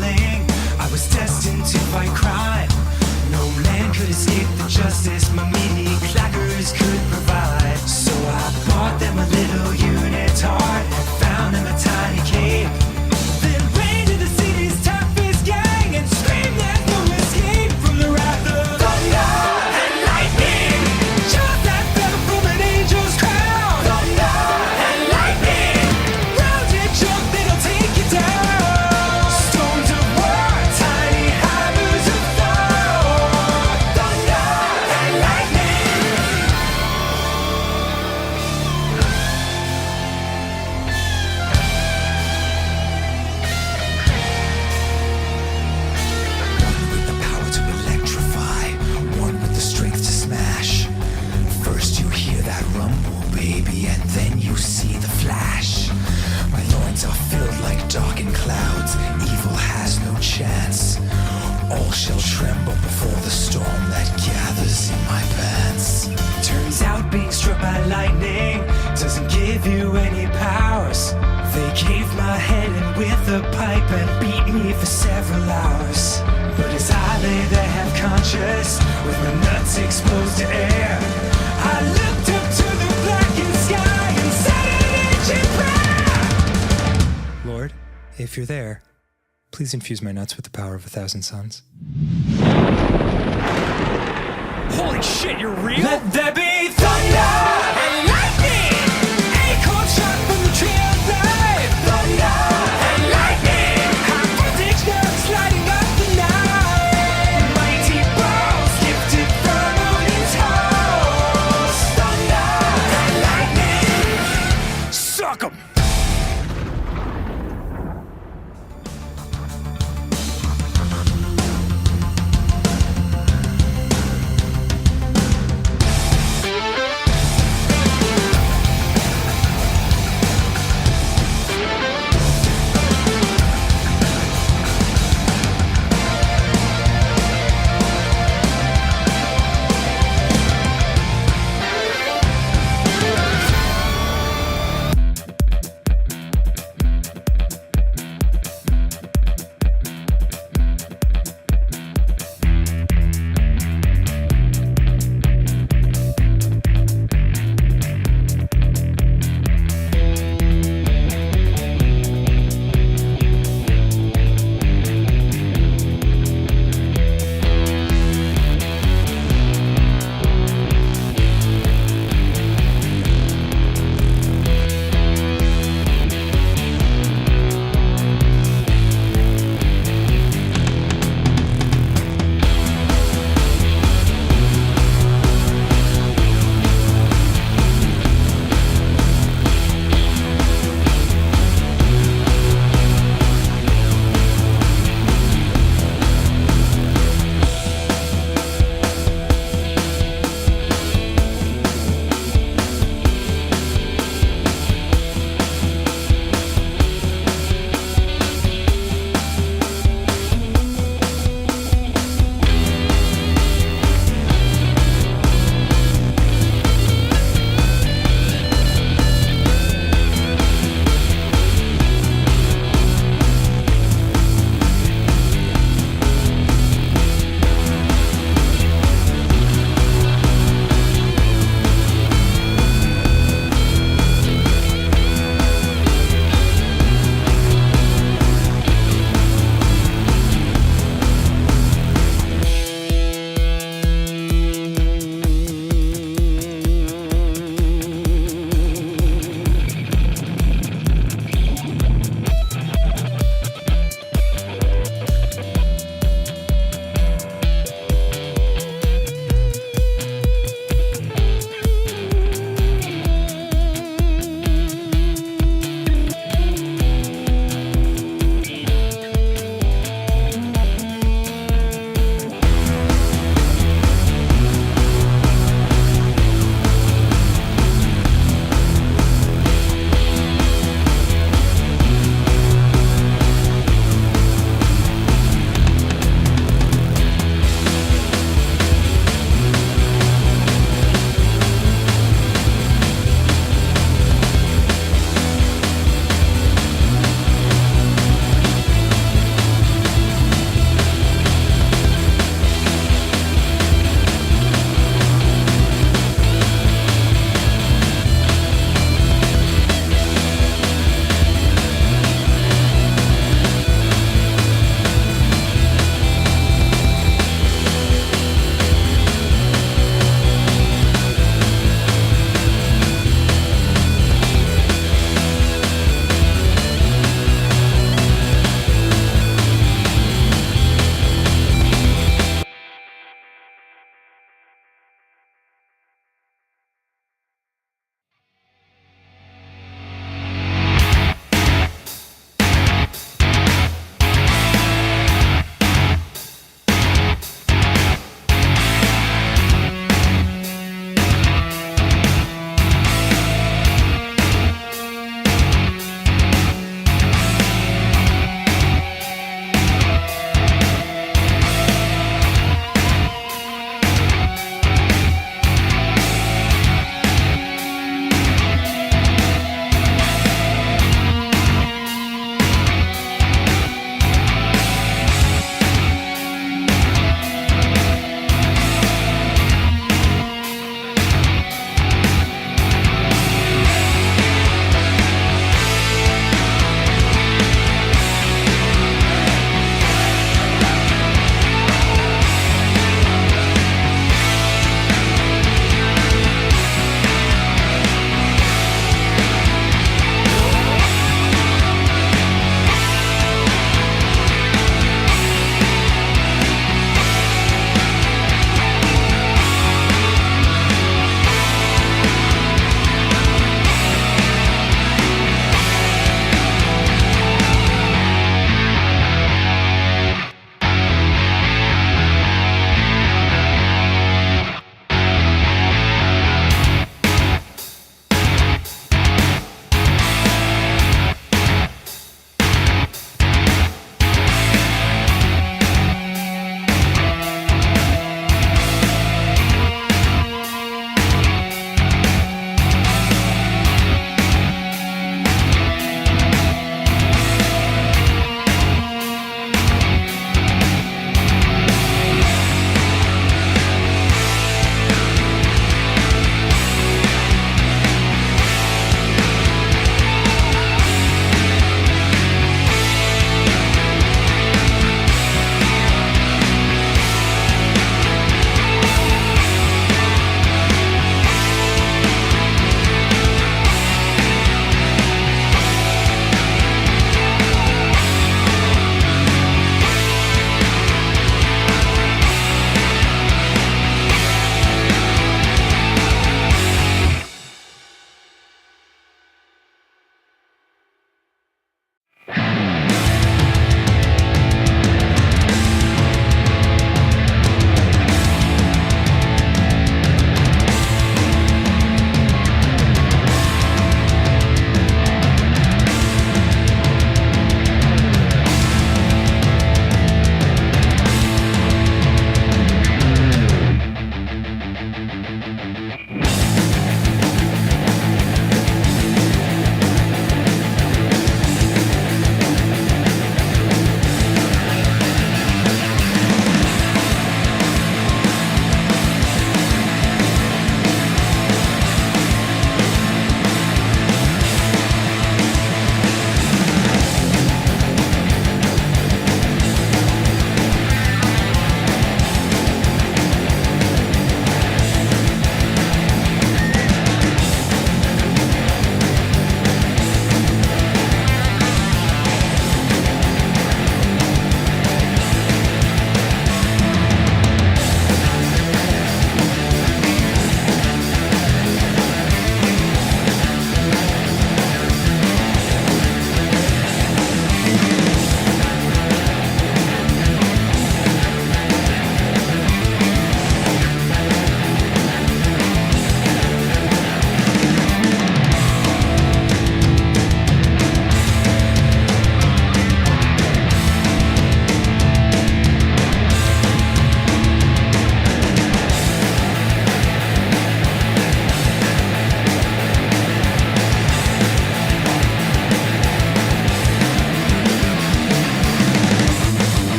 calling. I was destined to fight crime. No man could escape the justice my meaty clackers could provide. So I bought them a little unitard and found them a tiny cave. Then ran to the city's toughest gang and screamed there's no escape from the wrath of thunder and lightning. Just that fell from an angel's crown. Thunder and lightning. Rounded junk that'll take you down. Stones of war, tiny hammers of Thor. Thunder and lightning. One with the power to electrify, one with the strength to smash. First you hear that rumble, baby, and then you see the flash. My loins are filled like darkened clouds. Evil has no chance. All shall tremble before the storm that gathers in my pants. Turns out being struck by lightning doesn't give you any powers. They caved my head in with a pipe and beat me for several hours. But as I lay there half conscious, with my nuts exposed to air, I looked up to the blackened sky and said an ancient prayer. Lord, if you're there, please infuse my nuts with the power of 1,000 suns. Holy shit, you're real? Let there be thunder and lightning. Acorn shot from the tree of life. Thunder and lightning. High voltage nerves lighting up the night. Mighty balls gifted from Odin's house. Thunder and lightning. Suck 'em!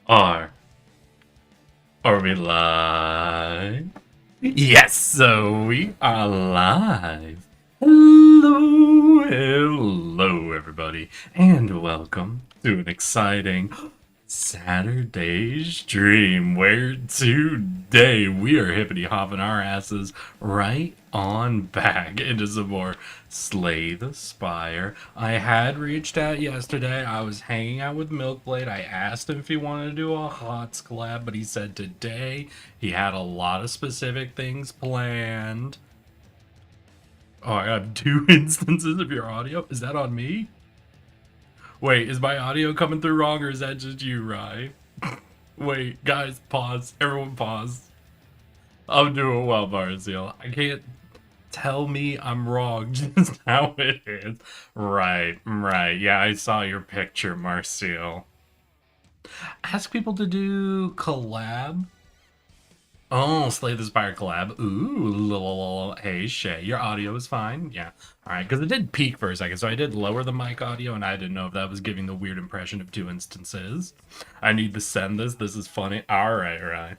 Are we live? Yes, so we are live. Hello, everybody, and welcome to an exciting Saturday stream where today we are hippity hopping our asses right on back into some more Slay the Spire. I had reached out yesterday. I was hanging out with Milkblade. I asked him if he wanted to do a HOTS collab, but he said today he had a lot of specific things planned. Oh, I have 2 instances of your audio. Is that on me? Wait, is my audio coming through wrong or is that just you, Rye? Wait, guys, pause. Everyone pause. I'm doing well, Barzil. I can't tell me I'm wrong, just how it is. Right. Yeah, I saw your picture, Marcel. Ask people to do collab. Oh, Slay the Spire collab. Ooh, hey, Shay, your audio is fine. Yeah. All right, because it did peak for a second, so I did lower the mic audio, and I didn't know if that was giving the weird impression of 2 instances. I need to send this. This is funny. All right.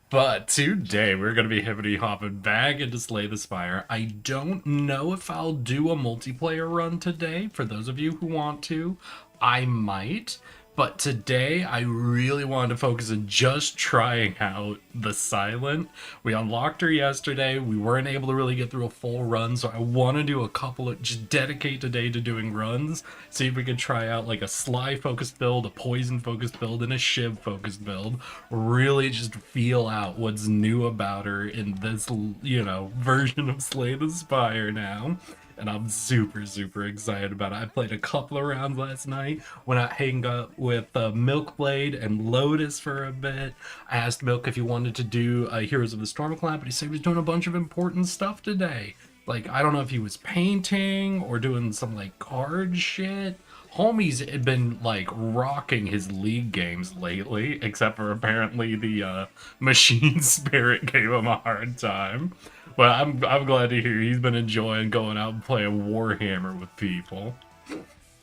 But today we're going to be hippity hopping back into Slay the Spire. I don't know if I'll do a multiplayer run today. For those of you who want to, I might. But today, I really wanted to focus on just trying out the Silent. We unlocked her yesterday. We weren't able to really get through a full run, so I want to do a couple of, just dedicate today to doing runs. See if we could try out like a Sly-focused build, a Poison-focused build, and a Shiv-focused build. Really just feel out what's new about her in this, version of Slay the Spire now. And I'm super excited about it. I played a couple of rounds last night when I hang up with Milkblade and Lotus for a bit. I asked Milk if he wanted to do Heroes of the Storm collab, but he said he was doing a bunch of important stuff today. Like, I don't know if he was painting or doing some, like, card shit. Homie's had been, like, rocking his League games lately, except for apparently the Machine Spirit gave him a hard time. But I'm glad to hear he's been enjoying going out and playing Warhammer with people.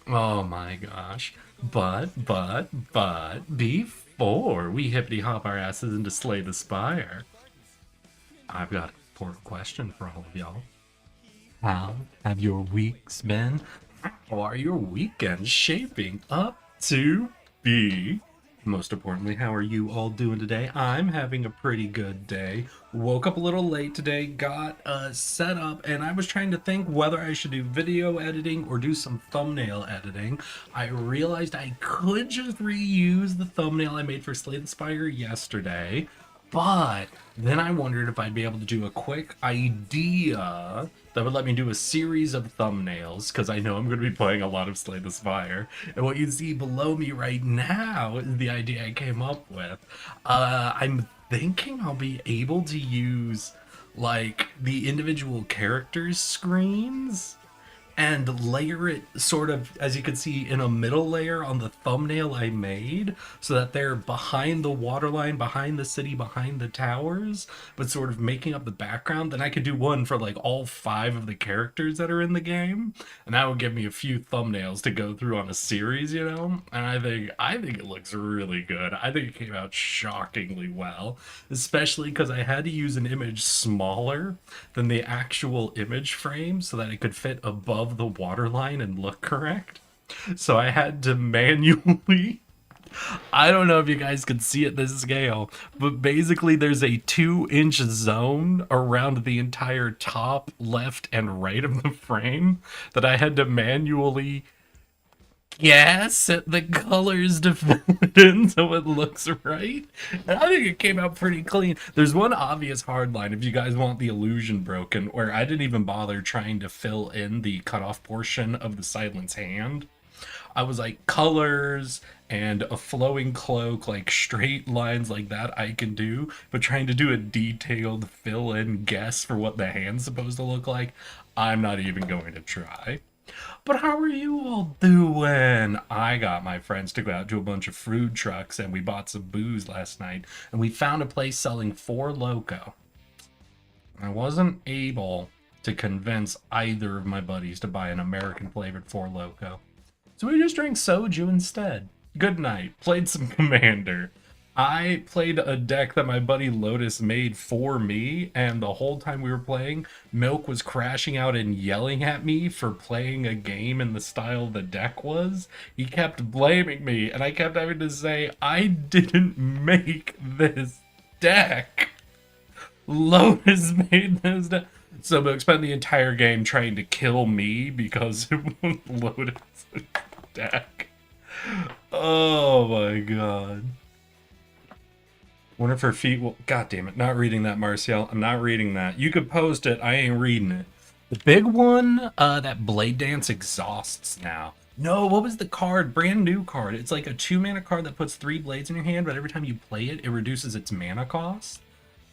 Oh my gosh. But, before we hippity hop our asses into Slay the Spire, I've got an important question for all of y'all. How have your weeks been? How are your weekends shaping up to be? Most importantly, how are you all doing today? I'm having a pretty good day. Woke up a little late today, got set up, and I was trying to think whether I should do video editing or do some thumbnail editing. I realized I could just reuse the thumbnail I made for Slay the Spire yesterday, but then I wondered if I'd be able to do a quick idea that would let me do a series of thumbnails, because I know I'm going to be playing a lot of Slay the Spire. And what you see below me right now is the idea I came up with. I'm thinking I'll be able to use, like, the individual characters' screens and layer it sort of, as you can see, in a middle layer on the thumbnail I made, so that they're behind the waterline, behind the city, behind the towers, but sort of making up the background. Then I could do one for like all 5 of the characters that are in the game, and that would give me a few thumbnails to go through on a series, And I think it looks really good. I think it came out shockingly well, especially because I had to use an image smaller than the actual image frame so that it could fit above the waterline and look correct. So I had to manually, I don't know if you guys can see at this scale, but basically there's a 2-inch zone around the entire top, left, and right of the frame that I had to manually set the colors to fill it in so it looks right. And I think it came out pretty clean. There's one obvious hard line if you guys want the illusion broken, where I didn't even bother trying to fill in the cutoff portion of the Silent's hand. I was like, colors and a flowing cloak, like straight lines like that I can do, but trying to do a detailed fill-in guess for what the hand's supposed to look like, I'm not even going to try. But how are you all doing? I got my friends to go out to a bunch of food trucks and we bought some booze last night, and we found a place selling 4 Loko. I wasn't able to convince either of my buddies to buy an American flavored 4 Loko, so we just drank soju instead. Good night. Played some Commander. I played a deck that my buddy Lotus made for me, and the whole time we were playing, Milk was crashing out and yelling at me for playing a game in the style the deck was. He kept blaming me, and I kept having to say, I didn't make this deck. Lotus made this deck. So Milk spent the entire game trying to kill me because it was Lotus' deck. Oh my god. Wonder if her feet will... God damn it. Not reading that, Marcial. I'm not reading that. You could post it. I ain't reading it. The big one, that Blade Dance exhausts now. No, what was the card? Brand new card. It's like a 2-mana card that puts 3 blades in your hand, but every time you play it, it reduces its mana cost.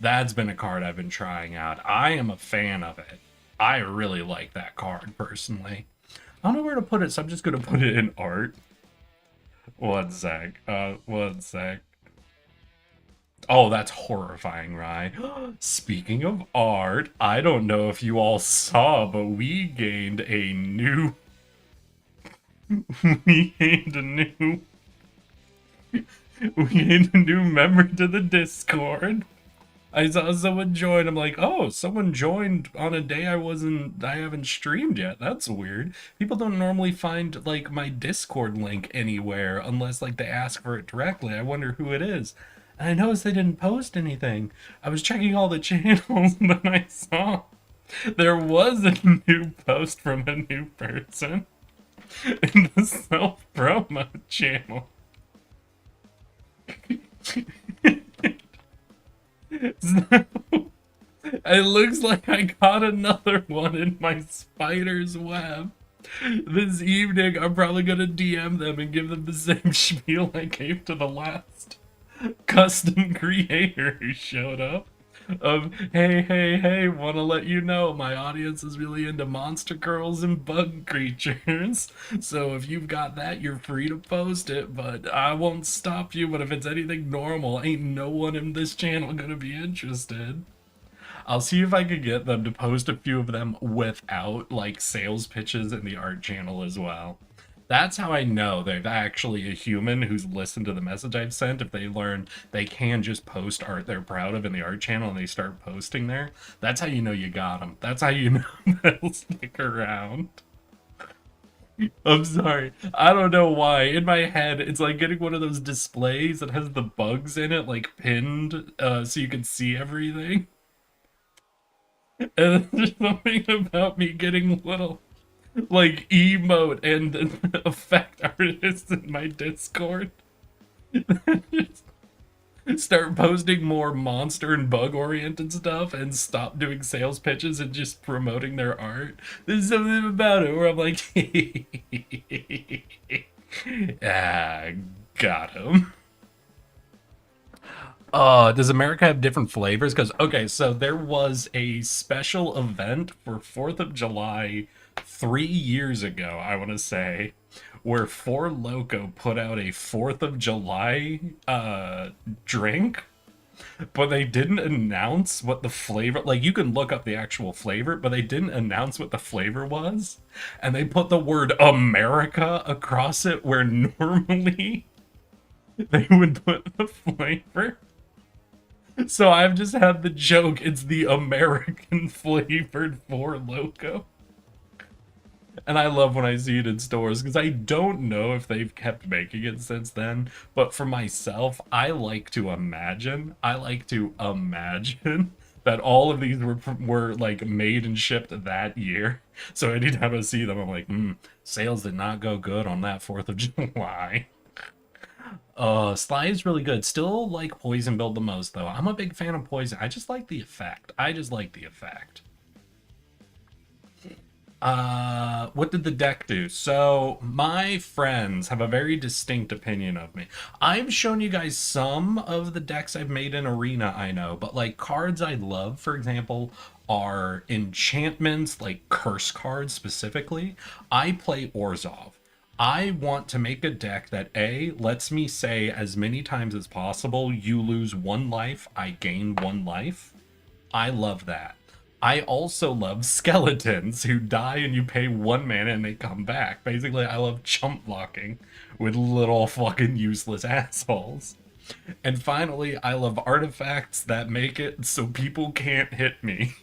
That's been a card I've been trying out. I am a fan of it. I really like that card, personally. I don't know where to put it, so I'm just going to put it in art. One sec. One sec. Oh, that's horrifying, Rye. Speaking of art, I don't know if you all saw, but we gained a new... we gained a new member to the Discord. I saw someone join. I'm like, oh, someone joined on a day I haven't streamed yet. That's weird. People don't normally find, like, my Discord link anywhere unless, like, they ask for it directly. I wonder who it is. And I noticed they didn't post anything. I was checking all the channels and then I saw there was a new post from a new person in the self-promo channel. So, it looks like I got another one in my spider's web. This evening, I'm probably gonna DM them and give them the same spiel I gave to the last custom creator who showed up. Hey, want to let you know my audience is really into monster girls and bug creatures. So if you've got that, you're free to post it, but I won't stop you. But if it's anything normal, ain't no one in this channel gonna be interested. I'll see if I could get them to post a few of them without, like, sales pitches in the art channel as well. That's how I know they're actually a human who's listened to the message I've sent. If they learn they can just post art they're proud of in the art channel and they start posting there, that's how you know you got them. That's how you know they'll stick around. I'm sorry. I don't know why. In my head, it's like getting one of those displays that has the bugs in it, like, pinned, so you can see everything. And there's something about me getting little, like, emote and effect artists in my Discord. Start posting more monster and bug oriented stuff and stop doing sales pitches and just promoting their art. There's something about it where I'm like, ah, got him. Does America have different flavors? Because, okay, so there was a special event for 4th of July 3 years ago, I want to say, where Four Loko put out a 4th of July drink, but they didn't announce what the flavor, like, you can look up the actual flavor, but they didn't announce what the flavor was, and they put the word America across it where normally they would put the flavor. So I've just had the joke, it's the American flavored Four Loko. And I love when I see it in stores, because I don't know if they've kept making it since then. But for myself, I like to imagine that all of these were like made and shipped that year. So anytime I see them, I'm like, sales did not go good on that 4th of July. Sly is really good. Still like Poison Build the most, though. I'm a big fan of Poison. I just like the effect. What did the deck do? So, my friends have a very distinct opinion of me. I've shown you guys some of the decks I've made in Arena, I know, but, like, cards I love, for example, are enchantments, like curse cards specifically. I play Orzhov. I want to make a deck that A, lets me say as many times as possible, you lose 1 life, I gain 1 life. I love that. I also love skeletons who die and you pay 1 mana and they come back. Basically, I love chump blocking with little fucking useless assholes. And finally, I love artifacts that make it so people can't hit me.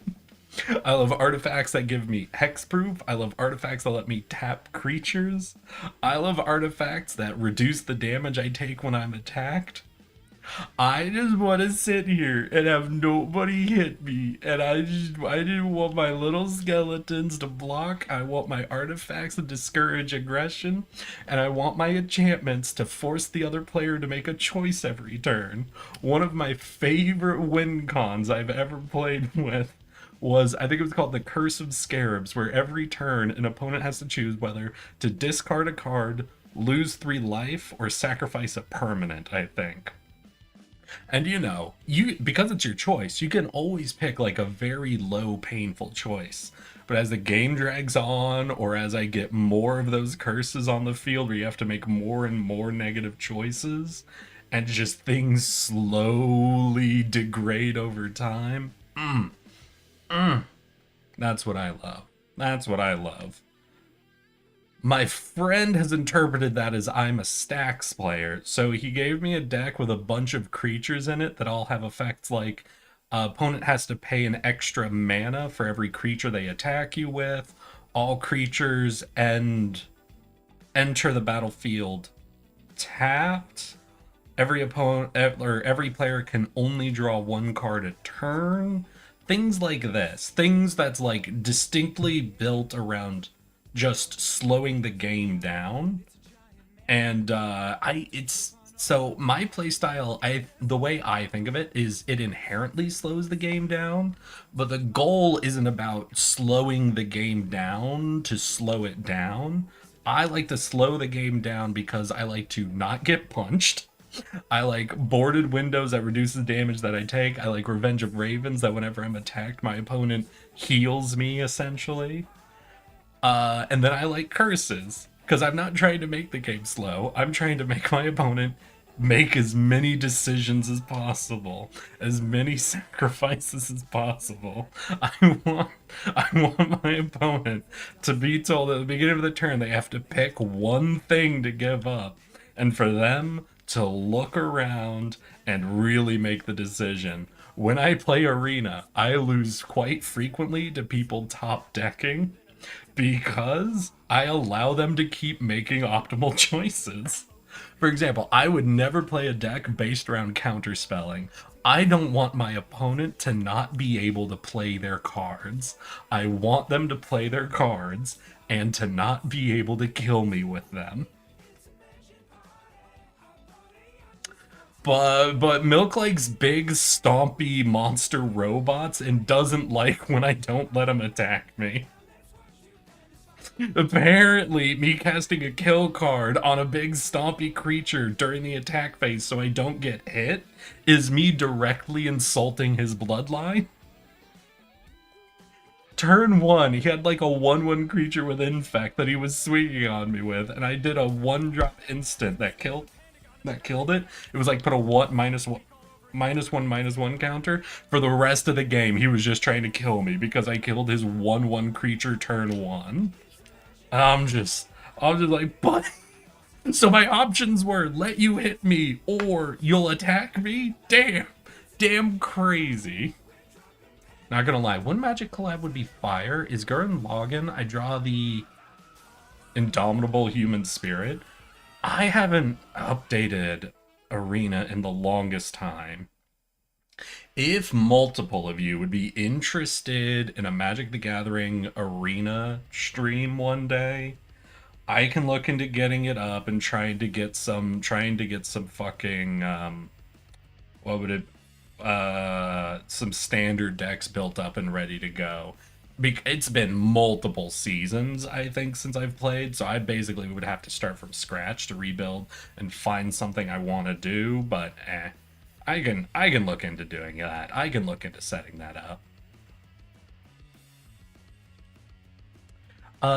I love artifacts that give me hexproof. I love artifacts that let me tap creatures. I love artifacts that reduce the damage I take when I'm attacked. I just want to sit here and have nobody hit me, and I didn't want my little skeletons to block. I want my artifacts to discourage aggression, and I want my enchantments to force the other player to make a choice every turn. One of my favorite win cons I've ever played with was, I think it was called the Curse of Scarabs, where every turn an opponent has to choose whether to discard a card, lose 3 life, or sacrifice a permanent, I think. And because it's your choice, you can always pick like a very low painful choice. But as the game drags on, or as I get more of those curses on the field where you have to make more and more negative choices, and just things slowly degrade over time, that's what I love. That's what I love. My friend has interpreted that as I'm a stacks player, so he gave me a deck with a bunch of creatures in it that all have effects like opponent has to pay an extra mana for every creature they attack you with. All creatures enter the battlefield tapped. Every opponent or every player can only draw 1 card a turn. Things like this. Things that's like distinctly built around just slowing the game down. And so my playstyle, the way I think of it is it inherently slows the game down, but the goal isn't about slowing the game down to slow it down. I like to slow the game down because I like to not get punched. I like boarded windows that reduce the damage that I take. I like Revenge of Ravens that whenever I'm attacked, my opponent heals me, essentially. And then I like curses, because I'm not trying to make the game slow. I'm trying to make my opponent make as many decisions as possible, as many sacrifices as possible. I want my opponent to be told at the beginning of the turn they have to pick one thing to give up, and for them to look around and really make the decision. When I play Arena, I lose quite frequently to people top decking because I allow them to keep making optimal choices. For example, I would never play a deck based around counterspelling. I don't want my opponent to not be able to play their cards. I want them to play their cards and to not be able to kill me with them. But Milk likes big, stompy monster robots and doesn't like when I don't let him attack me. Apparently, me casting a kill card on a big, stompy creature during the attack phase so I don't get hit is me directly insulting his bloodline. Turn 1, he had like a 1/1 creature with infect that he was swinging on me with, and I did a 1-drop instant that killed it. It was like put a -1/-1 counter. For the rest of the game, he was just trying to kill me because I killed his 1/1 creature turn 1. I'm just like, but so my options were let you hit me or you'll attack me? Damn crazy. Not gonna lie, one Magic collab would be fire. Is Gurren Lagann. I draw the Indomitable Human Spirit. I haven't updated Arena in the longest time. If multiple of you would be interested in a Magic the Gathering Arena stream one day, I can look into getting it up and trying to get some fucking some standard decks built up and ready to go. It's been multiple seasons, I think, since I've played, so I basically would have to start from scratch to rebuild and find something I want to do, but I can look into doing that. I can look into setting that up.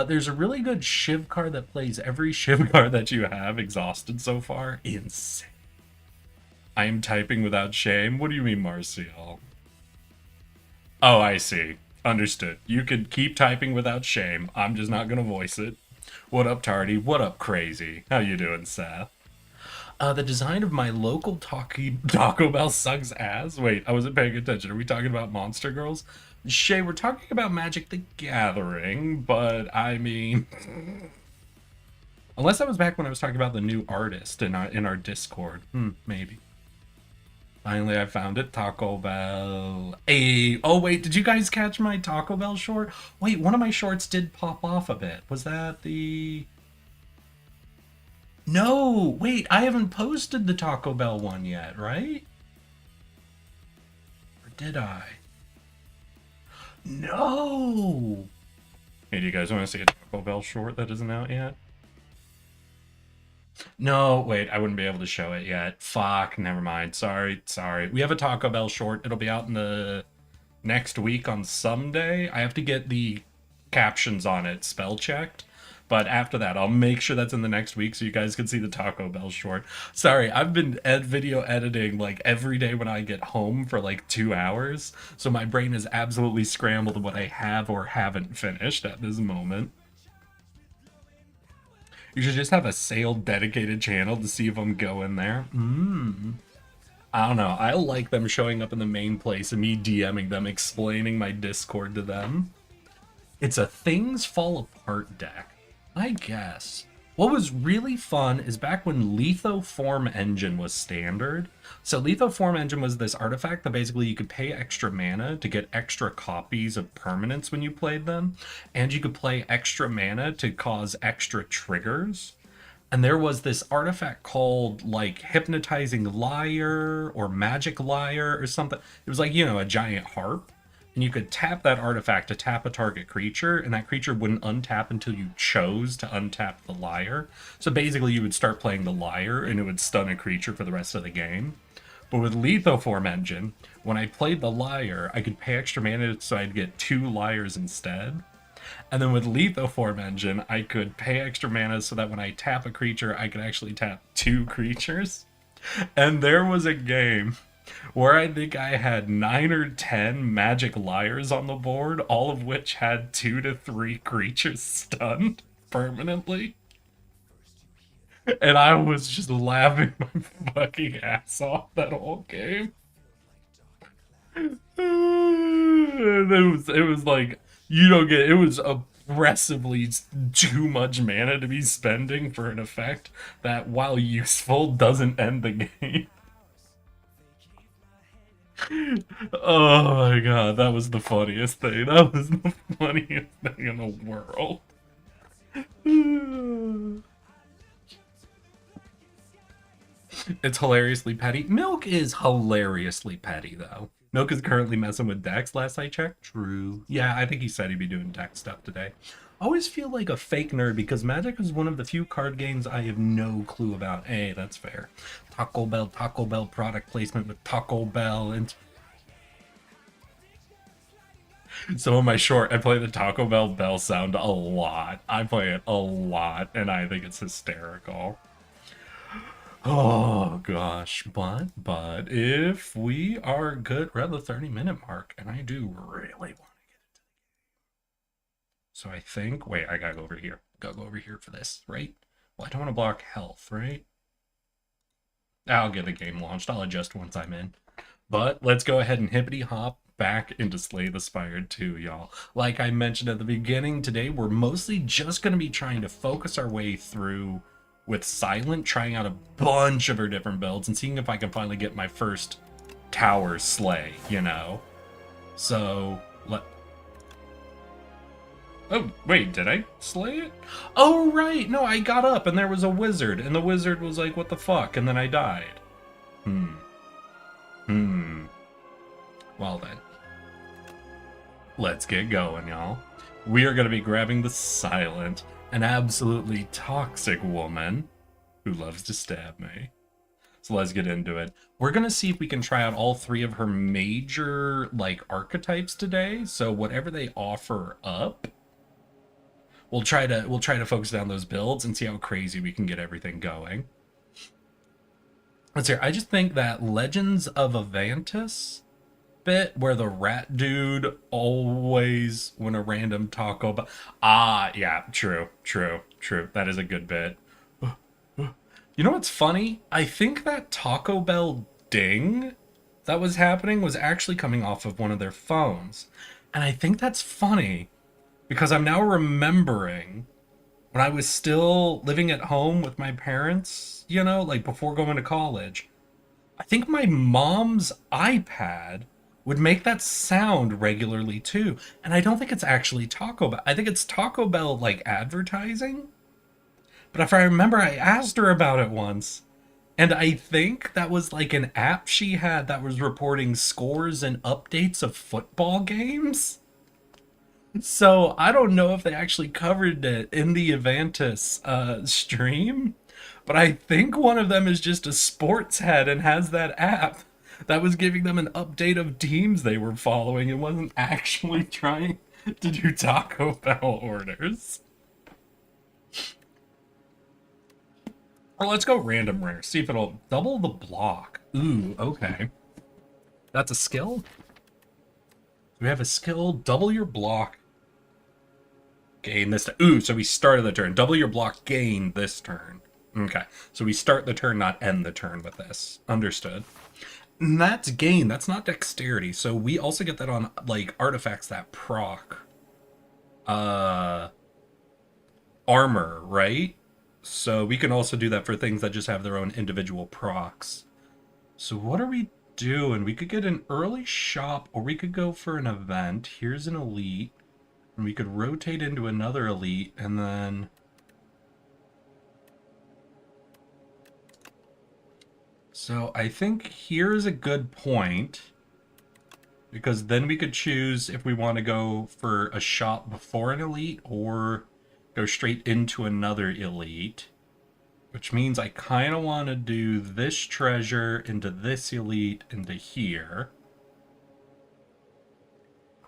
There's a really good Shiv card that plays every Shiv card that you have exhausted so far. Insane. I am typing without shame. What do you mean, Marcial? Oh, I see. Understood. You could keep typing without shame. I'm just not gonna voice it. What up, Tardy? What up, Crazy? How you doing, Seth? The design of my local Taco Bell sucks ass. Wait, I wasn't paying attention. Are we talking about Monster Girls? Shay, we're talking about Magic the Gathering, but I mean, unless that was back when I was talking about the new artist in our Discord. Maybe. Finally, I found it. Taco Bell. Hey, oh wait, did you guys catch my Taco Bell short? Wait, one of my shorts did pop off a bit. Was that the... No, wait, I haven't posted the Taco Bell one yet, right? Or did I? No! Hey, do you guys want to see a Taco Bell short that isn't out yet? No, wait, I wouldn't be able to show it yet. Fuck, never mind. Sorry. We have a Taco Bell short. It'll be out in the next week on someday. I have to get the captions on it spell checked. But after that, I'll make sure that's in the next week so you guys can see the Taco Bell short. Sorry, I've been video editing like every day when I get home for like 2 hours. So my brain is absolutely scrambled what I have or haven't finished at this moment. You should just have a sale dedicated channel to see if I'm going there. I don't know. I like them showing up in the main place and me DMing them, explaining my Discord to them. It's a things fall apart deck, I guess. What was really fun is back when Lithoform Engine was standard. So Lithoform Engine was this artifact that basically you could pay extra mana to get extra copies of permanents when you played them. And you could play extra mana to cause extra triggers. And there was this artifact called like Hypnotizing Lyre or Magic Lyre or something. It was like, you know, a giant harp. And you could tap that artifact to tap a target creature, and that creature wouldn't untap until you chose to untap the lyre. So basically you would start playing the lyre, and it would stun a creature for the rest of the game. But with Lithoform Engine, when I played the lyre, I could pay extra mana so I'd get 2 lyres instead. And then with Lithoform Engine, I could pay extra mana so that when I tap a creature, I could actually tap 2 creatures. And there was a game where I think I had 9 or 10 magic lyres on the board, all of which had 2 to 3 creatures stunned permanently. And I was just laughing my fucking ass off that whole game. It was like, you don't get, it was oppressively too much mana to be spending for an effect that, while useful, doesn't end the game. Oh my god, that was the funniest thing. That was the funniest thing in the world. It's hilariously petty. Milk is hilariously petty, though. Milk is currently messing with Dex, last I checked. True. Yeah, I think he said he'd be doing Dex stuff today. I always feel like a fake nerd because Magic is one of the few card games I have no clue about. Hey, that's fair. Taco Bell product placement with Taco Bell and... So in my short, I play the Taco Bell sound a lot. I play it a lot, and I think it's hysterical. Oh gosh, but if we are good, we're at the 30-minute mark, and I do really want to get into the game. So I think, wait, I gotta go over here. Gotta go over here for this, right? Well, I don't want to block health, right? I'll get the game launched. I'll adjust once I'm in. But let's go ahead and hippity hop back into Slay the Spire 2, y'all. Like I mentioned at the beginning, today we're mostly just going to be trying to focus our way through with Silent, trying out a bunch of her different builds and seeing if I can finally get my first tower slay, you know? So, oh, wait, did I slay it? Oh, right, no, I got up and there was a wizard, and the wizard was like, what the fuck, and then I died. Well then, let's get going, y'all. We are going to be grabbing the Silent, an absolutely toxic woman who loves to stab me. So let's get into it. We're going to see if we can try out all 3 of her major, like, archetypes today. So whatever they offer up, we'll try to focus down those builds and see how crazy we can get everything going. Let's hear. I just think that Legends of Avantis bit where the rat dude always, when a random Taco Bell... Ah, yeah, true. That is a good bit. You know what's funny? I think that Taco Bell ding that was happening was actually coming off of one of their phones. And I think that's funny because I'm now remembering when I was still living at home with my parents, you know, like before going to college. I think my mom's iPad would make that sound regularly too. And I don't think it's actually Taco Bell. I think it's Taco Bell like advertising. But if I remember, I asked her about it once. And I think that was like an app she had that was reporting scores and updates of football games. So I don't know if they actually covered it in the Avantis stream, but I think one of them is just a sports head and has that app that was giving them an update of teams they were following and wasn't actually trying to do Taco Bell orders. Or let's go random rare, see if it'll double the block. Ooh, okay. That's a skill? We have a skill, double your block. Gain this. Ooh, so we started the turn. Double your block, gain this turn. Okay, so we start the turn, not end the turn with this. Understood. And that's gain. That's not dexterity. So we also get that on like artifacts that proc armor, right? So we can also do that for things that just have their own individual procs. So what are we doing? We could get an early shop, or we could go for an event. Here's an elite. And we could rotate into another elite, and then... So I think here's a good point, because then we could choose if we want to go for a shop before an elite, or go straight into another elite. Which means I kind of want to do this treasure into this elite into here.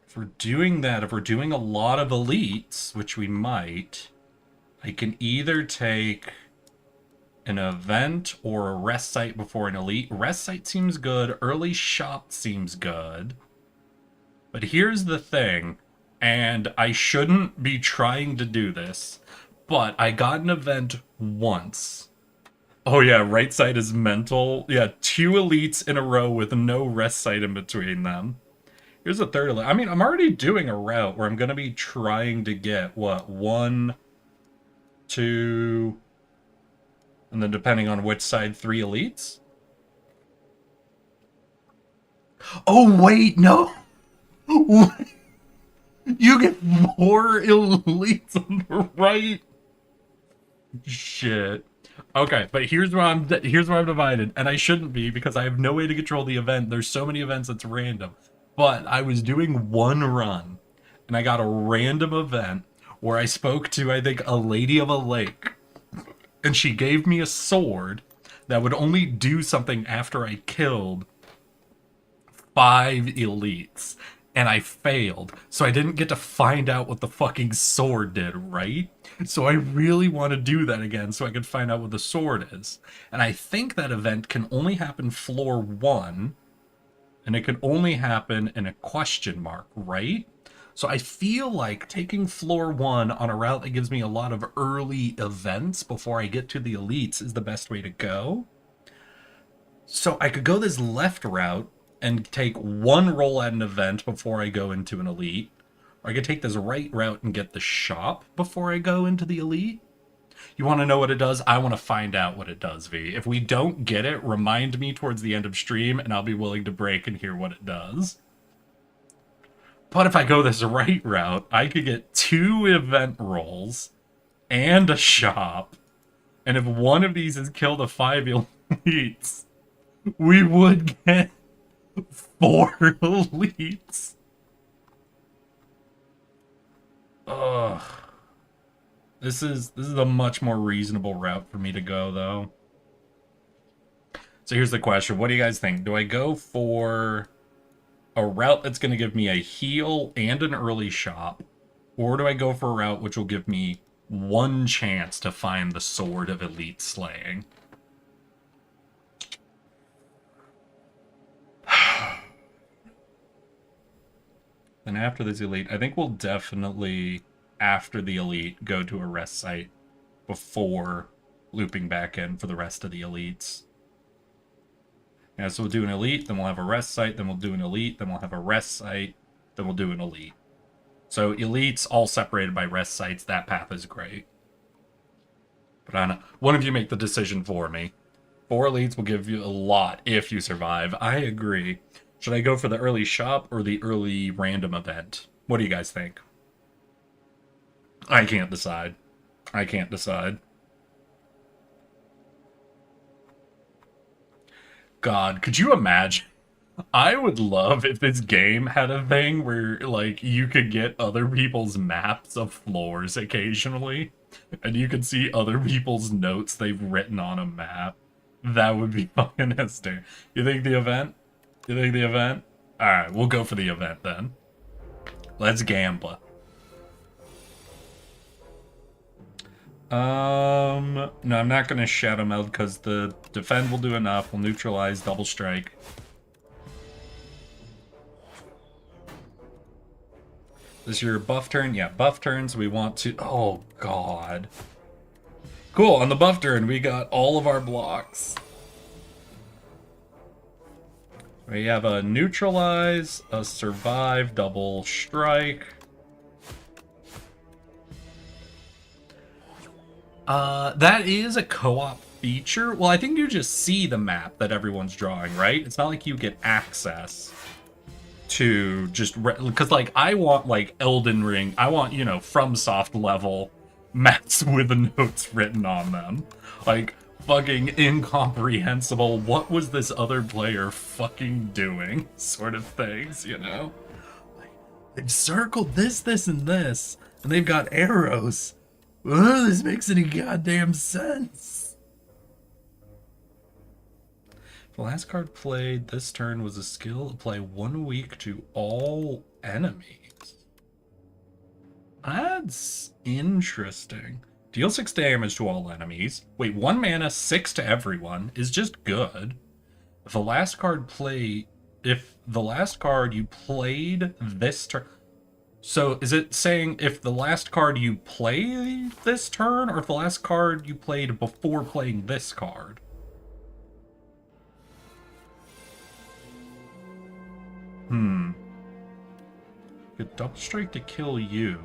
If we're doing that, if we're doing a lot of elites, which we might, I can either take an event or a rest site before an elite. Rest site seems good. Early shop seems good. But here's the thing, and I shouldn't be trying to do this, but I got an event once. Oh yeah, right side is mental. Yeah, 2 elites in a row with no rest site in between them. Here's a third elite. I mean, I'm already doing a route where I'm going to be trying to get, what, 1, 2, and then depending on which side, 3 elites? Oh, wait, no! You get more elites on the right. Shit. Okay, but here's where I'm divided, and I shouldn't be because I have no way to control the event. There's so many events that's random. But I was doing one run, and I got a random event where I spoke to, I think, a lady of a lake, and she gave me a sword that would only do something after I killed 5 elites. And I failed, so I didn't get to find out what the fucking sword did, right? So I really want to do that again so I could find out what the sword is. And I think that event can only happen floor 1, and it can only happen in a question mark, right? So I feel like taking floor 1 on a route that gives me a lot of early events before I get to the elites is the best way to go. So I could go this left route and take 1 roll at an event before I go into an elite. Or I could take this right route and get the shop before I go into the elite. You want to know what it does? I want to find out what it does, V. If we don't get it, remind me towards the end of stream, and I'll be willing to break and hear what it does. But if I go this right route, I could get 2 event rolls and a shop. And if one of these is killed to 5 elites, we would get 4 elites. Ugh. This is a much more reasonable route for me to go, though. So here's the question. What do you guys think? Do I go for a route that's going to give me a heal and an early shop? Or do I go for a route which will give me 1 chance to find the Sword of Elite Slaying? Then after this elite, I think we'll definitely, after the elite, go to a rest site before looping back in for the rest of the elites. Yeah, so we'll do an elite, then we'll have a rest site, then we'll do an elite, then we'll have a rest site, then we'll do an elite. So elites all separated by rest sites, that path is great. But I don't know. One of you make the decision for me. 4 elites will give you a lot if you survive. I agree. Should I go for the early shop or the early random event? What do you guys think? I can't decide. I can't decide. God, could you imagine? I would love if this game had a thing where, like, you could get other people's maps of floors occasionally, and you could see other people's notes they've written on a map. That would be fucking hysterical. You think the event? You think the event? Alright, we'll go for the event then. Let's gamble. No, I'm not gonna shadow meld because the defend will do enough. We'll neutralize, double strike. This is your buff turn? Yeah, buff turns. We want to... Oh, God. Cool, on the buff turn, we got all of our blocks. We have a neutralize, a survive, double strike. That is a co-op feature. Well, I think you just see the map that everyone's drawing, right? It's not like you get access to just... Because, like, I want, like, Elden Ring. I want, you know, FromSoft level maps with the notes written on them. Like, fucking incomprehensible. What was this other player fucking doing? Sort of things, you know? Like, they've circled this, this, and this. And they've got arrows. Oh, this makes any goddamn sense. The last card played this turn was a skill. Apply 1 week to all enemies. That's interesting. Deal 6 damage to all enemies. Wait, 1 mana, 6 to everyone is just good. If the last card you played this turn... So, is it saying if the last card you play this turn, or if the last card you played before playing this card? Get double strike to kill you.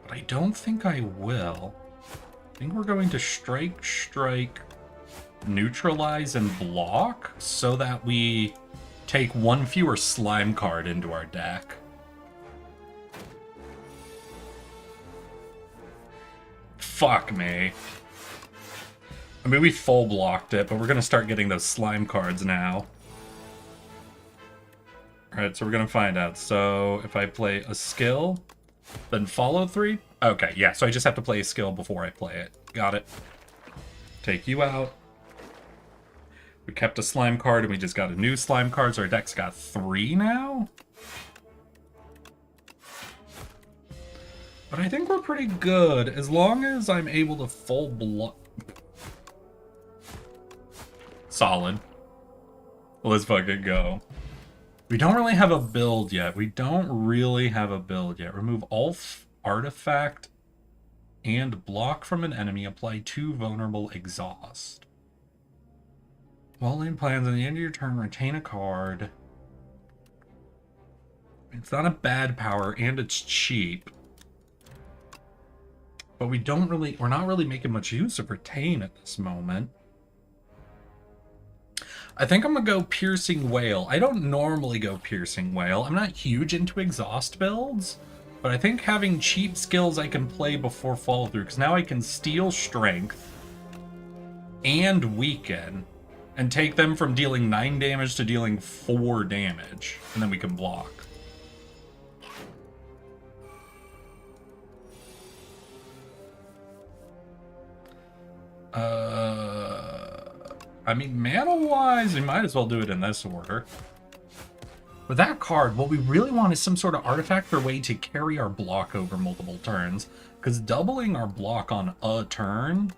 But I don't think I will. I think we're going to strike, neutralize, and block so that we take 1 fewer slime card into our deck. Fuck me. I mean, we full blocked it, but we're gonna start getting those slime cards now. Alright, so we're gonna find out. So, if I play a skill, then follow 3? Okay, yeah, so I just have to play a skill before I play it. Got it. Take you out. We kept a slime card, and we just got a new slime card, so our deck's got 3 now? But I think we're pretty good, as long as I'm able to full block... Solid. Let's fucking go. We don't really have a build yet. Remove all artifact and block from an enemy. Apply 2 vulnerable exhaust. While in plans, at the end of your turn, retain a card. It's not a bad power, and it's cheap. But we're not really making much use of retain at this moment. I think I'm gonna go Piercing Whale. I don't normally go Piercing Whale. I'm not huge into exhaust builds, but I think having cheap skills I can play before follow through, because now I can steal strength and weaken and take them from dealing 9 damage to dealing 4 damage, and then we can block. I mean, mana-wise, we might as well do it in this order. With that card, what we really want is some sort of artifact or way to carry our block over multiple turns. Because doubling our block on a turn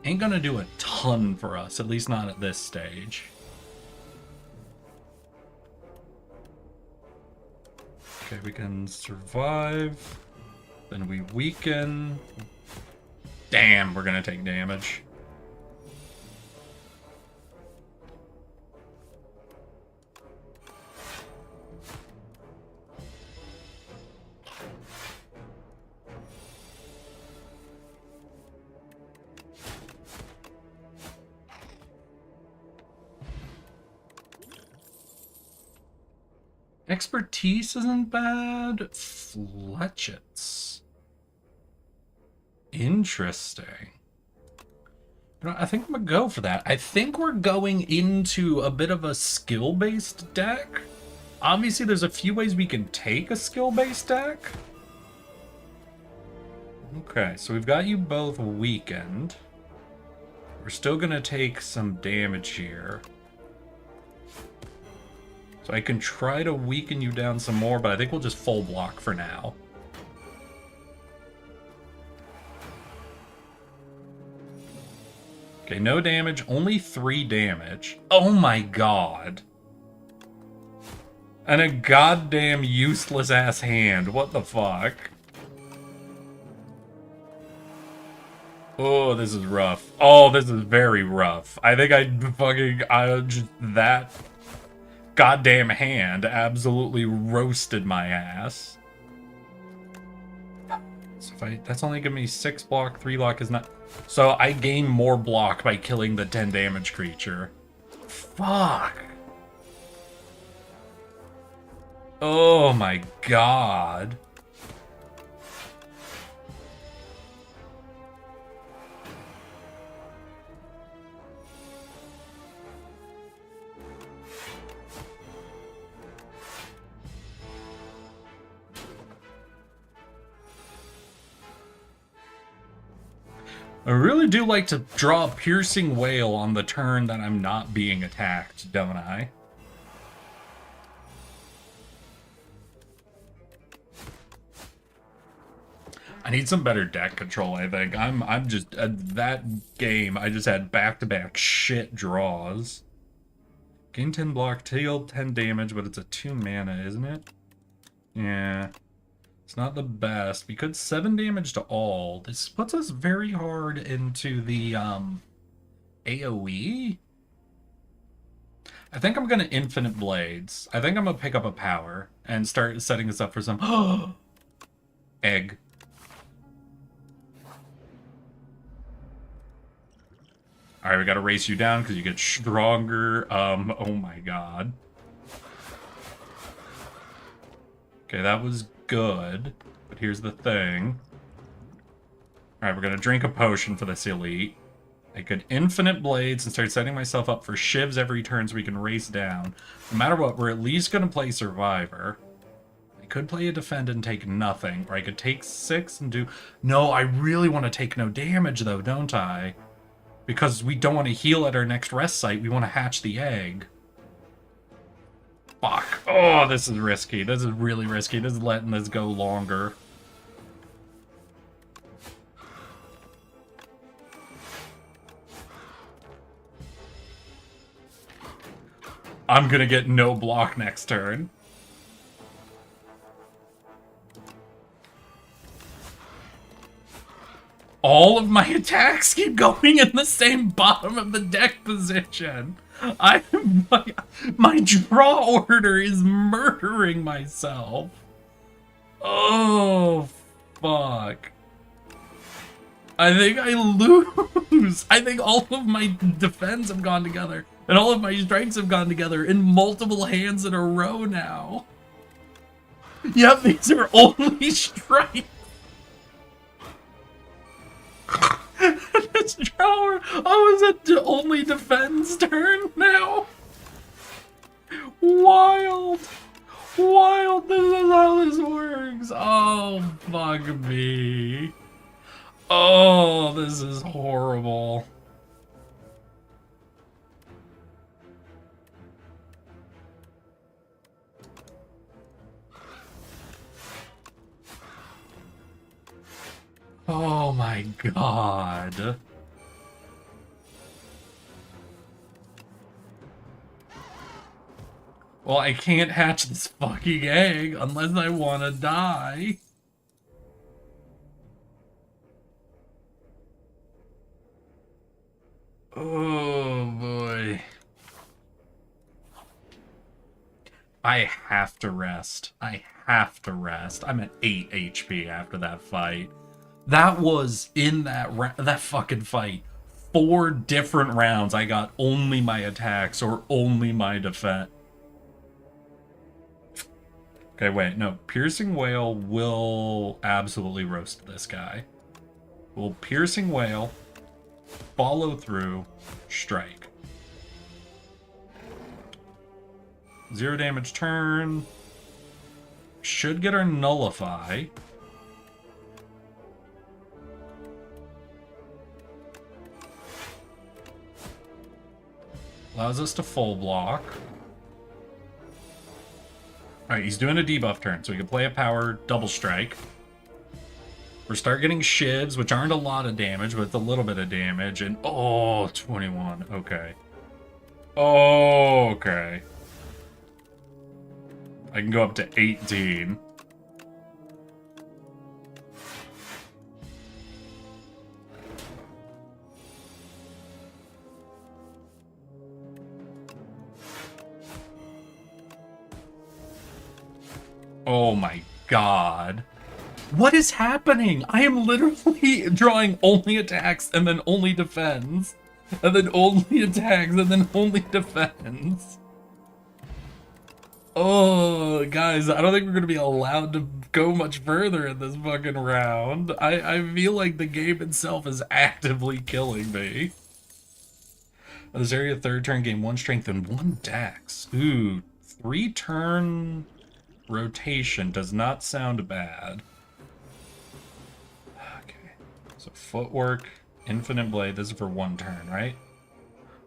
ain't gonna do a ton for us, at least not at this stage. Okay, we can survive. Then we weaken. Damn, we're gonna take damage. Expertise isn't bad. Fletchets. Interesting. You know, I think I'm gonna go for that. I think we're going into a bit of a skill-based deck. Obviously, there's a few ways we can take a skill-based deck. Okay, so we've got you both weakened. We're still gonna take some damage here. So I can try to weaken you down some more, but I think we'll just full block for now. Okay, no damage, only 3 damage. Oh my god. And a goddamn useless ass hand. What the fuck? Oh, this is rough. Oh, this is very rough. I think that goddamn hand absolutely roasted my ass. So that's only giving me 6 block, 3 block is not... So I gain more block by killing the 10 damage creature. Fuck. Oh my god. I really do like to draw a piercing wail on the turn that I'm not being attacked, don't I? I need some better deck control, I think. I'm just that game I just had back-to-back shit draws. Gain 10 block, deal 10 damage, but it's a 2 mana, isn't it? Yeah. It's not the best. We could 7 damage to all. This puts us very hard into the AoE. I think I'm gonna Infinite Blades. I think I'm gonna pick up a power and start setting us up for some egg. Alright, we gotta race you down because you get stronger. Oh my god. Okay, that was good, but here's the thing. Alright, we're gonna drink a potion for this elite. I could Infinite Blades and start setting myself up for shivs every turn so we can race down. No matter what, we're at least gonna play Survivor. I could play a Defend and take nothing, or I could take 6 and do... No, I really want to take no damage though, don't I? Because we don't want to heal at our next rest site, we want to hatch the egg. Fuck. Oh, this is risky. This is really risky. This is letting this go longer. I'm gonna get no block next turn. All of my attacks keep going in the same bottom of the deck position. My draw order is murdering myself. Oh, fuck. I think I lose. I think all of my defense have gone together, and all of my strikes have gone together in multiple hands in a row now. Yep, these are only strikes. This drawer. Oh, is it only defense turn now? Wild. Wild. This is how this works. Oh, fuck me. Oh, this is horrible. Oh my god. Well, I can't hatch this fucking egg unless I want to die. Oh boy. I have to rest. I have to rest. I'm at 8 HP after that fight. That was in that fucking fight. 4 different rounds I got only my attacks or only my defense. Okay, wait, no. Piercing Wail will absolutely roast this guy. Will Piercing Wail, follow through, strike. 0 damage turn. Should get our Nullify. Allows us to full block. Alright, he's doing a debuff turn, so we can play a power double strike. We're start getting shivs, which aren't a lot of damage, but it's a little bit of damage. And oh, 21. Okay. Okay. I can go up to 18. Oh my god. What is happening? I am literally drawing only attacks and then only defends. And then only attacks and then only defends. Oh, guys, I don't think we're going to be allowed to go much further in this fucking round. I feel like the game itself is actively killing me. This area, 3rd turn, gain 1 strength and 1 dex. Ooh, 3 turn rotation does not sound bad. Okay, so footwork, infinite blade. This is for 1 turn, right?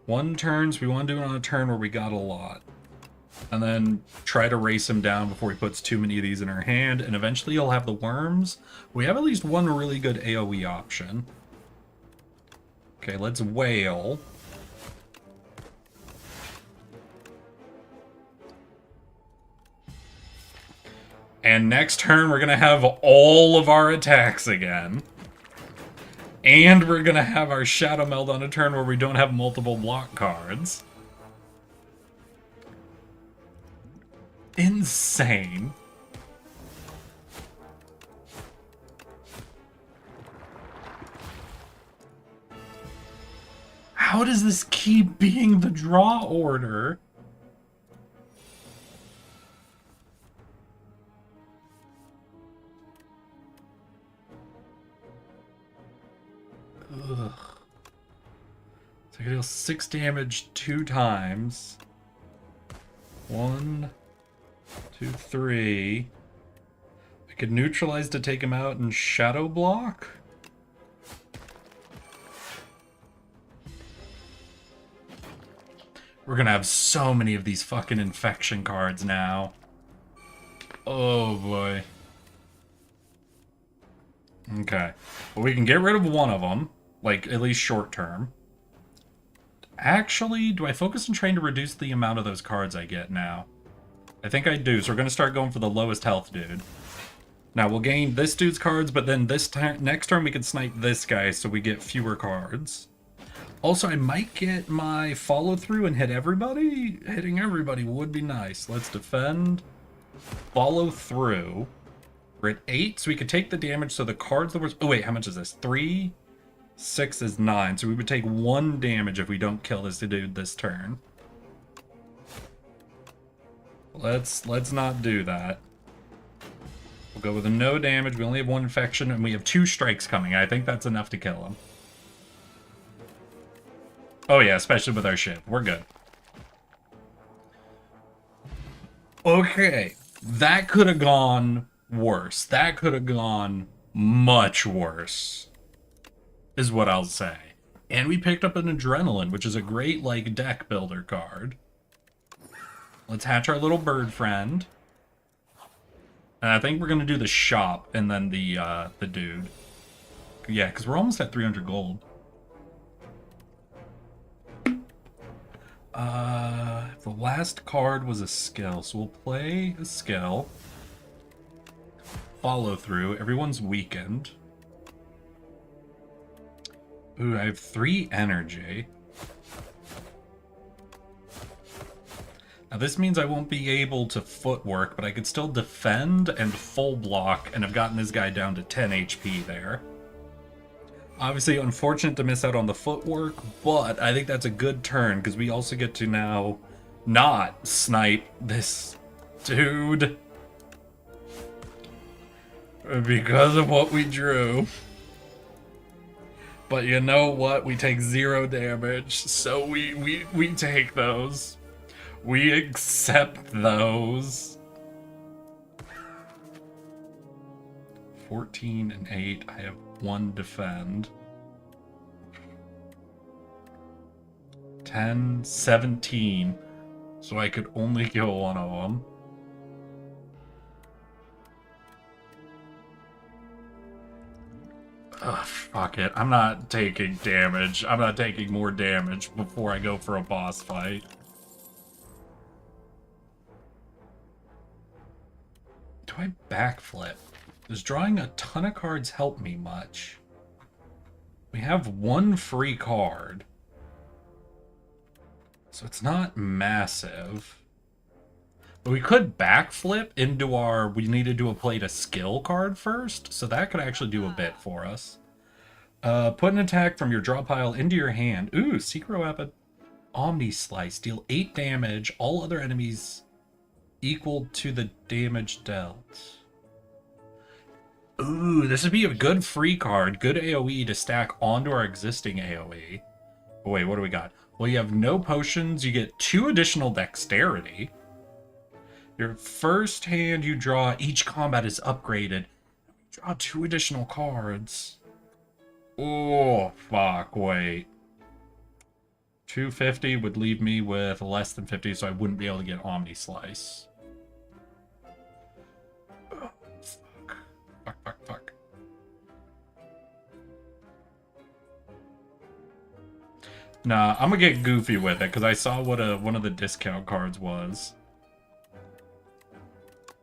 1 turn, so we want to do it on a turn where we got a lot. And then try to race him down before he puts too many of these in our hand, and eventually he'll have the worms. We have at least 1 really good AoE option. Okay, let's wail. And next turn, we're going to have all of our attacks again. And we're going to have our Shadow Meld on a turn where we don't have multiple block cards. Insane. How does this keep being the draw order? Ugh. So I can deal 6 damage 2 times. 1, 2, 3. I could neutralize to take him out and shadow block. We're gonna have so many of these fucking infection cards now. Oh boy. Okay. Well, we can get rid of one of them, like at least short term. Actually, do I focus on trying to reduce the amount of those cards I get now? I think I do, so we're going to start going for the lowest health dude. Now, we'll gain this dude's cards, but then next turn we can snipe this guy so we get fewer cards. Also, I might get my follow-through and hit everybody. Hitting everybody would be nice. Let's defend. Follow through. We're at 8, so we could take the damage, so the cards that were... Oh, wait, how much is this? 3, 6 is 9, so we would take 1 damage if we don't kill this dude this turn. Let's not do that. We'll go with a no damage. We only have 1 infection, and we have 2 strikes coming. I think that's enough to kill him. Oh yeah, especially with our ship. We're good. Okay. That could have gone worse. That could have gone much worse, is what I'll say. And we picked up an Adrenaline, which is a great, like, deck builder card. Let's hatch our little bird friend. And I think we're going to do the shop and then the dude. Yeah, because we're almost at 300 gold. The last card was a skill, so we'll play a skill. Follow through. Everyone's weakened. Ooh, I have 3 energy. Now this means I won't be able to footwork, but I could still defend and full block, and have gotten this guy down to 10 HP there. Obviously, unfortunate to miss out on the footwork, but I think that's a good turn, because we also get to now not snipe this dude. Because of what we drew. But you know what? We take 0 damage, so we take those. We accept those. 14 and 8. I have 1 defend. 10, 17. So I could only kill one of them. Ugh, fuck it. I'm not taking damage. I'm not taking more damage before I go for a boss fight. Do I backflip? Does drawing a ton of cards help me much? We have 1 free card. So it's not massive. But we could backflip into our... We need to do a play to skill card first. So that could actually do a bit for us. Put an attack from your draw pile into your hand. Ooh, Secret Weapon. Omni Slice. Deal 8 damage. All other enemies equal to the damage dealt. Ooh, this would be a good free card. Good AoE to stack onto our existing AoE. Oh, wait, what do we got? Well, you have no potions. You get 2 additional dexterity. Your first hand you draw, each combat is upgraded. Draw 2 additional cards. Oh, fuck, wait. 250 would leave me with less than 50, so I wouldn't be able to get Omni Slice. Oh, fuck. Nah, I'm gonna get goofy with it, because I saw what one of the discount cards was.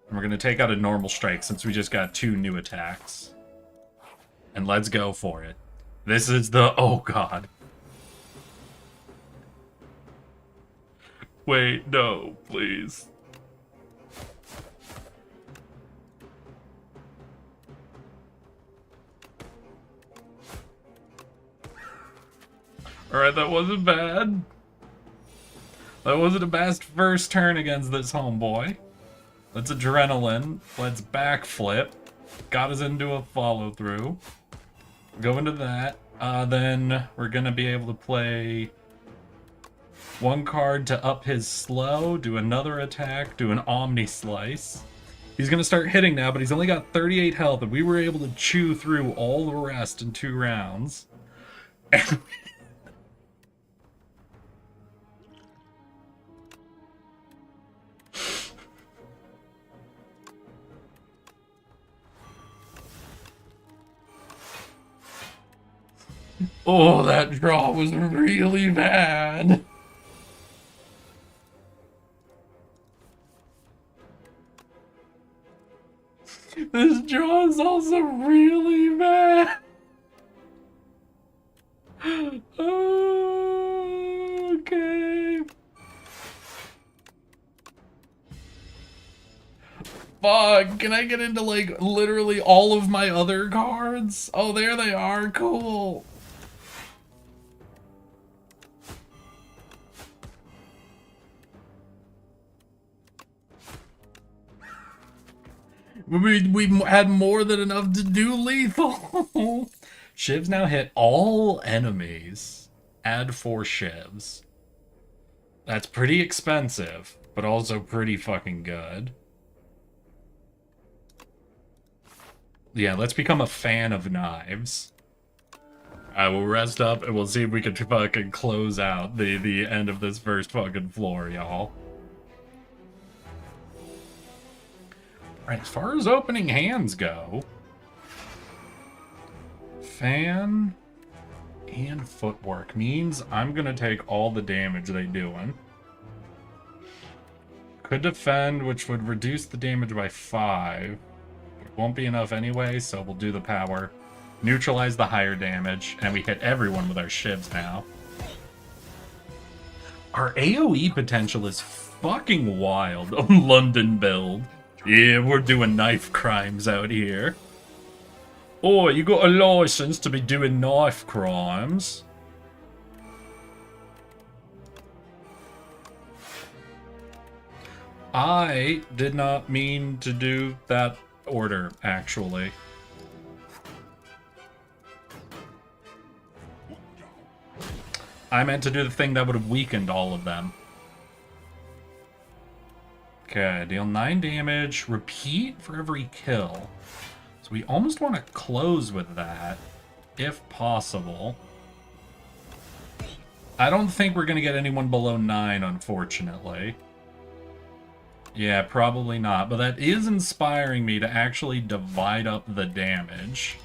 And we're gonna take out a normal strike, since we just got 2 new attacks. And let's go for it. This is the... Oh, God. Wait, no, please. Alright, that wasn't bad. That wasn't a bad first turn against this homeboy. Let's adrenaline. Let's backflip. Got us into a follow-through. Go into that. Then we're going to be able to play 1 card to up his slow, do another attack, do an Omni Slice. He's going to start hitting now, but he's only got 38 health, and we were able to chew through all the rest in 2 rounds. Oh, that draw was really bad. This draw is also really bad. Okay. Fuck, can I get into, like, literally all of my other cards? Oh, there they are. Cool. We had more than enough to do lethal. Shivs now hit all enemies. Add 4 shivs. That's pretty expensive, but also pretty fucking good. Yeah, let's become a fan of knives. I will rest up and we'll see if we can fucking close out the end of this first fucking floor, y'all. As far as opening hands go, fan and footwork means I'm gonna take all the damage they doing. Could defend, which would reduce the damage by 5. It won't be enough anyway, so we'll do the power. Neutralize the higher damage, and we hit everyone with our shivs now. Our AoE potential is fucking wild. A London build. Yeah, we're doing knife crimes out here. Oh, you got a license to be doing knife crimes? I did not mean to do that order, actually. I meant to do the thing that would have weakened all of them. Okay, deal 9 damage, repeat for every kill. So we almost want to close with that, if possible. I don't think we're going to get anyone below 9, unfortunately. Yeah, probably not, but that is inspiring me to actually divide up the damage.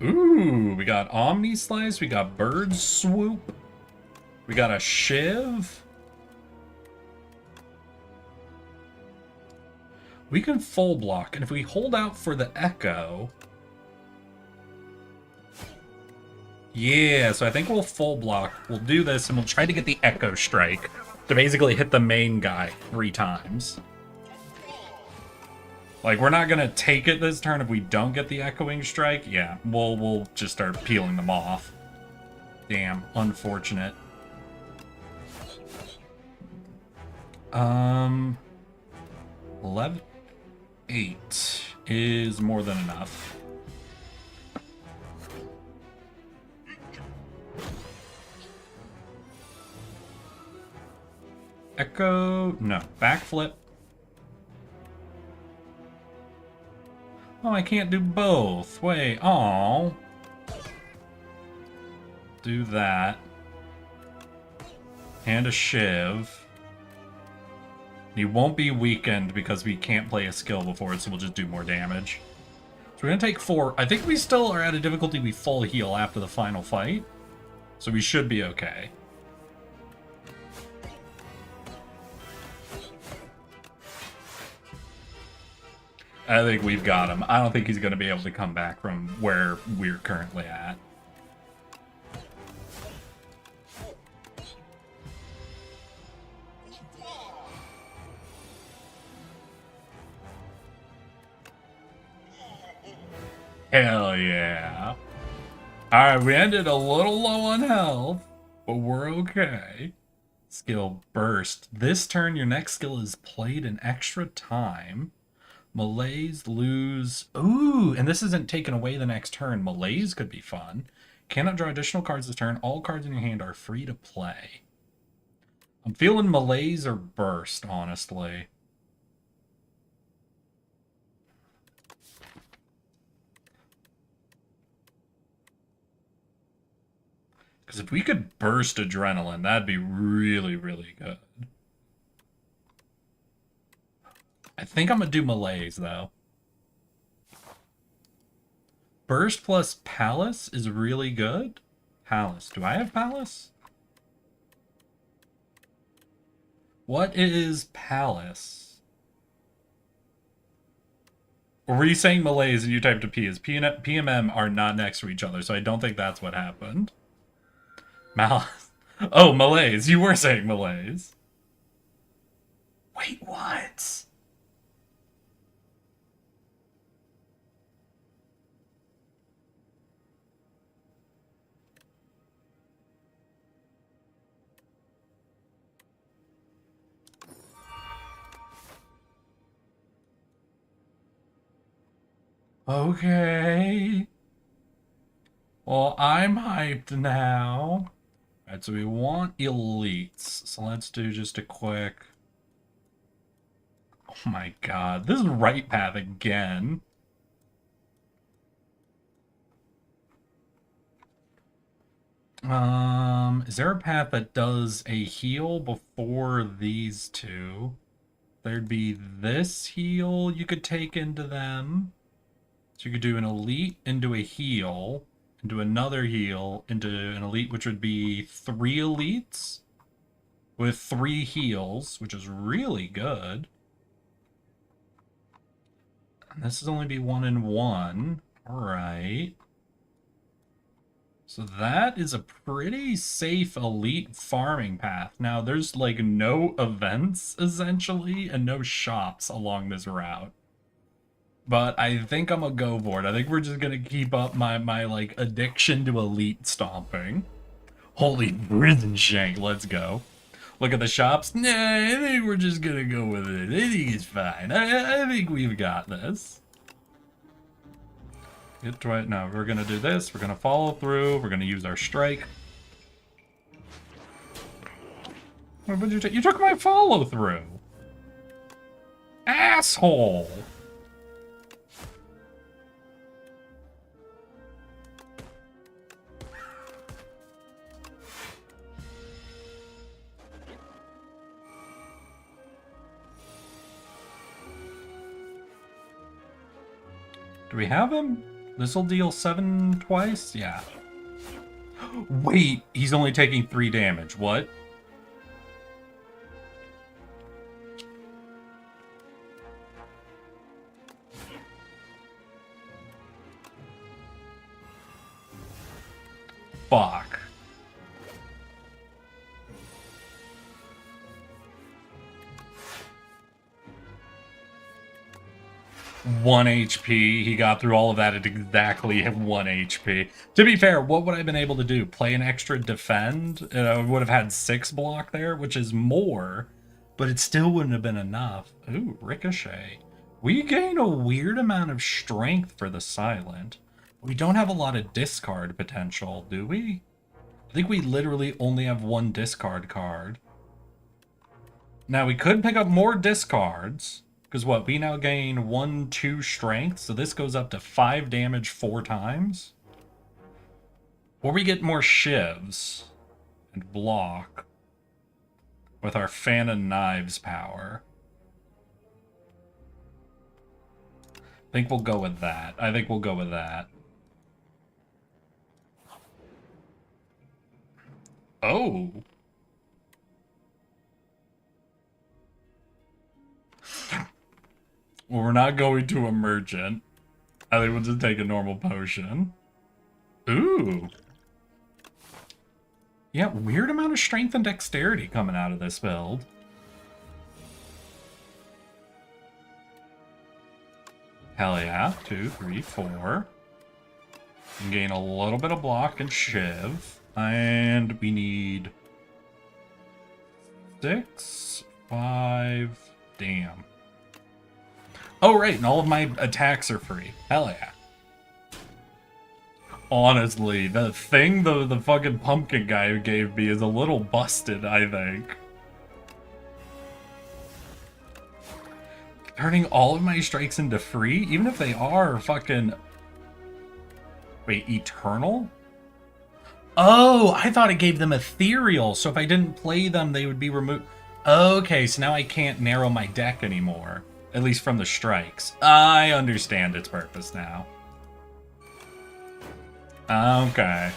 Ooh, we got Omni Slice, we got Bird Swoop, we got a Shiv. We can full block, and if we hold out for the Echo... Yeah, so I think we'll full block. We'll do this, and we'll try to get the Echo Strike to basically hit the main guy 3 times. Like, we're not gonna take it this turn if we don't get the Echoing Strike. Yeah, we'll just start peeling them off. Damn, unfortunate. 11... 8 is more than enough. Echo... no. Backflip. Oh, I can't do both. Wait, oh. Do that. And a Shiv. He won't be weakened because we can't play a skill before it, so we'll just do more damage. So we're going to take 4. I think we still are at a difficulty we full heal after the final fight. So we should be okay. I think we've got him. I don't think he's going to be able to come back from where we're currently at. Hell yeah. Alright, we ended a little low on health, but we're okay. Skill Burst. This turn, your next skill is played an extra time. Malaise, lose. Ooh, and this isn't taken away the next turn. Malaise could be fun. Cannot draw additional cards this turn. All cards in your hand are free to play. I'm feeling Malaise or Burst, honestly. Because if we could burst Adrenaline, that'd be really, really good. I think I'm going to do Malaise, though. Burst plus Palace is really good. Palace. Do I have Palace? What is Palace? Or were you saying Malaise and you typed a P? As P and PMM are not next to each other, so I don't think that's what happened. Malice. Oh, Malaise. You were saying Malaise. Wait, what? Okay. Well, I'm hyped now. Alright, so we want elites. So let's do just a quick... Oh my god, this is right path again. Is there a path that does a heal before these two? there'd be this heal you could take into them. So you could do an elite into a heal, into another heal, into an elite, which would be 3 elites with 3 heals, which is really good. And this is only be 1 and 1. Alright. So that is a pretty safe elite farming path. Now, there's like no events, essentially, and no shops along this route. But I think I'm gonna go for it. I think we're just gonna keep up my like addiction to elite stomping. Holy prison shank, let's go. Look at the shops. Nah, I think we're just gonna go with it. I think it's fine. I think we've got this. Get to it. No, we're gonna do this. We're gonna follow through. We're gonna use our strike. What did you take? You took my follow through. Asshole. Do we have him? This'll deal 7 twice? Yeah. Wait, he's only taking 3 damage. What? Fuck. 1 HP. He got through all of that at exactly 1 HP. To be fair, what would I have been able to do? Play an extra defend? I would have had 6 block there, which is more, but it still wouldn't have been enough. Ooh, Ricochet. We gain a weird amount of strength for the Silent. We don't have a lot of discard potential, do we? I think we literally only have 1 discard card. Now, we could pick up more discards. Because what, we now gain 1, 2 strength, so this goes up to 5 damage 4 times. Or we get more shivs and block with our Fan and Knives power. I think we'll go with that. I think we'll go with that. Oh! Well, we're not going to Emergent. I think we'll just take a normal potion. Ooh. Yeah, weird amount of strength and dexterity coming out of this build. Hell yeah. 2, 3, 4. And gain a little bit of block and shiv. And we need 6, 5. Damn. Oh, right, and all of my attacks are free. Hell yeah. Honestly, the thing the fucking pumpkin guy gave me is a little busted, I think. Turning all of my strikes into free, even if they are fucking... Wait, eternal? Oh, I thought it gave them ethereal, so if I didn't play them, they would be removed. Okay, so now I can't narrow my deck anymore. At least from the strikes. I understand its purpose now. Okay.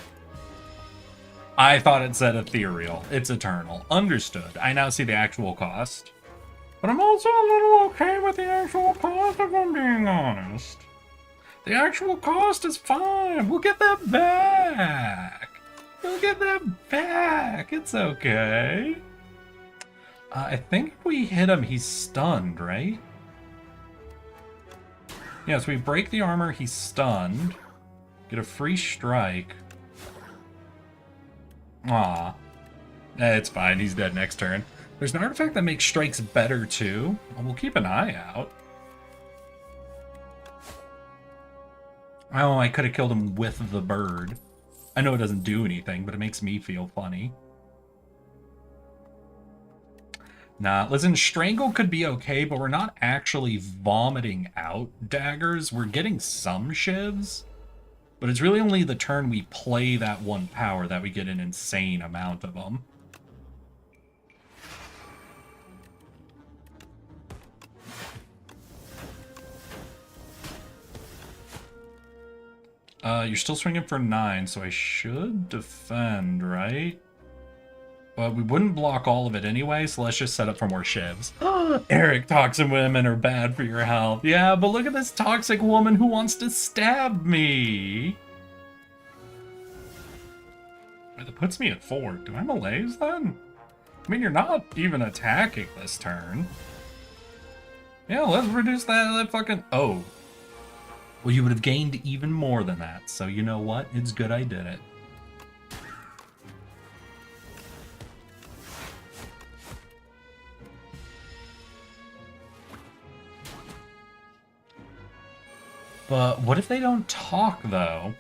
I thought it said ethereal. It's eternal. Understood. I now see the actual cost. But I'm also a little okay with the actual cost, if I'm being honest. The actual cost is fine. We'll get that back. We'll get that back. It's okay. I think if we hit him, he's stunned, right? Yeah, so we break the armor, he's stunned. Get a free strike. Aw. It's fine, he's dead next turn. There's an artifact that makes strikes better, too. We'll keep an eye out. Oh, I could have killed him with the bird. I know it doesn't do anything, but it makes me feel funny. Nah, listen, Strangle could be okay, but we're not actually vomiting out daggers. We're getting some shivs, but it's really only the turn we play that 1 power that we get an insane amount of them. You're still swinging for 9, so I should defend, right? But we wouldn't block all of it anyway, so let's just set up for more shivs. Eric, toxic women are bad for your health. Yeah, but look at this toxic woman who wants to stab me. Wait, that puts me at 4. Do I malaise then? I mean, you're not even attacking this turn. Yeah, let's reduce that fucking... Oh. Well, you would have gained even more than that, so you know what? It's good I did it. But what if they don't talk, though?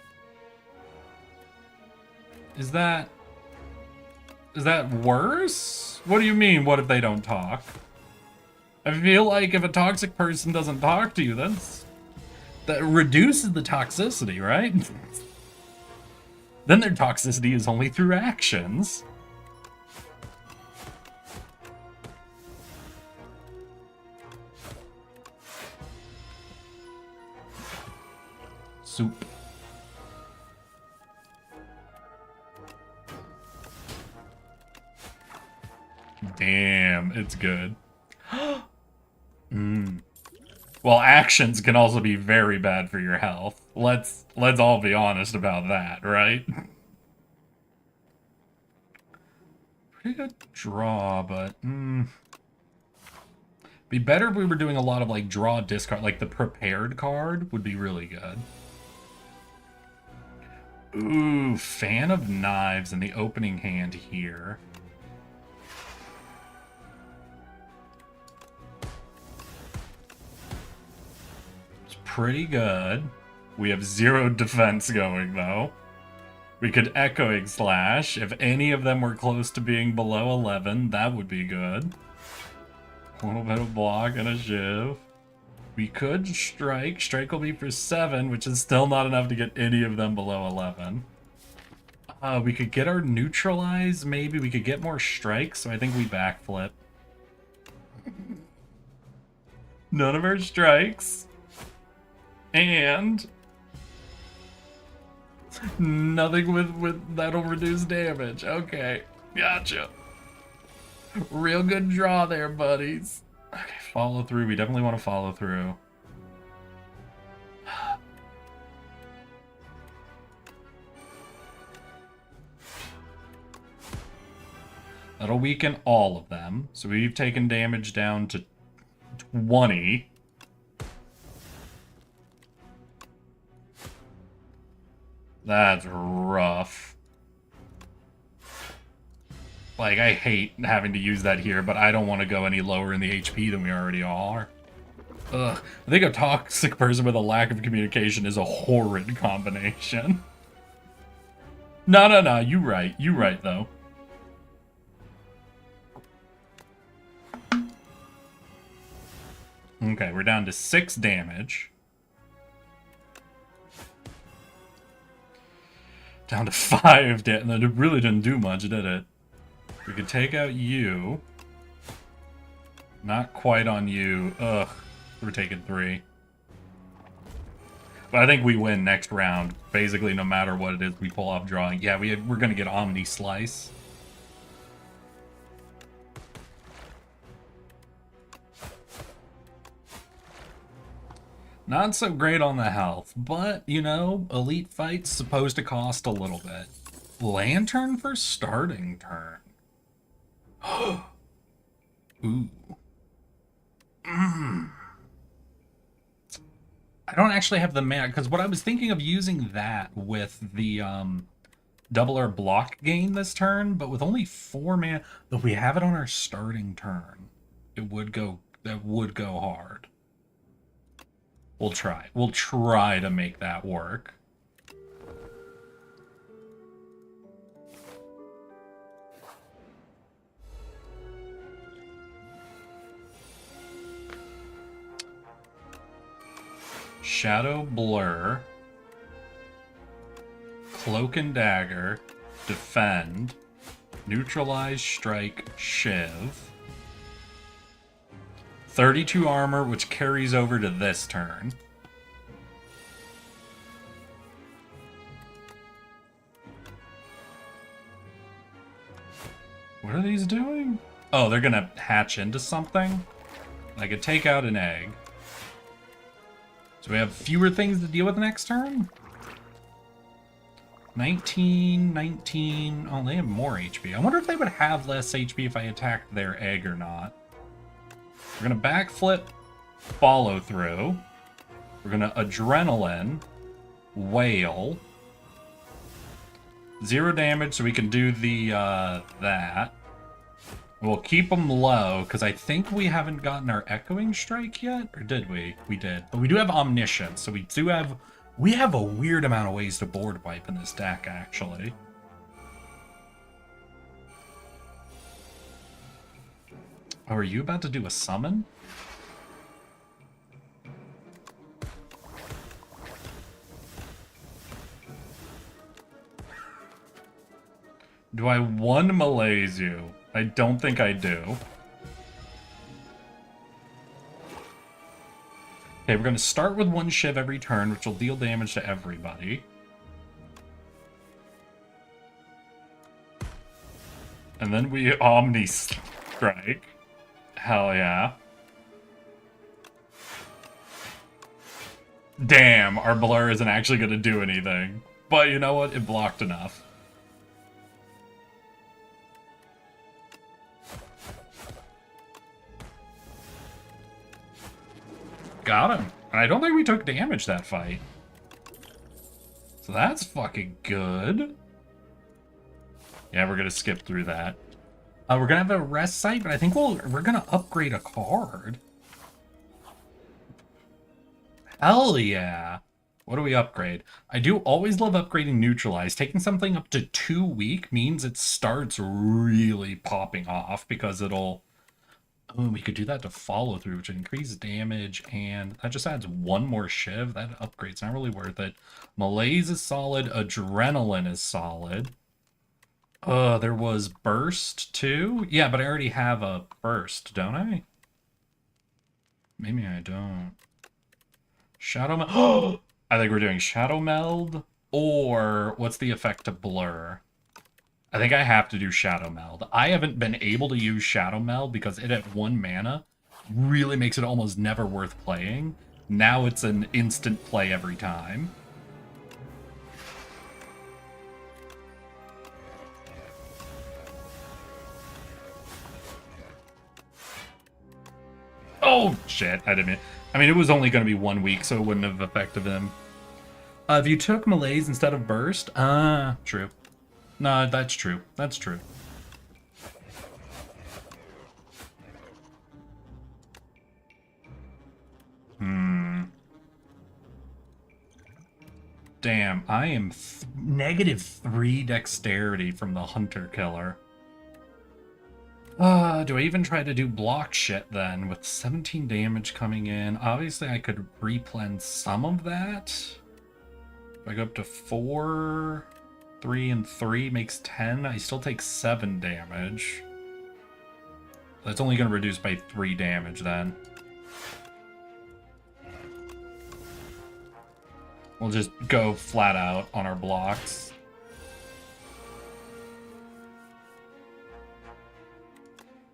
Is that worse? What do you mean, what if they don't talk? I feel like if a toxic person doesn't talk to you, that reduces the toxicity, right? Then their toxicity is only through actions. Soup. Damn, it's good. Well, actions can also be very bad for your health. Let's all be honest about that, right? Pretty good draw, but be better if we were doing a lot of like draw discard, like the prepared card would be really good. Ooh, fan of knives in the opening hand here. Pretty good. We have 0 defense going, though. We could Echoing Slash. If any of them were close to being below 11, that would be good. A little bit of block and a shiv. We could Strike. Strike will be for 7, which is still not enough to get any of them below 11. We could get our Neutralize, maybe. We could get more strikes, so I think we backflip. None of our strikes. And nothing with that'll reduce damage. Okay, gotcha. Real good draw there, buddies. Okay, follow through. We definitely want to follow through. That'll weaken all of them. So we've taken damage down to 20. That's rough. Like, I hate having to use that here, but I don't want to go any lower in the HP than we already are. Ugh. I think a toxic person with a lack of communication is a horrid combination. No, you right. You right, though. Okay, we're down to 6 damage. Down to 5 damage. That really didn't do much, did it? We could take out you. Not quite on you. Ugh. We're taking 3. But I think we win next round. Basically, no matter what it is we pull off drawing. Yeah, we're going to get Omni Slice. Not so great on the health, but, you know, elite fight's supposed to cost a little bit. Lantern for starting turn. Ooh. I don't actually have the mana, because what I was thinking of using that with the double our block gain this turn, but with only 4 mana, if we have it on our starting turn, that would go hard. We'll try. We'll try to make that work. Shadow Blur. Cloak and Dagger. Defend. Neutralize, Strike, Shiv. 32 armor, which carries over to this turn. What are these doing? Oh, they're gonna hatch into something? I could take out an egg. So we have fewer things to deal with next turn? 19, 19... Oh, they have more HP. I wonder if they would have less HP if I attacked their egg or not. We're gonna backflip, follow through. We're gonna adrenaline, whale. 0 damage, so we can do the, that. We'll keep them low, because I think we haven't gotten our Echoing Strike yet? Or did we? We did. But we do have Omniscience, so we do have... We have a weird amount of ways to board wipe in this deck, actually. Oh, are you about to do a summon? Do I one malaise you? I don't think I do. Okay, we're going to start with 1 Shiv every turn, which will deal damage to everybody. And then we Omni Strike. Hell yeah. Damn, our blur isn't actually going to do anything. But you know what? It blocked enough. Got him. And I don't think we took damage that fight. So that's fucking good. Yeah, we're going to skip through that. We're going to have a rest site, but I think we're going to upgrade a card. Hell yeah. What do we upgrade? I do always love upgrading Neutralize. Taking something up to 2 weak means it starts really popping off because it'll... Oh, we could do that to follow through, which increases damage, and that just adds 1 more Shiv. That upgrade's not really worth it. Malaise is solid. Adrenaline is solid. There was Burst, too? Yeah, but I already have a Burst, don't I? Maybe I don't. Shadow Meld. I think we're doing Shadow Meld, or what's the effect to Blur? I think I have to do Shadow Meld. I haven't been able to use Shadow Meld because it at 1 mana really makes it almost never worth playing. Now it's an instant play every time. Oh, shit. I mean, it was only going to be 1 week, so it wouldn't have affected him. If you took Malaise instead of Burst? True. No, that's true. That's true. Damn, I am -3 dexterity from the Hunter Killer. Do I even try to do block shit then? With 17 damage coming in, obviously I could replen some of that. If I go up to 4, 3 and 3 makes 10, I still take 7 damage. That's only going to reduce by 3 damage then. We'll just go flat out on our blocks.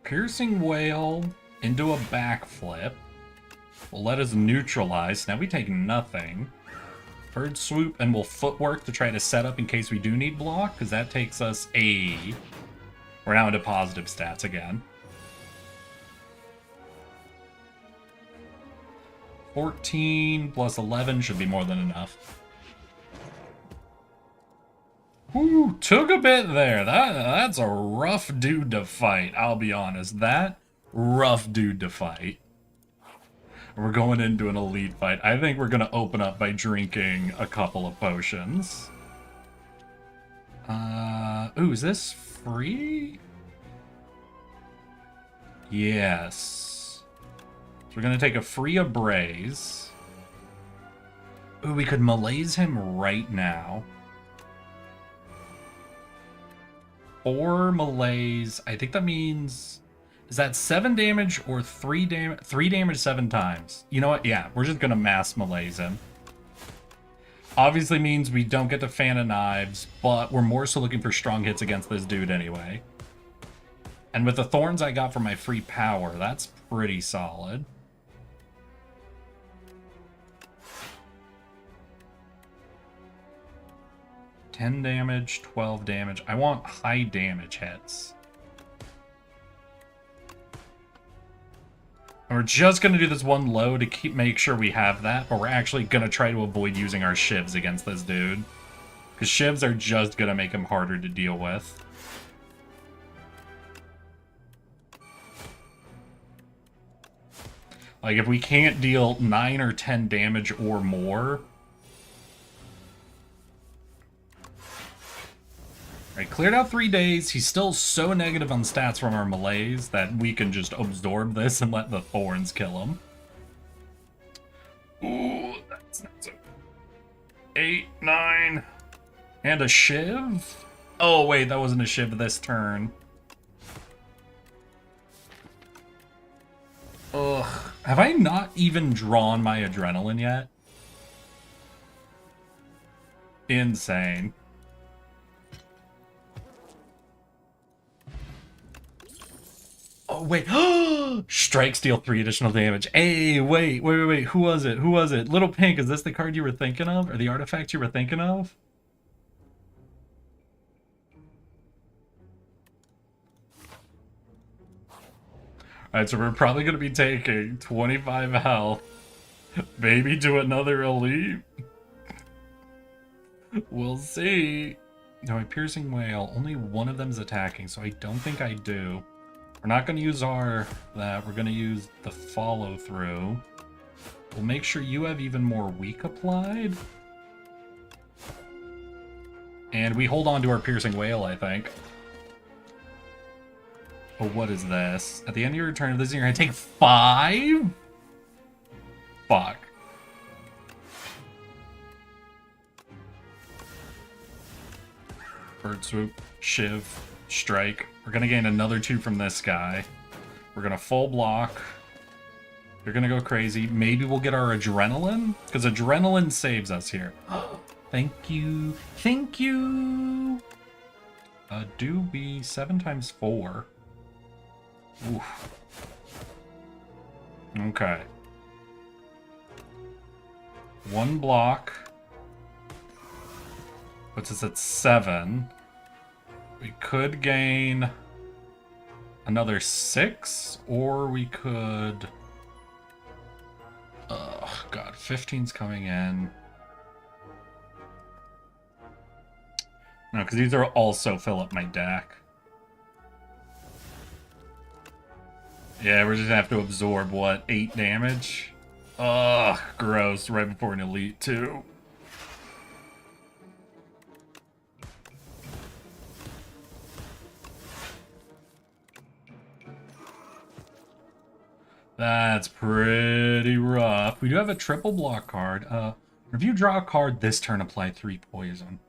Piercing Whale into a backflip will let us neutralize. Now we take nothing. Bird Swoop, and we'll footwork to try to set up in case we do need block, because that takes us a... We're now into positive stats again. 14 plus 11 should be more than enough. Whew, took a bit there. That's a rough dude to fight, I'll be honest. That rough dude to fight. We're going into an elite fight. I think we're going to open up by drinking a couple of potions. Ooh, is this free? Yes. So we're going to take a free Abrase. Ooh, we could malaise him right now. 4 malaise. I think that means... Is that 7 damage or 3 damage? 3 damage 7 times. You know what? Yeah, we're just going to mass malaise him. Obviously means we don't get the Fan of Knives, but we're more so looking for strong hits against this dude anyway. And with the thorns I got from my free power, that's pretty solid. $10 damage, 12 damage. I want high damage hits. And we're just going to do this one low to make sure we have that, but we're actually going to try to avoid using our shivs against this dude. Because shivs are just going to make him harder to deal with. Like, if we can't deal 9 or 10 damage or more... Alright, cleared out 3 days. He's still so negative on stats from our melees that we can just absorb this and let the thorns kill him. Ooh, that's not so good. 8, 9... And a shiv? Oh, wait, that wasn't a shiv this turn. Ugh. Have I not even drawn my adrenaline yet? Insane. Oh, wait. Strikes deal 3 additional damage. Hey, wait. Who was it? Little Pink, is this the card you were thinking of? Or the artifact you were thinking of? Alright, so we're probably going to be taking 25 health. Maybe to another elite. We'll see. No, a piercing whale. Only one of them's attacking, so I don't think I do. We're not going to use that. We're going to use the follow through. We'll make sure you have even more weak applied. And we hold on to our piercing whale, I think. Oh, what is this? At the end of your turn, this is you're going to take 5? Fuck. Bird swoop, shiv, strike. We're going to gain another 2 from this guy. We're going to full block. You're going to go crazy. Maybe we'll get our adrenaline? Because adrenaline saves us here. Thank you. Thank you. Do be 7 times 4. Oof. Okay. 1 block. Puts us at 7. We could gain another 6, or we could... Oh, God. 15's coming in. No, because these are also fill up my deck. Yeah, we're just gonna have to absorb, what, 8 damage? Ugh, gross. Right before an elite, too. That's pretty rough. We do have a triple block card. If you draw a card this turn, apply 3 poison.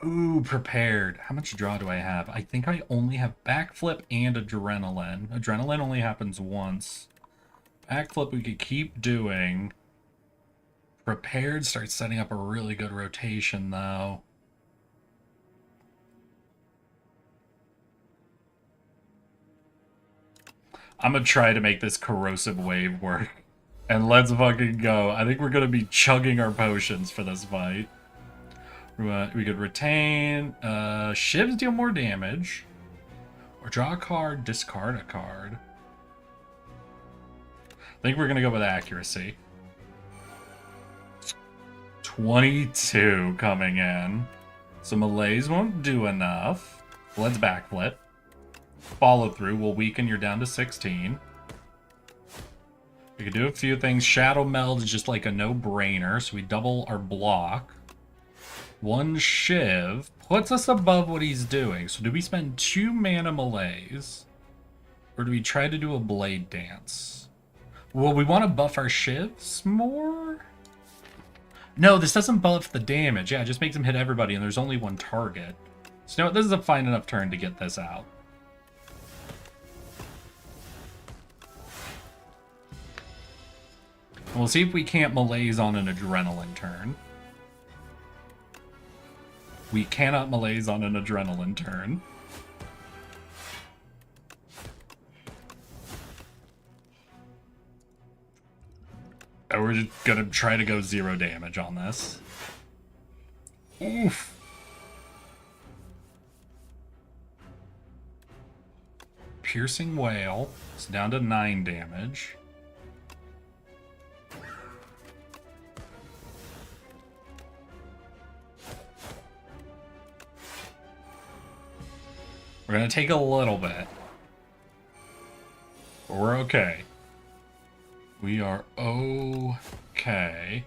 Ooh, prepared. How much draw do I have? I think I only have backflip and adrenaline. Adrenaline only happens once. Backflip we could keep doing. Prepared starts setting up a really good rotation, though. I'm gonna try to make this corrosive wave work. And let's fucking go. I think we're gonna be chugging our potions for this fight. We could retain. Shivs deal more damage. Or draw a card, discard a card. I think we're gonna go with accuracy. 22 coming in. So melees won't do enough. Let's backflip. Follow through will weaken. You're down to 16. We could do a few things. Shadow Meld is just like a no-brainer, so we double our block. 1 shiv puts us above what he's doing. So do we spend 2 mana melees? Or do we try to do a blade dance? Well, we want to buff our shivs more? No, this doesn't buff the damage. Yeah, it just makes him hit everybody, and there's only 1 target. So you know what? This is a fine enough turn to get this out. We'll see if we can't melees on an adrenaline turn. We cannot melees on an adrenaline turn. just gonna try to go 0 damage on this. Oof. Piercing Wail. It's down to 9 damage. We're gonna take a little bit. But we're okay. We are okay.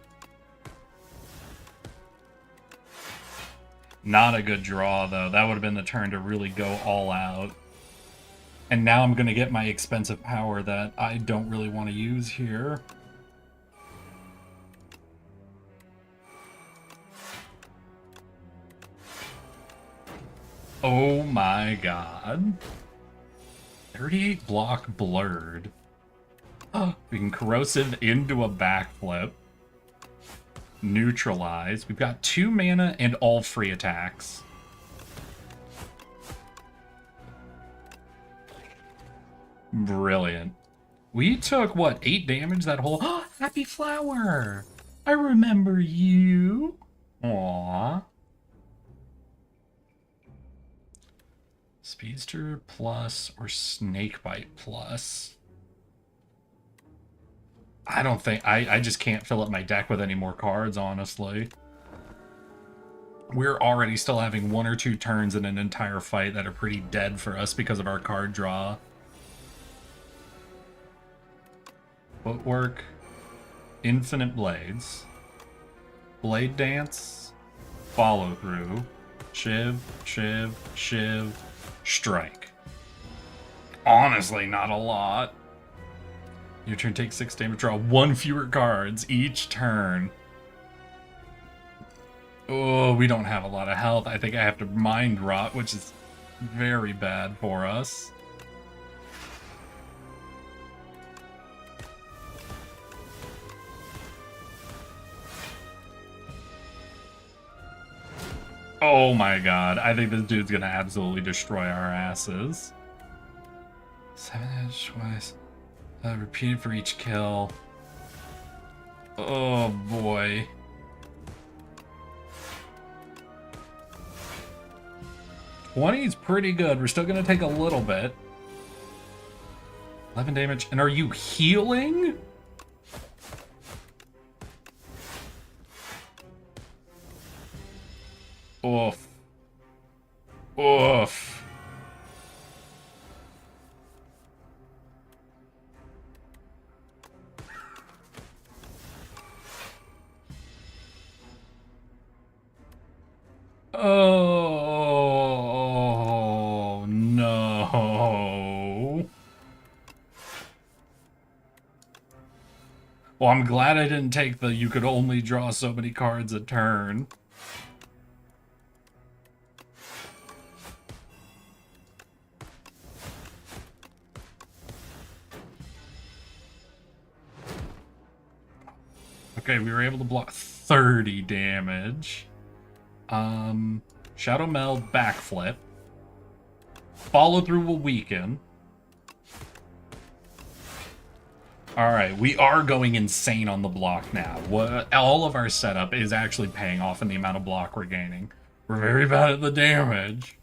Not a good draw, though. That would have been the turn to really go all out. And now I'm gonna get my expensive power that I don't really want to use here. Oh my god. 38 block blurred. We can corrosive into a backflip. Neutralize. We've got 2 mana and all free attacks. Brilliant. We took, what, 8 damage that whole... Happy Flower! I remember you! Aww. Speedster plus or Snakebite plus? I don't think... I just can't fill up my deck with any more cards, honestly. We're already still having 1 or 2 turns in an entire fight that are pretty dead for us because of our card draw. Footwork. Infinite Blades. Blade Dance. Follow Through. Shiv, Shiv, Shiv. Strike. Honestly, not a lot. Your turn takes 6 damage. Draw 1 fewer cards each turn. Oh, we don't have a lot of health. I think I have to Mind Rot, which is very bad for us. Oh my god, I think this dude's gonna absolutely destroy our asses. 7 damage twice. Repeated for each kill. Oh boy. $20 is pretty good. We're still gonna take a little bit. 11 damage. And are you healing? Oof. Oof. Oh, no. Well, I'm glad I didn't take the you could only draw so many cards a turn. Okay, we were able to block 30 damage. Shadow Meld, Backflip. Follow Through will weaken. Alright, we are going insane on the block now. All of our setup is actually paying off in the amount of block we're gaining. We're very bad at the damage.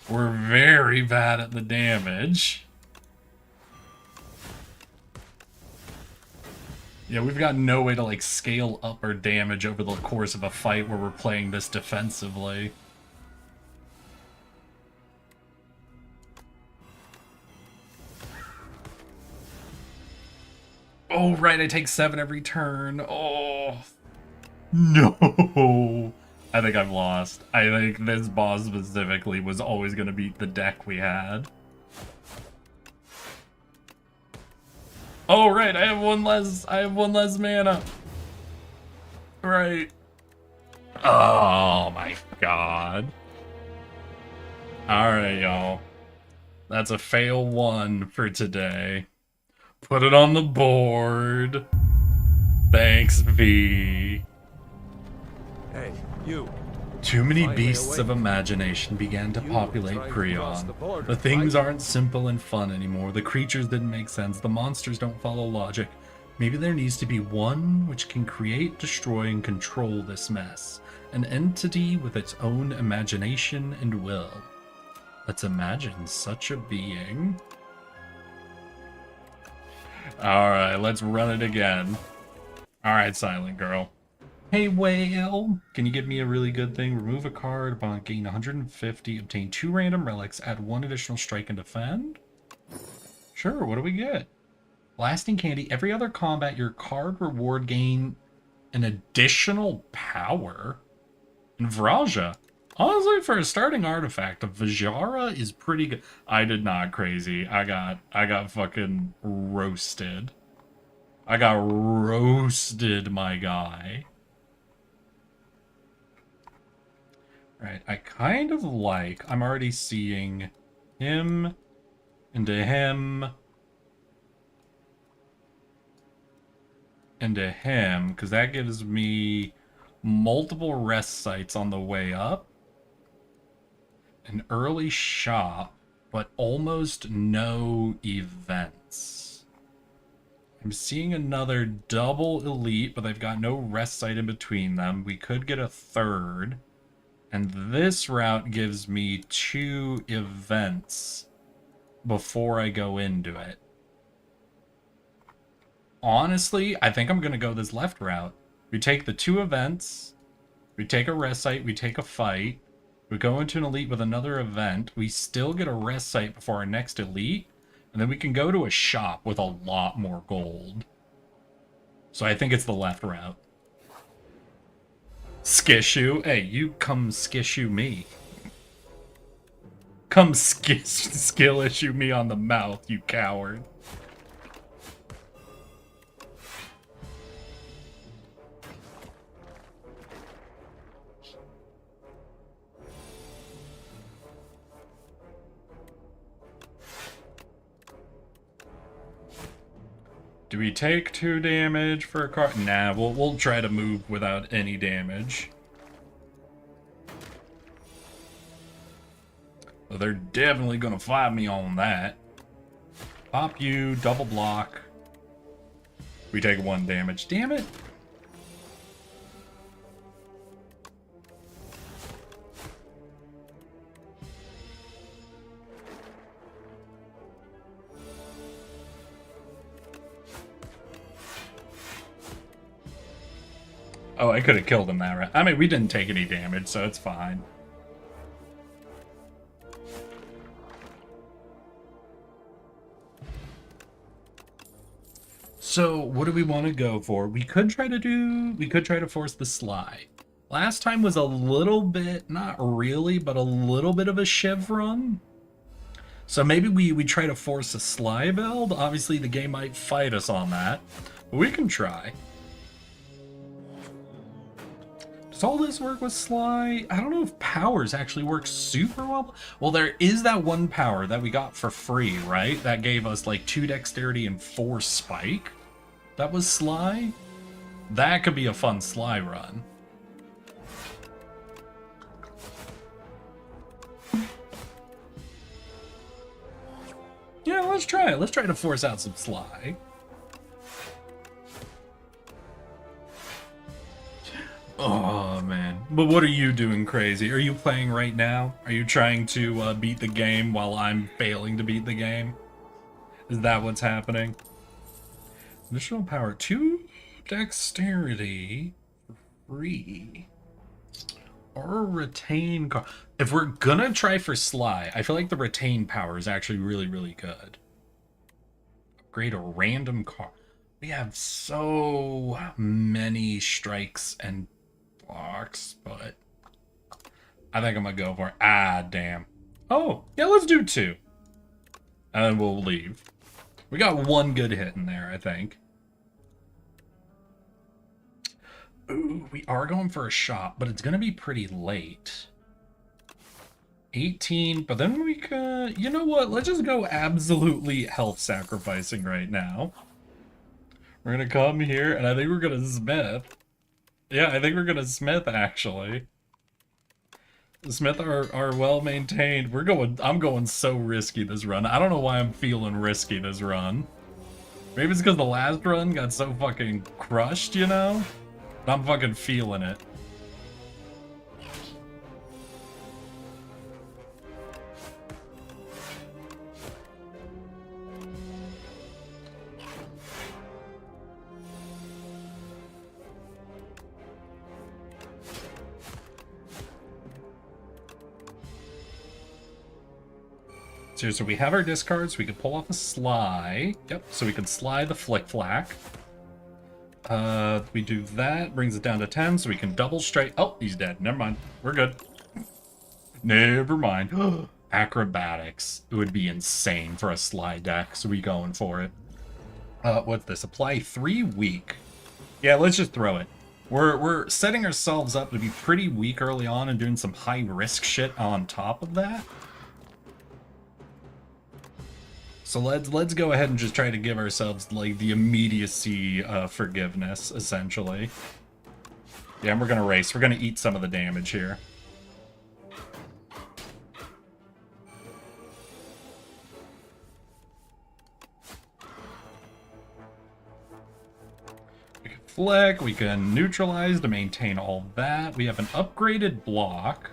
We're very bad at the damage. Yeah, we've got no way to, like, scale up our damage over the course of a fight where we're playing this defensively. Oh, right, I take 7 every turn. Oh. No. I think I've lost. I think this boss specifically was always going to beat the deck we had. Oh, right, I have one less mana. Right. Oh my god. Alright, y'all. That's a fail 1 for today. Put it on the board. Thanks, V. Hey, you. Too many beasts of imagination began to populate Creon. The things aren't simple and fun anymore. The creatures didn't make sense. The monsters don't follow logic. Maybe there needs to be one which can create, destroy, and control this mess. An entity with its own imagination and will. Let's imagine such a being. Alright, let's run it again. Alright, Silent Girl. Hey, Whale! Can you give me a really good thing? Remove a card upon gain 150, obtain 2 random relics, add 1 additional strike and defend? Sure, what do we get? Blasting Candy. Every other combat, your card reward gain an additional power. And Vraja. Honestly, for a starting artifact, a Vajara is pretty good. I did not crazy. I got fucking roasted. I got roasted, my guy. Right, I kind of like... I'm already seeing him into him into him, because that gives me multiple rest sites on the way up, an early shop, but almost no events. I'm seeing another double elite, but they've got no rest site in between them. We could get a third, and this route gives me 2 events before I go into it. Honestly, I think I'm going to go this left route. We take the 2 events, we take a rest site, we take a fight, we go into an elite with another event, we still get a rest site before our next elite, and then we can go to a shop with a lot more gold. So I think it's the left route. Skishu? Hey, you come skishu me. Come skill issue me on the mouth, you coward. Do we take 2 damage for a card? Nah, we'll try to move without any damage. Well, they're definitely gonna fight me on that. Pop you, double block. We take 1 damage. Damn it! Oh, I could have killed him that right. I mean, we didn't take any damage, so it's fine. So, what do we want to go for? We could try to force the Sly. Last time was a little bit, not really, but a little bit of a Shiv run. So maybe we try to force a Sly build. Obviously, the game might fight us on that, but we can try. Does all this work with Sly? I don't know if powers actually work super well. Well, there is that 1 power that we got for free, right? That gave us like 2 dexterity and 4 spike. That was Sly. That could be a fun Sly run. Yeah, let's try it. Let's try to force out some Sly. Oh, man. But what are you doing crazy? Are you playing right now? Are you trying to beat the game while I'm failing to beat the game? Is that what's happening? Additional power. 2 dexterity for free. Or retain card. If we're gonna try for Sly, I feel like the retain power is actually really, really good. Upgrade a random card. We have so many strikes and blocks, but I think I'm gonna go for it. Ah, damn. Oh, yeah, let's do 2. And then we'll leave. We got 1 good hit in there, I think. Ooh, we are going for a shop, but it's gonna be pretty late. 18, but then we could... You know what? Let's just go absolutely health sacrificing right now. We're gonna come here, and I think we're gonna smith. Yeah, I think we're gonna smith, actually. The smith are well maintained. I'm going so risky this run. I don't know why I'm feeling risky this run. Maybe it's because the last run got so fucking crushed, you know? I'm fucking feeling it. So we have our discards. We could pull off a Sly. Yep, so we can slide the Flick Flack. We do that, brings it down to 10, so we can double strike. Oh, he's dead. Never mind. We're good. Never mind. Acrobatics. It would be insane for a Sly deck, so we going for it. What's this? Apply 3 weak. Yeah, let's just throw it. We're setting ourselves up to be pretty weak early on and doing some high risk shit on top of that. So let's go ahead and just try to give ourselves like the immediacy forgiveness, essentially. Yeah, and we're gonna race. We're gonna eat some of the damage here. We can flick, we can neutralize to maintain all that. We have an upgraded block.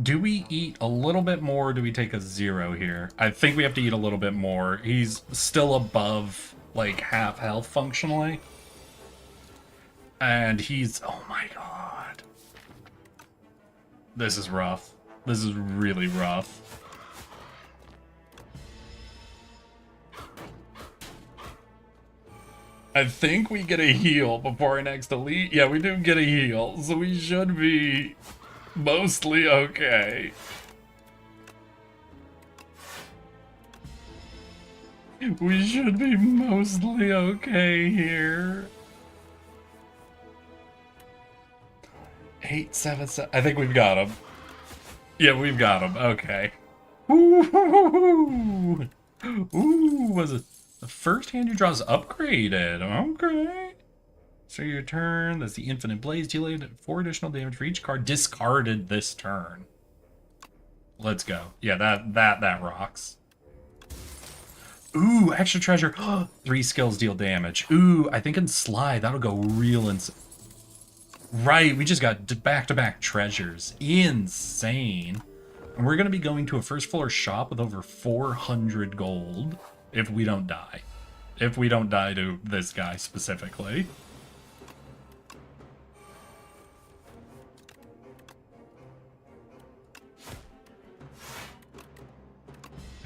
Do we eat a little bit more, or do we take a 0 here? I think we have to eat a little bit more. He's still above, like, half health, functionally. And he's... oh my god. This is rough. This is really rough. I think we get a heal before our next elite. Yeah, we do get a heal, so we should be... mostly okay. We should be mostly okay here. 877. I think we've got him. Yeah, we've got him. Okay. Ooh, was it the first hand you draw is upgraded? Okay. So your turn, that's the Infinite Blaze, delayed 4 additional damage for each card discarded this turn. Let's go. Yeah, that rocks. Ooh, extra treasure. 3 skills deal damage. Ooh, I think in Sly, that'll go real insane. Right, we just got back-to-back treasures. Insane. And we're going to be going to a first floor shop with over 400 gold if we don't die. If we don't die to this guy specifically.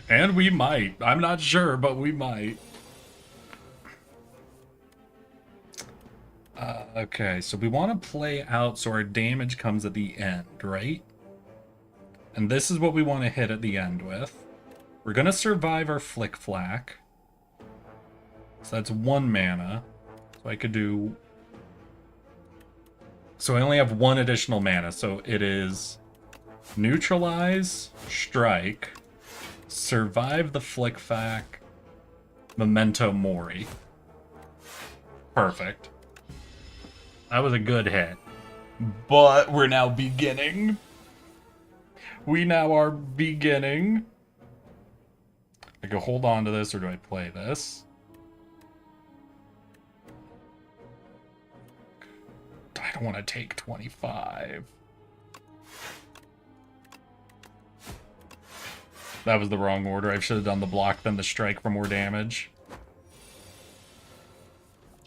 And we might. I'm not sure, but we might. Okay, so we want to play out so our damage comes at the end, right? And this is what we want to hit at the end with. We're going to survive our Flick Flack. So that's 1 mana. So I could do... so I only have 1 additional mana, so it is... neutralize, strike... survive the Flick Flack, Memento Mori. Perfect. That was a good hit. But we're now beginning. We now are beginning. I can hold on to this, or do I play this? I don't want to take 25. That was the wrong order. I should have done the block, then the strike for more damage.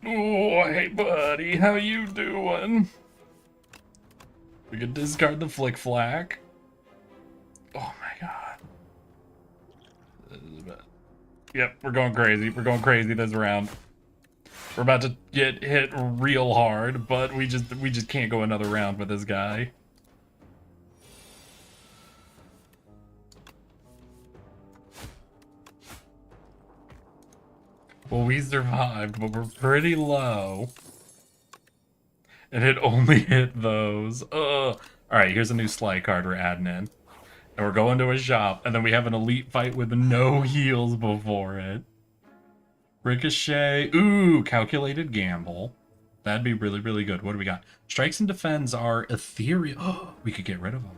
Oh, hey buddy, how you doing? We could discard the Flick Flack. Oh my god. Yep, we're going crazy. We're going crazy this round. We're about to get hit real hard, but we just can't go another round with this guy. Well, we survived, but we're pretty low. And it only hit those. Ugh. Alright, here's a new Sly card we're adding in. And we're going to a shop, and then we have an elite fight with no heals before it. Ricochet. Ooh, calculated gamble. That'd be really, really good. What do we got? Strikes and defends are ethereal. Oh, we could get rid of them.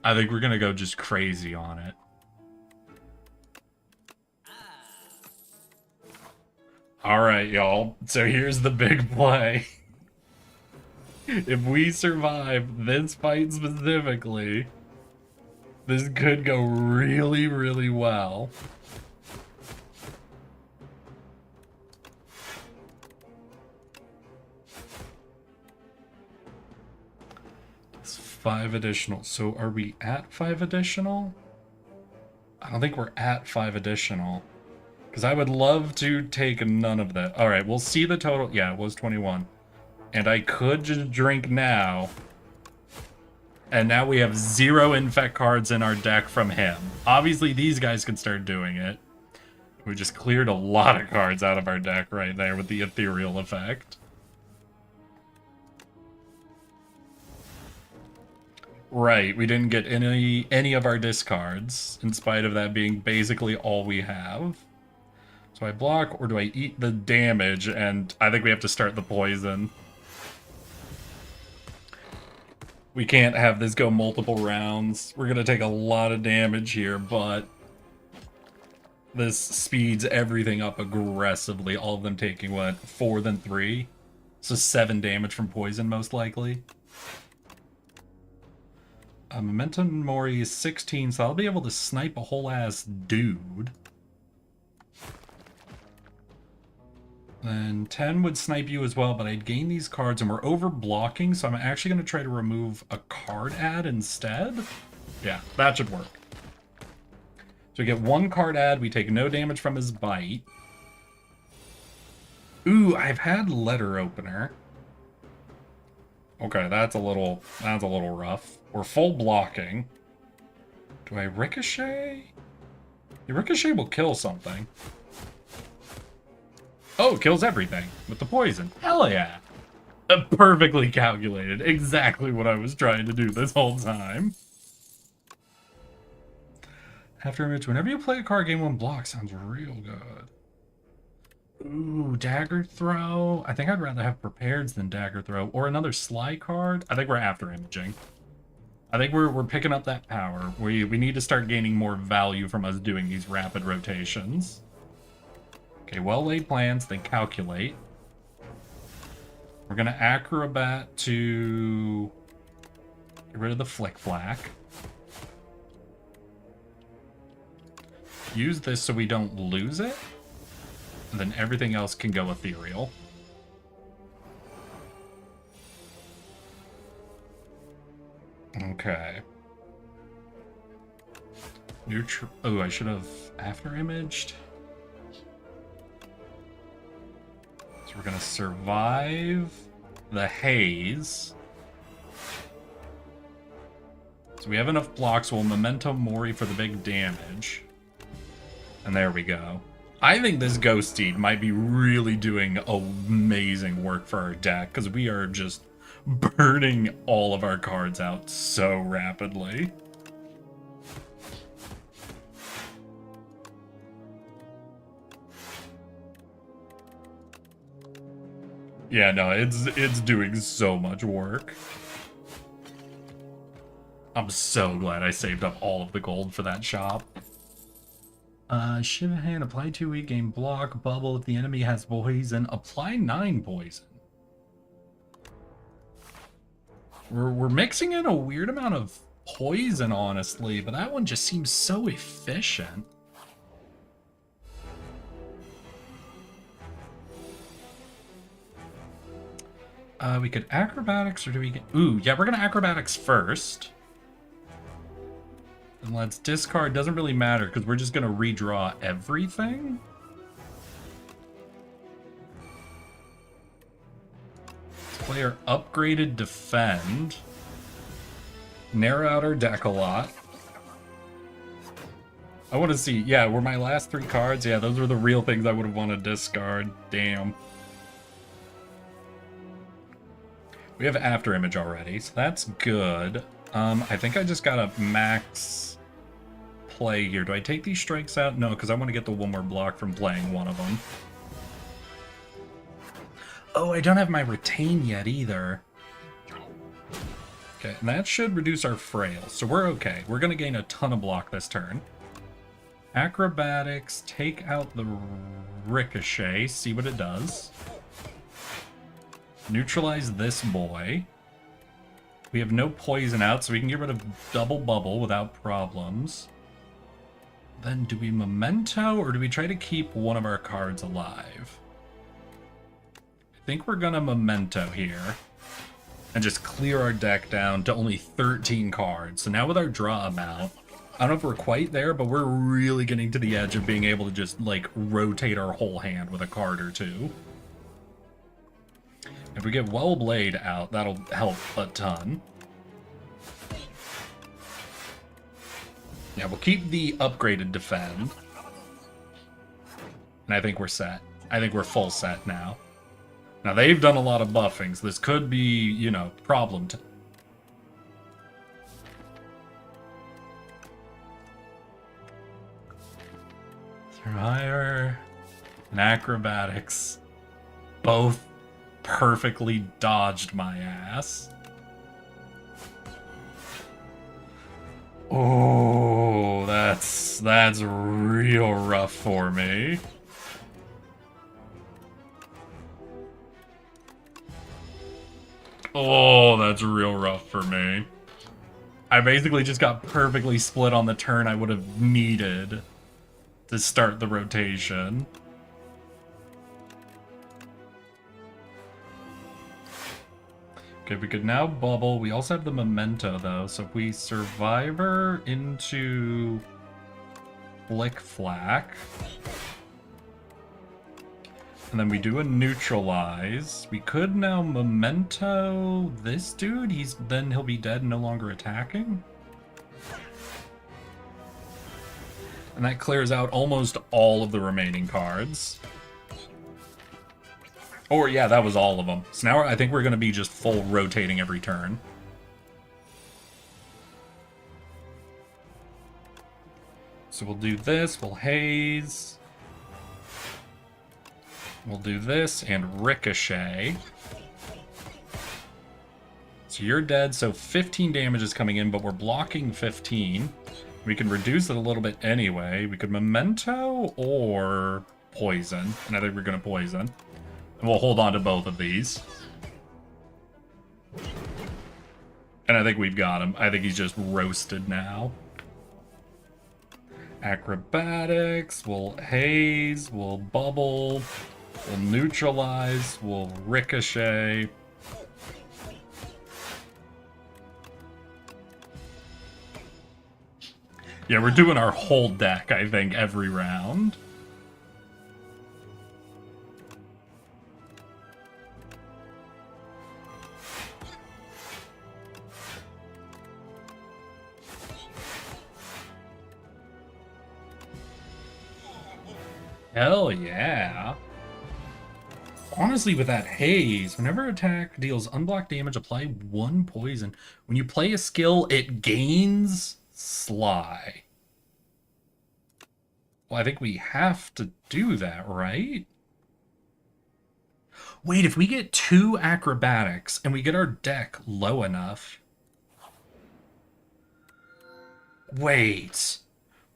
I think we're gonna go just crazy on it. Alright, y'all. So here's the big play. If we survive this fight specifically, this could go really, really well. It's 5 additional. So are we at 5 additional? I don't think we're at 5 additional. Because I would love to take none of that. Alright, we'll see the total. Yeah, it was 21. And I could just drink now. And now we have 0 infect cards in our deck from him. Obviously, these guys can start doing it. We just cleared a lot of cards out of our deck right there with the ethereal effect. Right, we didn't get any of our discards, in spite of that being basically all we have. So I block, or do I eat the damage? And I think we have to start the poison. We can't have this go multiple rounds. We're going to take a lot of damage here, but this speeds everything up aggressively. All of them taking, what, 4 then 3? So 7 damage from poison, most likely. Memento Mori is 16, so I'll be able to snipe a whole ass dude. Then 10 would snipe you as well, but I'd gain these cards, and we're over blocking, so I'm actually going to try to remove a card ad instead. Yeah, that should work. So we get 1 card ad, we take no damage from his bite. Ooh, I've had letter opener. Okay, that's a little rough. We're full blocking. Do I ricochet? The ricochet will kill something. Oh, it kills everything with the poison. Hell yeah. Perfectly calculated. Exactly what I was trying to do this whole time. After image, whenever you play a card, game 1 block sounds real good. Ooh, dagger throw. I think I'd rather have prepareds than dagger throw. Or another sly card. I think we're after imaging. I think we're picking up that power. We need to start gaining more value from us doing these rapid rotations. Okay, well-laid plans, then calculate. We're going to acrobat to get rid of the flick flack. Use this so we don't lose it. And then everything else can go ethereal. Okay. Oh, I should have after imaged. So we're gonna survive the haze. So we have enough blocks. We'll Memento Mori for the big damage. And there we go. I think this Ghost Steed might be really doing amazing work for our deck, because we are just burning all of our cards out so rapidly. Yeah, no, it's doing so much work. I'm so glad I saved up all of the gold for that shop. Shiva Hand, apply 2 weak, gain block, bubble. If the enemy has poison, apply 9 poison. We're mixing in a weird amount of poison, honestly, but that one just seems so efficient. We could acrobatics, or do we get... Ooh, yeah, we're gonna acrobatics first. And let's discard. Doesn't really matter, because we're just gonna redraw everything. Player upgraded defend. Narrow out our deck a lot. I want to see, yeah, were my last 3 cards? Yeah, those were the real things I would have wanted to discard. Damn. We have after image already, so that's good. I think I just gotta max play here. Do I take these strikes out? No, because I want to get the 1 more block from playing one of them. Oh, I don't have my retain yet either. Okay, and that should reduce our frail, so we're okay. We're gonna gain a ton of block this turn. Acrobatics, take out the ricochet, see what it does. Neutralize this boy. We have no poison out, so we can get rid of double bubble without problems. Then do we memento, or do we try to keep one of our cards alive? I think we're gonna memento here. And just clear our deck down to only 13 cards. So now with our draw amount, I don't know if we're quite there, but we're really getting to the edge of being able to just, like, rotate our whole hand with a card or two. If we get Wellblade out, that'll help a ton. Yeah, we'll keep the upgraded defend. And I think we're set. I think we're full set now. Now, they've done a lot of buffing, so this could be, you know, problem. Survivor and Acrobatics both perfectly dodged my ass. Oh, that's real rough for me. Oh, that's real rough for me. I basically just got perfectly split on the turn I would have needed to start the rotation. Okay, we could now bubble. We also have the memento, though, so if we survivor into Flick Flack, and then we do a neutralize, we could now memento this dude. Then he'll be dead and no longer attacking. And that clears out almost all of the remaining cards. Or yeah, that was all of them. So now I think we're going to be just full rotating every turn. So we'll do this, we'll haze. We'll do this and ricochet. So you're dead, so 15 damage is coming in, but we're blocking 15. We can reduce it a little bit anyway. We could memento or poison. And I think we're going to poison. And we'll hold on to both of these. And I think we've got him. I think he's just roasted now. Acrobatics, we'll haze, we'll bubble, we'll neutralize, we'll ricochet. Yeah, we're doing our whole deck, I think, every round. Hell yeah. Honestly, with that haze, whenever attack deals unblocked damage, apply 1 poison. When you play a skill, it gains Sly. Well, I think we have to do that, right? Wait, if we get 2 acrobatics and we get our deck low enough... Wait.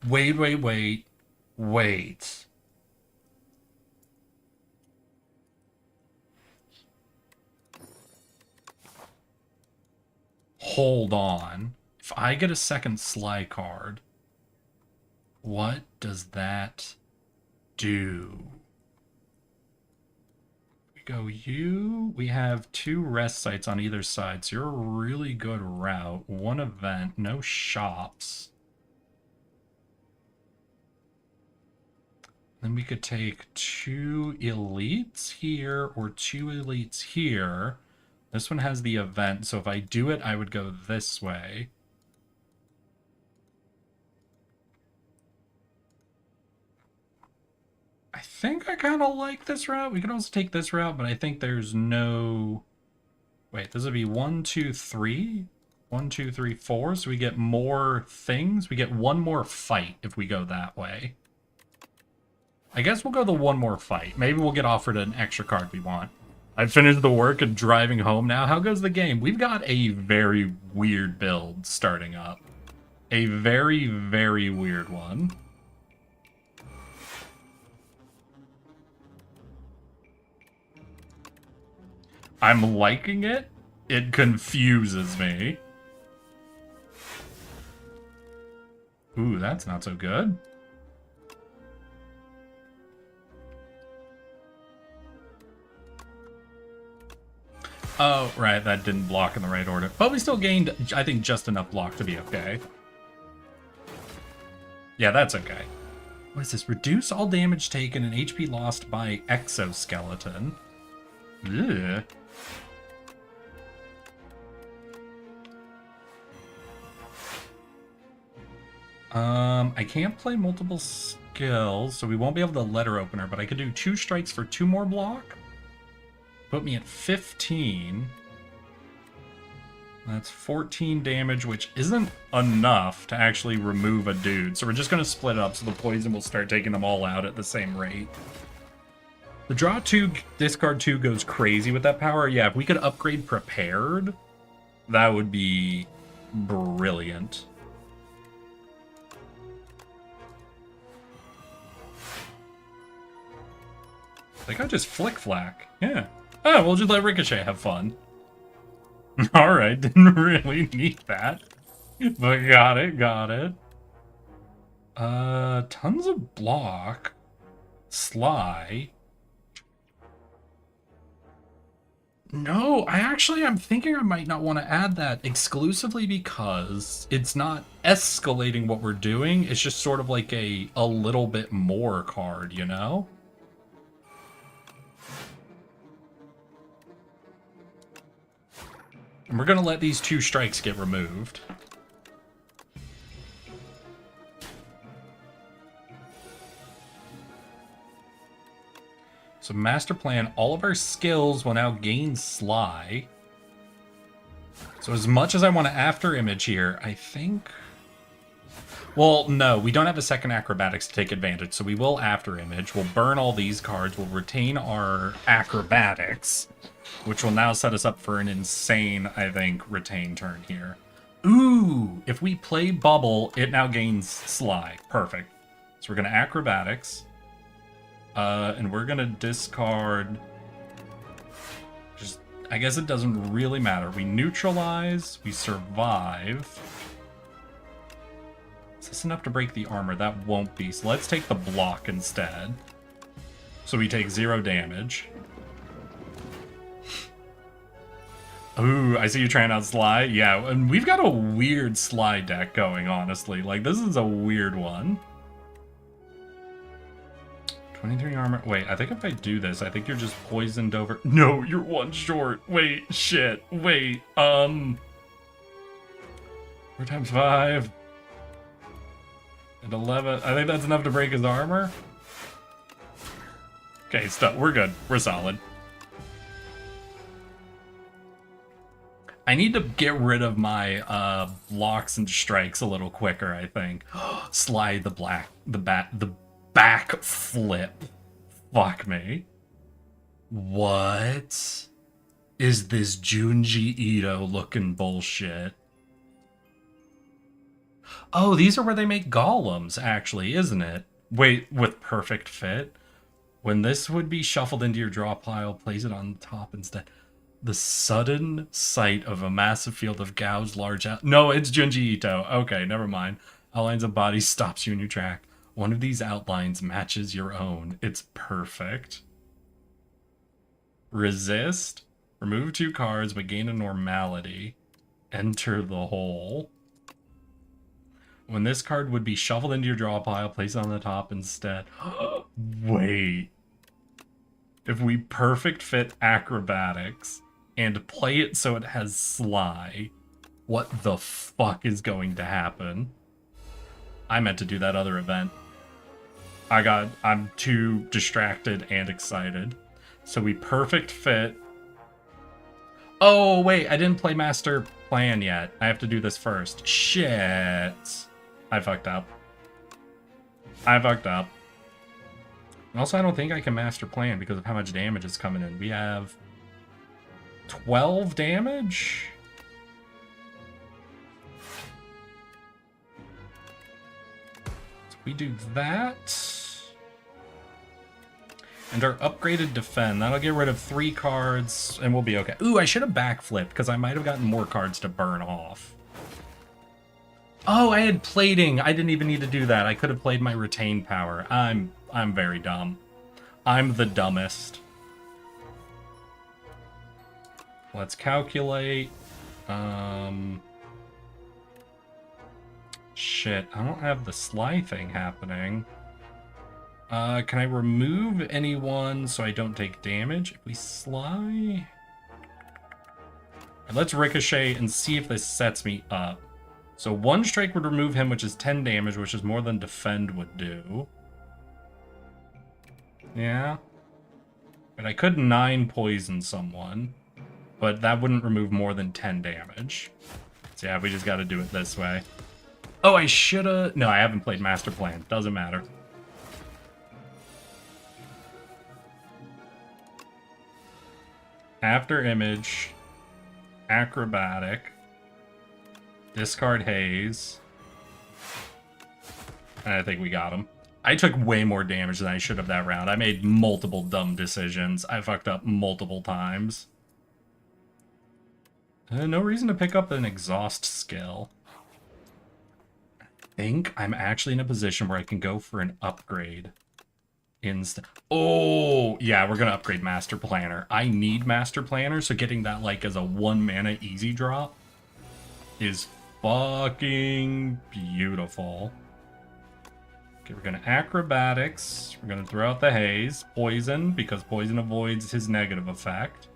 Wait. Hold on. If I get a second Sly card, what does that do? We go you. We have 2 rest sites on either side, so you're a really good route. 1 event, no shops. Then we could take 2 elites here or 2 elites here. This one has the event, so if I do it, I would go this way. I think I kind of like this route. We could also take this route, but I think there's no... Wait, this would be 1, 2, 3? 1, 2, 3, 4. So we get more things. We get 1 more fight if we go that way. I guess we'll go the 1 more fight. Maybe we'll get offered an extra card we want. I finished the work and driving home now. How goes the game? We've got a very weird build starting up. A very, very weird one. I'm liking it. It confuses me. Ooh, that's not so good. Oh, right, that didn't block in the right order. But we still gained, I think, just enough block to be okay. Yeah, that's okay. What is this? Reduce all damage taken and HP lost by exoskeleton. Ugh. I can't play multiple skills, so we won't be able to letter opener, but I could do 2 strikes for 2 more block. Put me at 15. That's 14 damage, which isn't enough to actually remove a dude. So we're just going to split up so the poison will start taking them all out at the same rate. The draw 2, discard 2 goes crazy with that power. Yeah, if we could upgrade prepared, that would be brilliant. Like, I just flick-flack. Yeah. Oh, we'll just let Ricochet have fun. Alright, didn't really need that. But got it, got it. Tons of block. Sly. No, I'm thinking I might not want to add that exclusively because it's not escalating what we're doing. It's just sort of like a little bit more card, you know? And we're going to let these 2 strikes get removed. So master plan, all of our skills will now gain Sly. So as much as I want to after image here, I think... Well, no, we don't have a second acrobatics to take advantage, so we will after image. We'll burn all these cards. We'll retain our acrobatics, which will now set us up for an insane, I think, retain turn here. Ooh, if we play Bubble, it now gains Sly. Perfect. So we're going to acrobatics. And we're going to discard... Just, I guess it doesn't really matter. We neutralize, we survive. Is this enough to break the armor? That won't be. So let's take the block instead. So we take 0 damage. Ooh, I see you trying out Sly. Yeah, and we've got a weird Sly deck going, honestly. Like, this is a weird one. 23 armor. Wait, I think if I do this, I think you're just poisoned over. No, you're 1 short. Wait, shit. Wait, 4 times 5. And 11. I think that's enough to break his armor. Okay, stop. We're good. We're solid. I need to get rid of my blocks and strikes a little quicker, I think. Slide the back flip. Fuck me. What is this Junji Ito looking bullshit? Oh, these are where they make golems, actually, isn't it? Wait, with perfect fit? When this would be shuffled into your draw pile, place it on top instead. The sudden sight of a massive field of gouged large out. No, it's Junji Ito. Okay, never mind. Outlines of bodies stops you in your track. One of these outlines matches your own. It's perfect. Resist. Remove 2 cards, but gain a normality. Enter the hole. When this card would be shuffled into your draw pile, place it on the top instead. Wait. If we perfect fit acrobatics and play it so it has Sly, what the fuck is going to happen? I meant to do that other event. I'm too distracted and excited. So we perfect fit. Oh, wait, I didn't play master plan yet. I have to do this first. Shit. I fucked up. And also, I don't think I can master plan because of how much damage is coming in. We have 12 damage? So we do that. And our upgraded defend. That'll get rid of 3 cards, and we'll be okay. Ooh, I should have backflipped, because I might have gotten more cards to burn off. Oh, I had plating. I didn't even need to do that. I could have played my retain power. I'm very dumb. I'm the dumbest. Let's calculate. Shit, I don't have the sly thing happening. Can I remove anyone so I don't take damage? If we sly... Let's ricochet and see if this sets me up. So 1 strike would remove him, which is 10 damage, which is more than defend would do. Yeah. But I could 9 poison someone. But that wouldn't remove more than 10 damage. So yeah, we just gotta do it this way. Oh, I shoulda... No, I haven't played Master Plan. Doesn't matter. After image, acrobatic, discard haze, and I think we got him. I took way more damage than I should have that round. I made multiple dumb decisions. I fucked up multiple times. No reason to pick up an exhaust skill. I think I'm actually in a position where I can go for an upgrade. Oh, yeah, we're gonna upgrade Master Planner. I need Master Planner, so getting that like as a 1 mana easy drop is fucking beautiful. Okay, we're gonna acrobatics. We're gonna throw out the haze. Poison, because poison avoids his negative effect.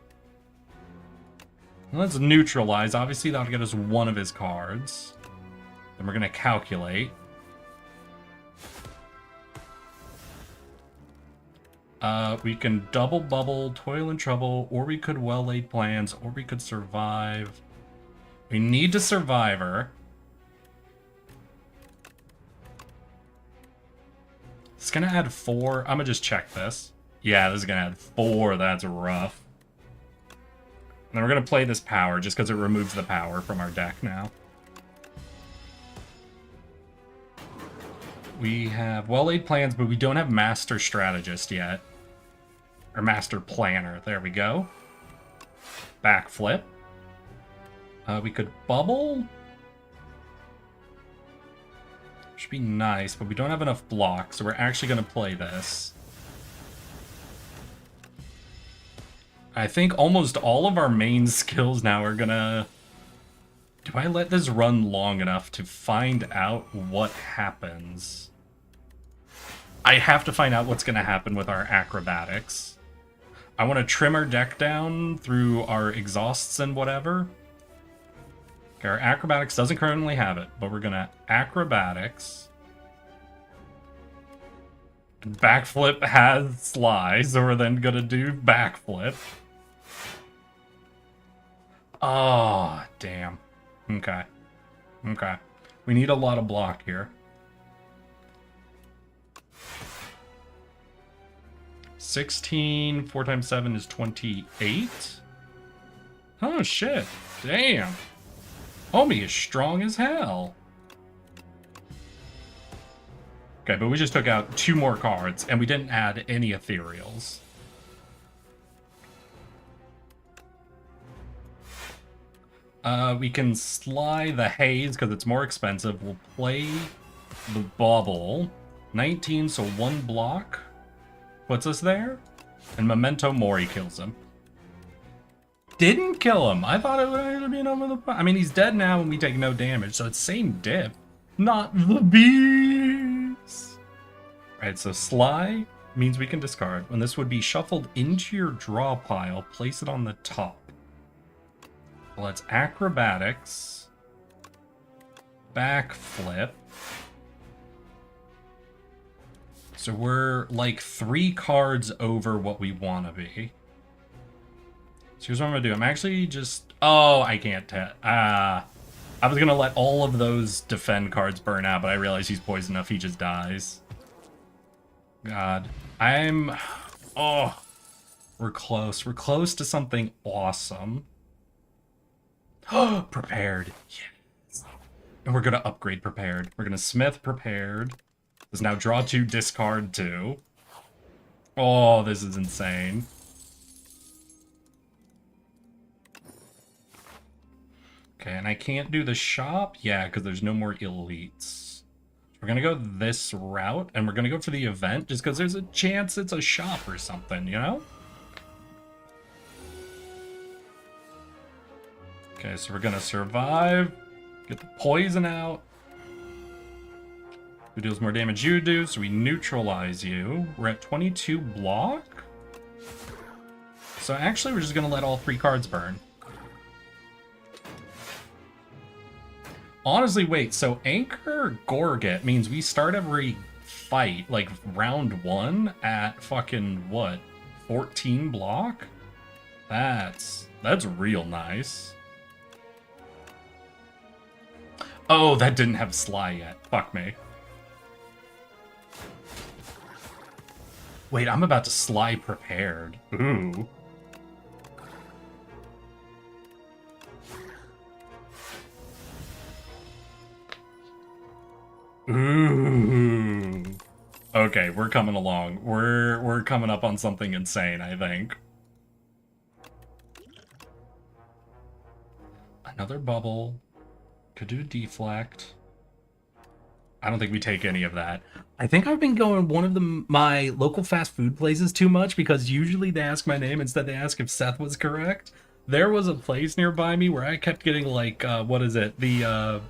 And let's neutralize. Obviously, that'll get us 1 of his cards. Then we're gonna calculate. We can double bubble, toil and trouble, or we could well-laid plans, or we could survive. We need to survive her. It's gonna add 4. I'm gonna just check this. Yeah, this is gonna add 4. That's rough. And then we're gonna play this power just because it removes the power from our deck now. We have well-laid plans, but we don't have Master Strategist yet. Or Master Planner. There we go. Backflip. We could bubble. Should be nice, but we don't have enough blocks, so we're actually going to play this. I think almost all of our main skills now are going to... Do I let this run long enough to find out what happens? I have to find out what's going to happen with our acrobatics. I want to trim our deck down through our exhausts and whatever. Okay, our acrobatics doesn't currently have it, but we're going to acrobatics. Backflip has sly, so we're then going to do backflip. Oh, damn. Okay. Okay. We need a lot of block here. 16, 4 times 7 is 28. Oh, shit. Damn. Homie is strong as hell. Okay, but we just took out 2 more cards, and we didn't add any ethereals. We can sly the haze, because it's more expensive. We'll play the bubble. 19, so 1 block. Puts us there, and Memento Mori kills him. Didn't kill him. I thought it would be over the... I mean, he's dead now, and we take no damage, so it's same dip. Not the beast. Alright, so Sly means we can discard. When this would be shuffled into your draw pile, place it on the top. Let's acrobatics. Backflip. So we're like 3 cards over what we want to be. So here's what I'm going to do. I'm actually just... Oh, I can't... I was going to let all of those defend cards burn out, but I realize he's poisoned enough. He just dies. God. I'm... Oh. We're close. We're close to something awesome. Prepared. Yes. And we're going to upgrade prepared. We're going to smith prepared. There's now draw 2, discard 2. Oh, this is insane. Okay, and I can't do the shop? Yeah, because there's no more elites. We're going to go this route, and we're going to go for the event, just because there's a chance it's a shop or something, you know? Okay, so we're going to survive, get the poison out. Who deals more damage? You do, so we neutralize you. We're at 22 block. So actually, we're just going to let all 3 cards burn. Honestly, wait, so Anchor Gorget means we start every fight, like, round 1 at fucking, what, 14 block? That's real nice. Oh, that didn't have Sly yet. Fuck me. Wait, I'm about to Sly prepared. Ooh. Ooh. Okay, we're coming along. We're coming up on something insane, I think. Another bubble. Could do a deflect. I don't think we take any of that. I think I've been going one of my local fast food places too much, because usually they ask my name instead they ask if Seth was correct. There was a place nearby me where I kept getting like, what is it? The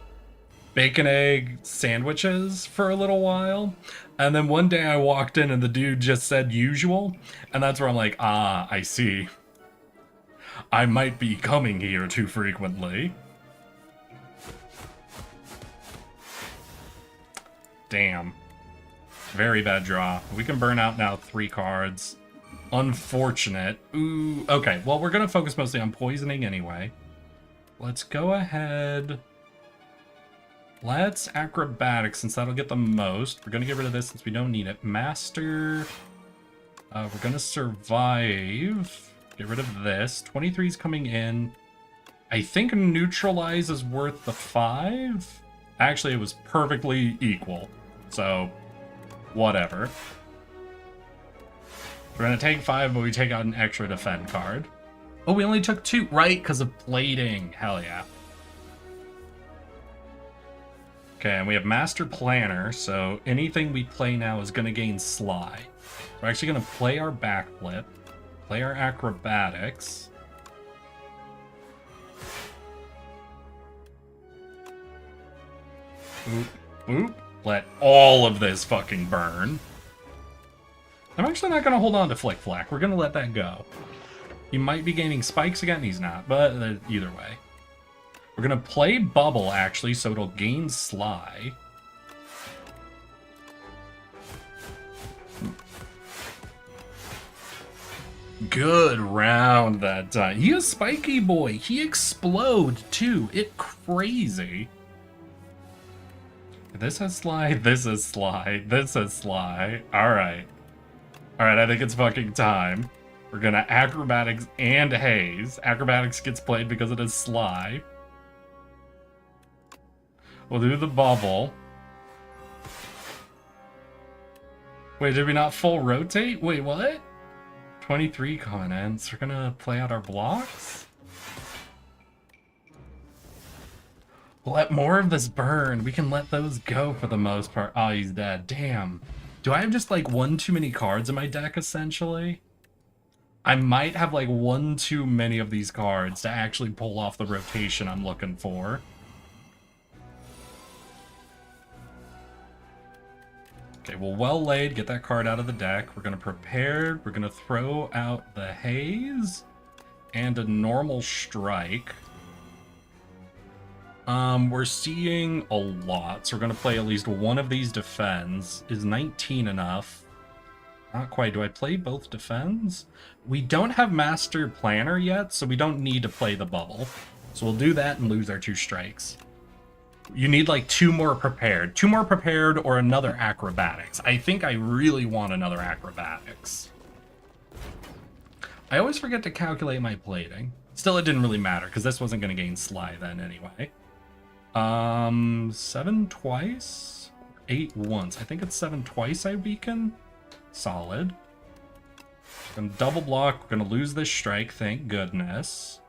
bacon egg sandwiches for a little while. And then one day I walked in and the dude just said usual. And that's where I'm like, ah, I see. I might be coming here too frequently. Damn. Very bad draw. We can burn out now 3 cards. Unfortunate. Ooh, okay. Well, we're going to focus mostly on poisoning anyway. Let's go ahead. Let's acrobatics, since that'll get the most. We're going to get rid of this since we don't need it. Master. We're going to survive. Get rid of this. 23 is coming in. I think neutralize is worth the 5. Actually, it was perfectly equal. So, whatever. We're going to take 5, but we take out an extra defend card. Oh, we only took 2, right? Because of plating. Hell yeah. Okay, and we have Master Planner, so anything we play now is going to gain Sly. We're actually going to play our backflip, play our acrobatics. Boop, boop. Let all of this fucking burn. I'm actually not going to hold on to Flick Flack. We're going to let that go. He might be gaining spikes again. He's not, but either way. We're going to play Bubble, actually, so it'll gain Sly. Good round that time. He is Spiky Boy. He explode, too. It crazy. This has Sly, this is Sly, this is Sly. Alright. Alright, I think it's fucking time. We're gonna Acrobatics and Haze. Acrobatics gets played because it is Sly. We'll do the bubble. Wait, did we not full rotate? Wait, what? 23 comments. We're gonna play out our blocks? Let more of this burn. We can let those go for the most part. Oh, he's dead. Damn. Do I have just like 1 too many cards in my deck, essentially? I might have like 1 too many of these cards to actually pull off the rotation I'm looking for. Okay, well laid. Get that card out of the deck. We're going to prepare. We're going to throw out the Haze and a normal strike. We're seeing a lot, so we're going to play at least one of these defends. Is 19 enough? Not quite. Do I play both defends? We don't have Master Planner yet, so we don't need to play the bubble. So we'll do that and lose our 2 strikes. You need like 2 more prepared. 2 more prepared or another acrobatics. I think I really want another acrobatics. I always forget to calculate my plating. Still, it didn't really matter, because this wasn't going to gain Sly then anyway. 7 twice? 8 once. I think it's 7 twice I weaken. Solid. Gonna double block. We're gonna lose this strike, thank goodness.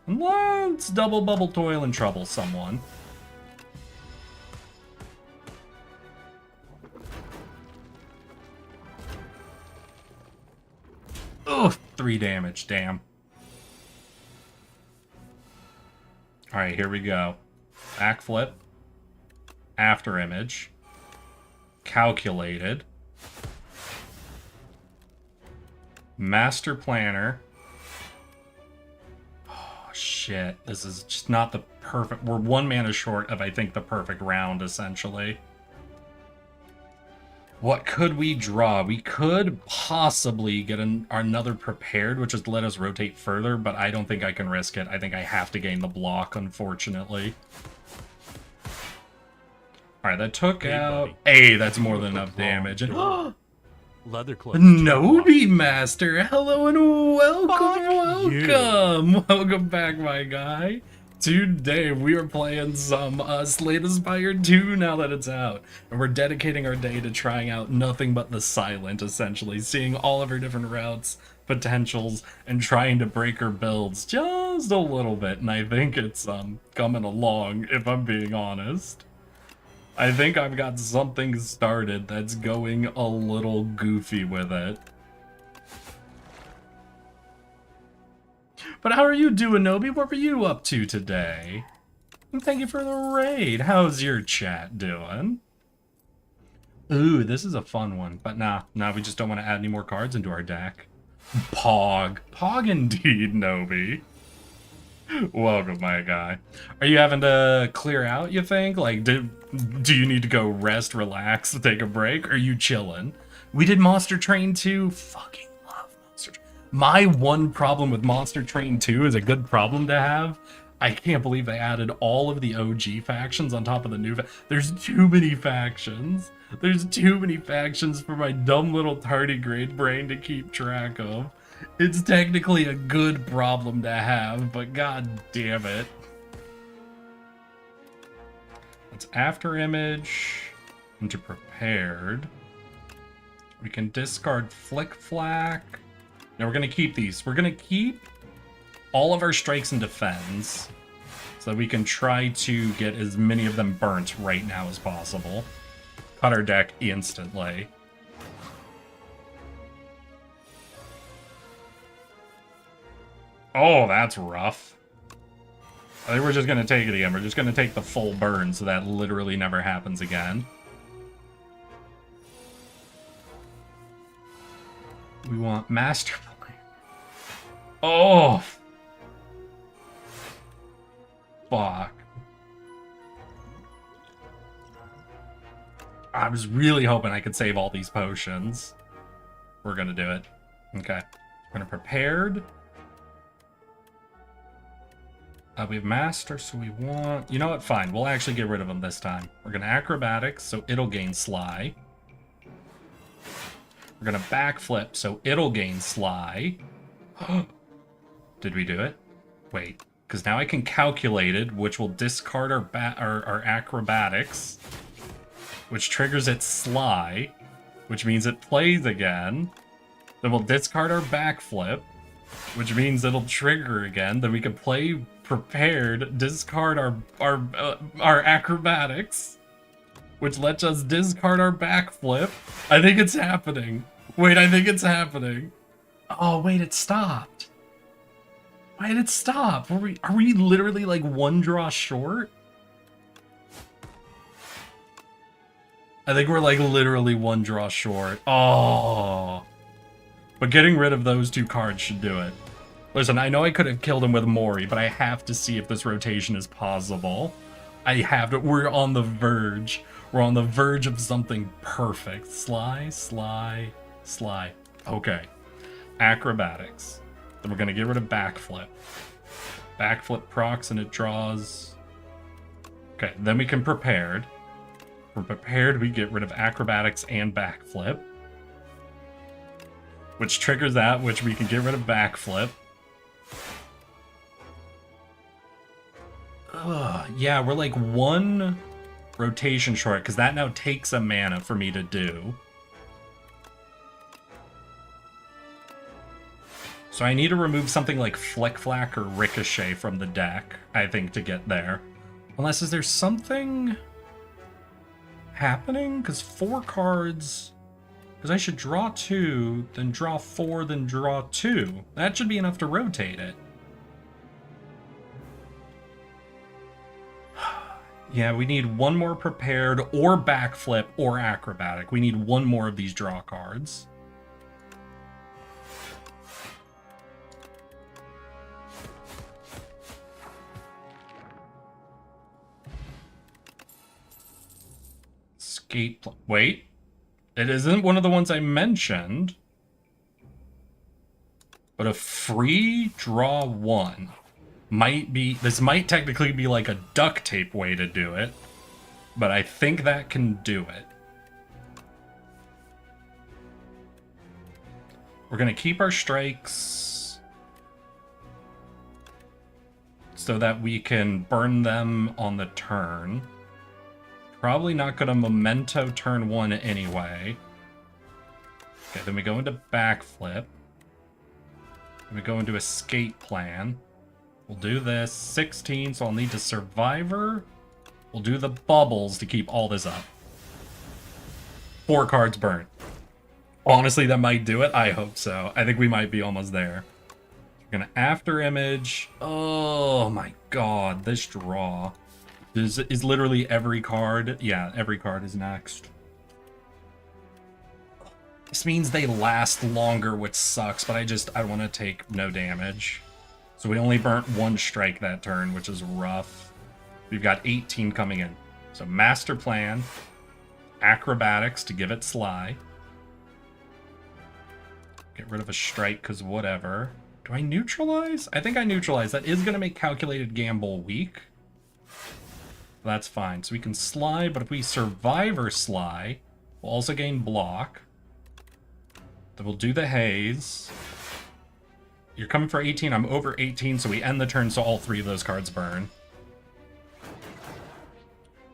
And let's double bubble toil and trouble someone. Oh, 3 damage, damn. Alright, here we go. Backflip. After image. Calculated. Master Planner. Oh, shit. This is just not the perfect... We're 1 mana short of, I think, the perfect round, essentially. What could we draw? We could possibly get another prepared, which is let us rotate further, but I don't think I can risk it. I think I have to gain the block, unfortunately. Alright, that took out... Hey, that's more than enough damage. And... Leather clothes. Nobi Master, hello and welcome. Welcome back, my guy. Today we are playing some Slay the Spire 2 now that it's out. And we're dedicating our day to trying out nothing but the silent, essentially. Seeing all of our different routes, potentials, and trying to break our builds just a little bit. And I think it's coming along, if I'm being honest. I think I've got something started that's going a little goofy with it. But how are you doing, Nobi? What were you up to today? And thank you for the raid. How's your chat doing? Ooh, this is a fun one. But nah, we just don't want to add any more cards into our deck. Pog. Pog indeed, Nobi. Welcome, my guy. Are you having to clear out, you think? Like, do you need to go rest, relax, take a break? Or are you chilling? We did Monster Train 2. Fucking love Monster Train. My one problem with Monster Train 2 is a good problem to have. I can't believe they added all of the OG factions on top of the new There's too many factions. There's too many factions for my dumb little tardigrade brain to keep track of. It's technically a good problem to have, but god damn it. Let's after image into prepared. We can discard Flick Flack. Now we're gonna keep these. We're gonna keep all of our strikes and defends so that we can try to get as many of them burnt right now as possible. Cut our deck instantly. Oh, that's rough. I think we're just going to take it again. We're just going to take the full burn so that literally never happens again. We want Master Plan. Oh! Fuck. I was really hoping I could save all these potions. We're going to do it. Okay. We're going to prepared. We have Master, so we want... You know what? Fine. We'll actually get rid of him this time. We're going to Acrobatics, so it'll gain Sly. We're going to Backflip, so it'll gain Sly. Did we do it? Wait. Because now I can Calculate it, which will discard our Acrobatics. Which triggers its Sly. Which means it plays again. Then we'll discard our Backflip. Which means it'll trigger again. Then we can play prepared, discard our acrobatics, which lets us discard our backflip. I think it's happening. Wait, I think it's happening. Oh, wait, it stopped. Why did it stop? Are we literally like 1 draw short? I think we're like literally 1 draw short. Oh. But getting rid of those 2 cards should do it. Listen, I know I could have killed him with Mori, but I have to see if this rotation is possible. I have to. We're on the verge. We're on the verge of something perfect. Sly, Sly, Sly. Okay. Acrobatics. Then we're going to get rid of Backflip. Backflip procs and it draws... Okay, then we can Prepared. For Prepared, we get rid of Acrobatics and Backflip. which triggers that, which we can get rid of backflip. Yeah, we're like one rotation short, because that now takes a mana for me to do. So I need to remove something like Flick Flack or Ricochet from the deck, I think, to get there. Unless, is there something happening? Because 4 cards... Because I should draw 2, then draw 4, then draw 2. That should be enough to rotate it. Yeah, we need one more prepared, or backflip, or acrobatic. We need one more of these draw cards. Wait. It isn't one of the ones I mentioned. But a free draw 1 might be... This might technically be like a duct tape way to do it. But I think that can do it. We're going to keep our strikes so that we can burn them on the turn. Probably not going to memento turn 1 anyway. Okay, then we go into backflip. Then we go into escape plan. We'll do this. 16, so I'll need to survivor. We'll do the bubbles to keep all this up. 4 cards burnt. Honestly, that might do it. I hope so. I think we might be almost there. We're going to after image. Oh my god, this draw. This is literally every card. Yeah, every card is next. This means they last longer, which sucks, but I want to take no damage. So we only burnt 1 strike that turn, which is rough. We've got 18 coming in. So master plan, acrobatics to give it sly. Get rid of a strike because whatever. Do I neutralize? I think I neutralize. That is going to make calculated gamble weak. That's fine. So we can sly, but if we survivor sly, we'll also gain block. Then we'll do the haze. You're coming for 18. I'm over 18, so we end the turn, so all 3 of those cards burn.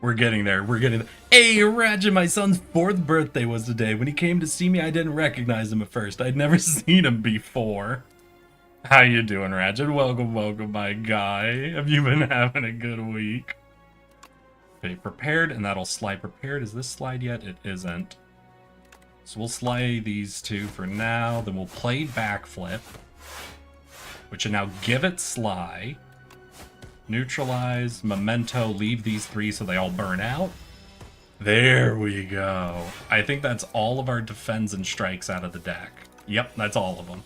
We're getting there. We're getting there. Hey, Ratchet, my son's 4th birthday was today. When he came to see me, I didn't recognize him at first. I'd never seen him before. How you doing, Ratchet? Welcome, welcome, my guy. Have you been having a good week? Okay, prepared, and that'll slide prepared. Is this slide yet? It isn't. So we'll slide these 2 for now. Then we'll play backflip, which will now give it sly. Neutralize, memento, leave these 3 so they all burn out. There we go. I think that's all of our defends and strikes out of the deck. Yep, that's all of them.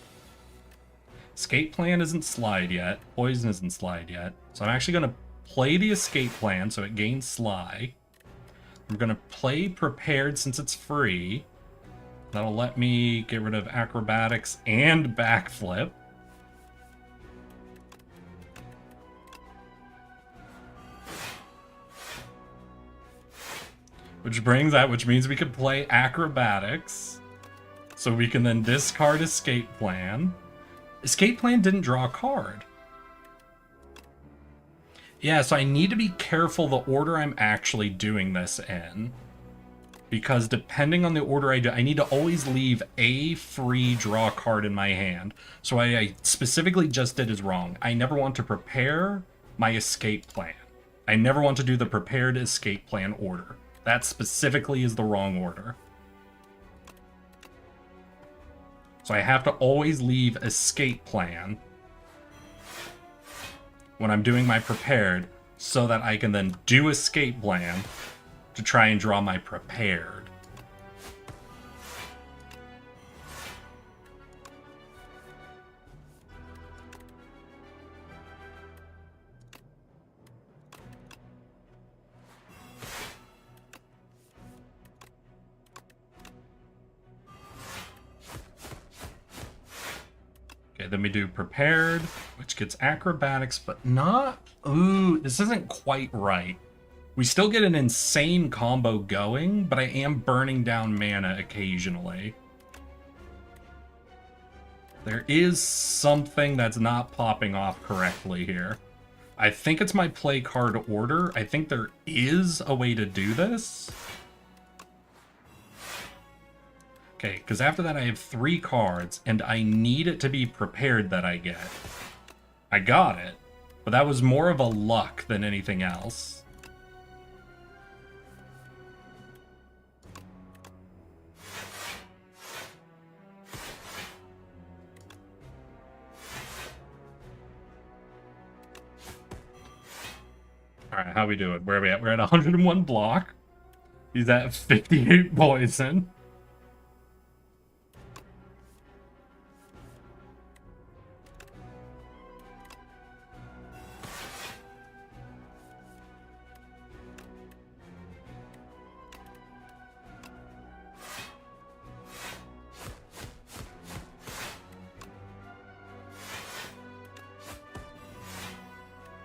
Escape plan isn't slide yet. Poison isn't slide yet. So I'm actually going to play the escape plan so it gains sly. I'm going to play prepared since it's free. That'll let me get rid of acrobatics and backflip. Which means we could play acrobatics. So we can then discard escape plan. Escape plan didn't draw a card. Yeah, so I need to be careful the order I'm actually doing this in. Because depending on the order I do, I need to always leave a free draw card in my hand. So what I specifically just did is wrong. I never want to prepare my escape plan. I never want to do the prepared escape plan order. That specifically is the wrong order. So I have to always leave escape plan when I'm doing my prepared, so that I can then do escape plan to try and draw my prepared. Okay, then we do prepared, which gets acrobatics, but not... Ooh, this isn't quite right. We still get an insane combo going, but I am burning down mana occasionally. There is something that's not popping off correctly here. I think it's my play card order. I think there is a way to do this. Okay, because after that I have 3 cards, and I need it to be prepared that I get. I got it, but that was more of a luck than anything else. Alright, how we doing? Where are we at? We're at 101 block. He's at 58 poison.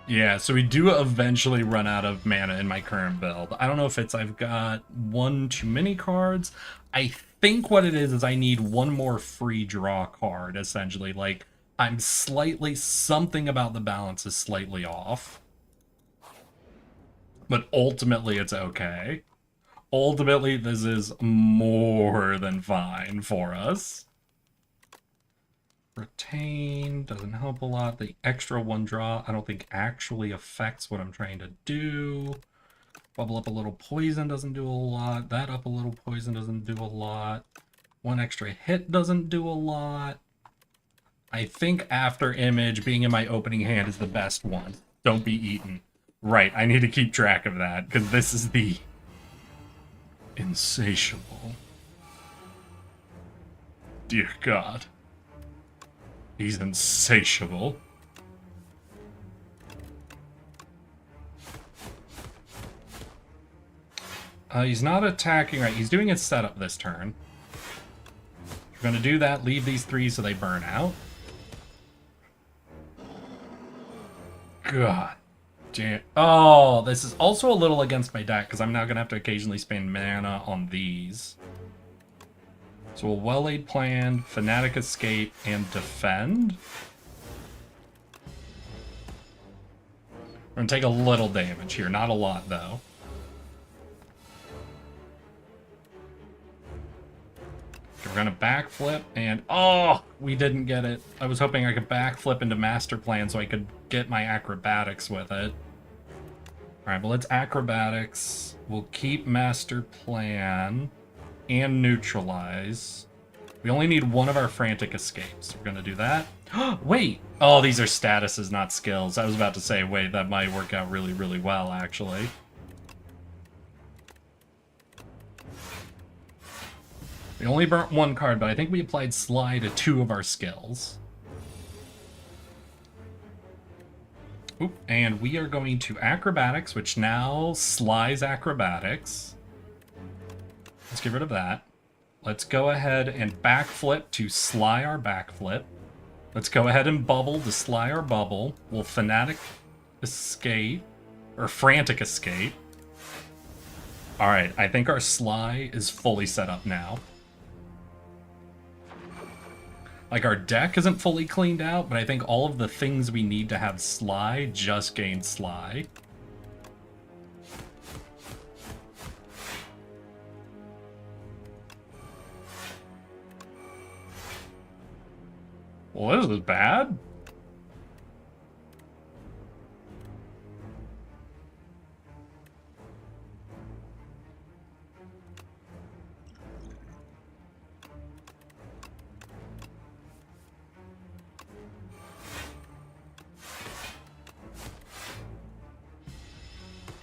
Yeah, so we do eventually run out of mana in my current build. I don't know if it's I've got one too many cards. I think what it is I need one more free draw card, essentially. Like, I'm slightly... something about the balance is slightly off. But ultimately, it's okay. Ultimately, this is more than fine for us. Retain doesn't help a lot. The extra 1 draw I don't think actually affects what I'm trying to do. Bubble up a little poison doesn't do a lot. That up a little poison doesn't do a lot. 1 extra hit doesn't do a lot. I think after image being in my opening hand is the best one. Don't be eaten. Right, I need to keep track of that because this is the insatiable. Dear God. He's insatiable. He's not attacking right. He's doing his setup this turn. We're going to do that. Leave these 3 so they burn out. God damn. Oh, this is also a little against my deck because I'm now going to have to occasionally spend mana on these. So a well-laid plan, Fanatic Escape, and Defend. We're going to take a little damage here, not a lot though. We're going to backflip, and oh, we didn't get it. I was hoping I could backflip into Master Plan so I could get my Acrobatics with it. Alright, but let's Acrobatics. We'll keep Master Plan. And neutralize. We only need 1 of our frantic escapes. We're gonna do that. Wait! Oh, these are statuses, not skills. I was about to say, wait, that might work out really, really well, actually. We only burnt 1 card, but I think we applied Sly to 2 of our skills. Oop, and we are going to Acrobatics, which now Sly's Acrobatics. Let's get rid of that. Let's go ahead and backflip to Sly our backflip. Let's go ahead and bubble to Sly our bubble. We'll Fanatic Escape, or Frantic Escape. Alright, I think our Sly is fully set up now. Like, our deck isn't fully cleaned out, but I think all of the things we need to have Sly just gain Sly. Well, this is bad.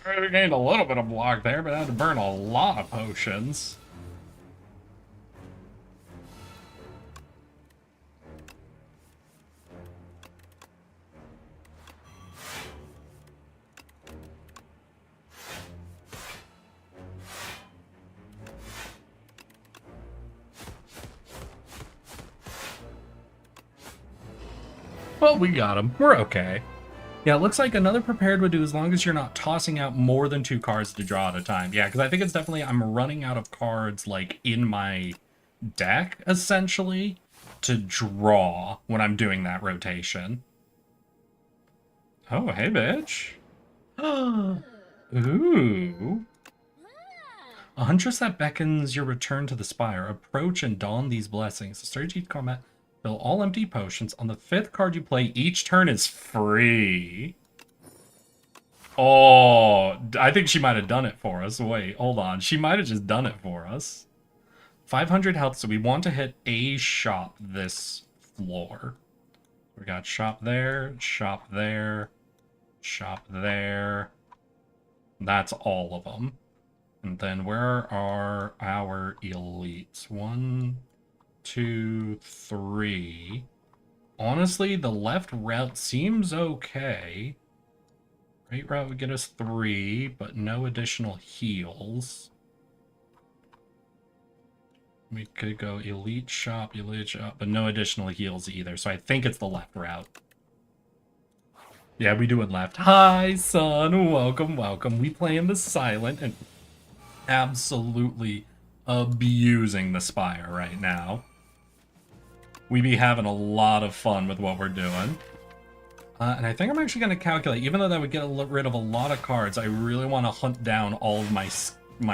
I gained a little bit of block there, but I had to burn a lot of potions. Well, we got him. We're okay. Yeah, it looks like another prepared would do as long as you're not tossing out more than 2 cards to draw at a time. Yeah, because I think it's definitely, I'm running out of cards, like, in my deck, essentially. to draw when I'm doing that rotation. Oh, hey, bitch. Ooh. A huntress that beckons your return to the Spire. Approach and don these blessings. To start each combat, fill all empty potions. On the 5th card you play, each turn is free. Oh, I think she might have done it for us. Wait, hold on. She might have just done it for us. 500 health, so we want to hit a shop this floor. We got shop there, shop there, shop there. That's all of them. And then where are our elites? 1, 2, 3. Honestly, the left route seems okay. Right route would get us 3, but no additional heals. We could go elite shop, but no additional heals either. So I think it's the left route. Yeah, we do it left. Hi, son. Welcome, welcome. We playing the silent and absolutely abusing the Spire right now. We be having a lot of fun with what we're doing. And I think I'm actually going to calculate, even though that would get rid of a lot of cards, I really want to hunt down all of my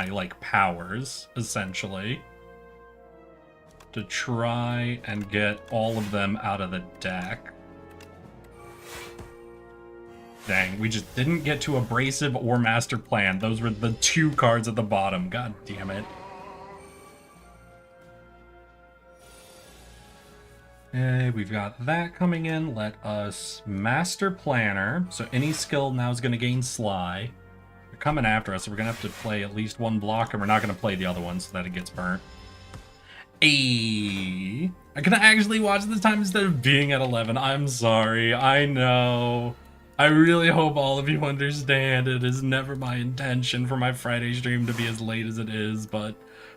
like, powers, essentially. To try and get all of them out of the deck. Dang, we just didn't get to Abrasive or Master Plan. Those were the 2 cards at the bottom. God damn it. Okay, we've got that coming in. Let us Master Planner. So any skill now is going to gain Sly. They're coming after us, so we're going to have to play at least 1 block, and we're not going to play the other one so that it gets burnt. I can actually watch this time instead of being at 11. I'm sorry. I know. I really hope all of you understand. It is never my intention for my Friday stream to be as late as it is, but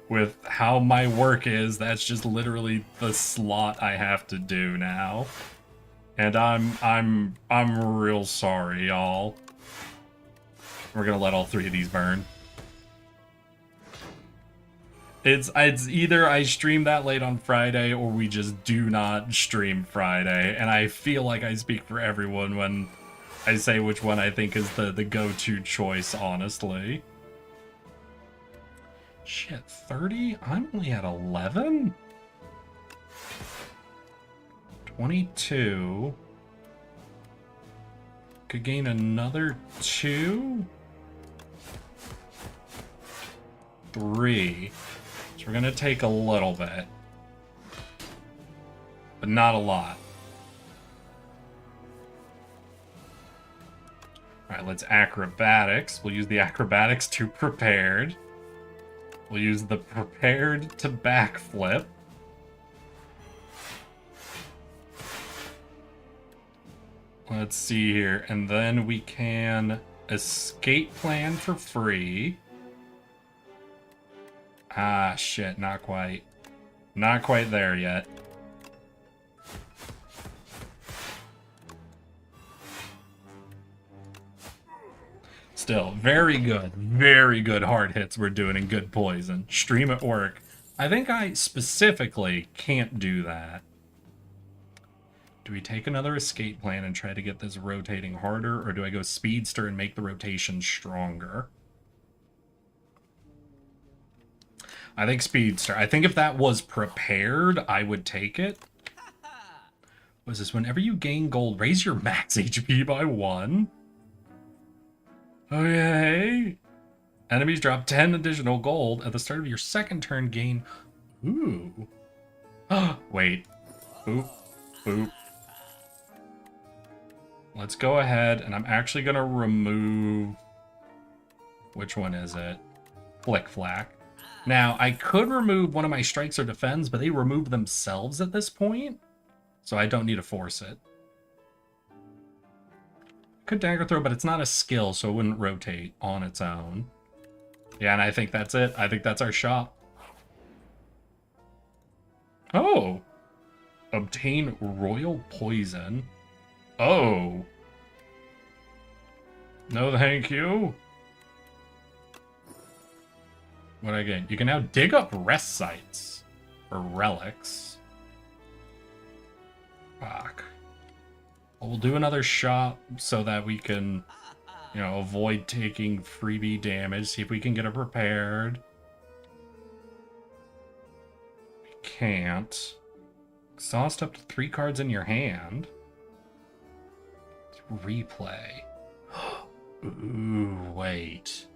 with how my work is, that's just literally the slot I have to do now. And I'm real sorry, y'all. We're gonna let all 3 of these burn. It's either I stream that late on Friday or we just do not stream Friday. And I feel like I speak for everyone when I say which one I think is the go-to choice, honestly. Shit, 30? I'm only at 11? 22. Could gain another 2? 3. So we're gonna take a little bit. But not a lot. Alright, let's acrobatics. We'll use the acrobatics to prepared. We'll use the prepared to backflip. Let's see here. And then we can escape plan for free. Ah, shit, not quite. Not quite there yet. Still, very good hard hits we're doing and good poison. Stream at work. I think I specifically can't do that. Do we take another escape plan and try to get this rotating harder, or do I go speedster and make the rotation stronger? I think speedster. I think if that was prepared, I would take it. What is this? Whenever you gain gold, raise your max HP by 1. Okay. Enemies drop 10 additional gold. At the start of your 2nd turn, gain... Ooh. Wait. Boop. Boop. Let's go ahead, and I'm actually going to remove... Which one is it? Flick Flack. Now, I could remove one of my strikes or defends, but they remove themselves at this point, so I don't need to force it. Could dagger throw, but it's not a skill, so it wouldn't rotate on its own. Yeah, and I think that's it. I think that's our shop. Oh! Obtain royal poison. Oh! No thank you. What I get? You can now dig up rest sites for relics. Fuck. Well, we'll do another shot so that we can, you know, avoid taking freebie damage. See if we can get it prepared. We can't. Exhaust up to 3 cards in your hand. Replay. Ooh, wait.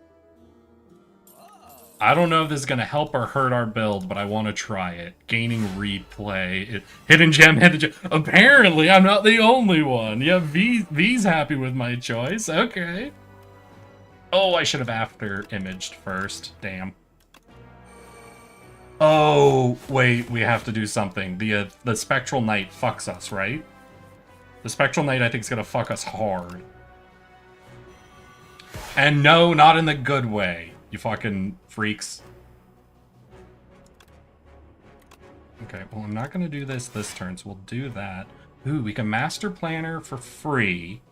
I don't know if this is going to help or hurt our build, but I want to try it. Gaining replay. Hidden gem, hidden gem. Apparently, I'm not the only one. Yeah, V's happy with my choice. Okay. Oh, I should have after imaged first. Damn. Oh, wait. We have to do something. The Spectral Knight fucks us, right? The Spectral Knight, I think, is going to fuck us hard. And no, not in the good way. You fucking freaks. Okay, well, I'm not going to do this turn, so we'll do that. Ooh, we can Master Planner for free.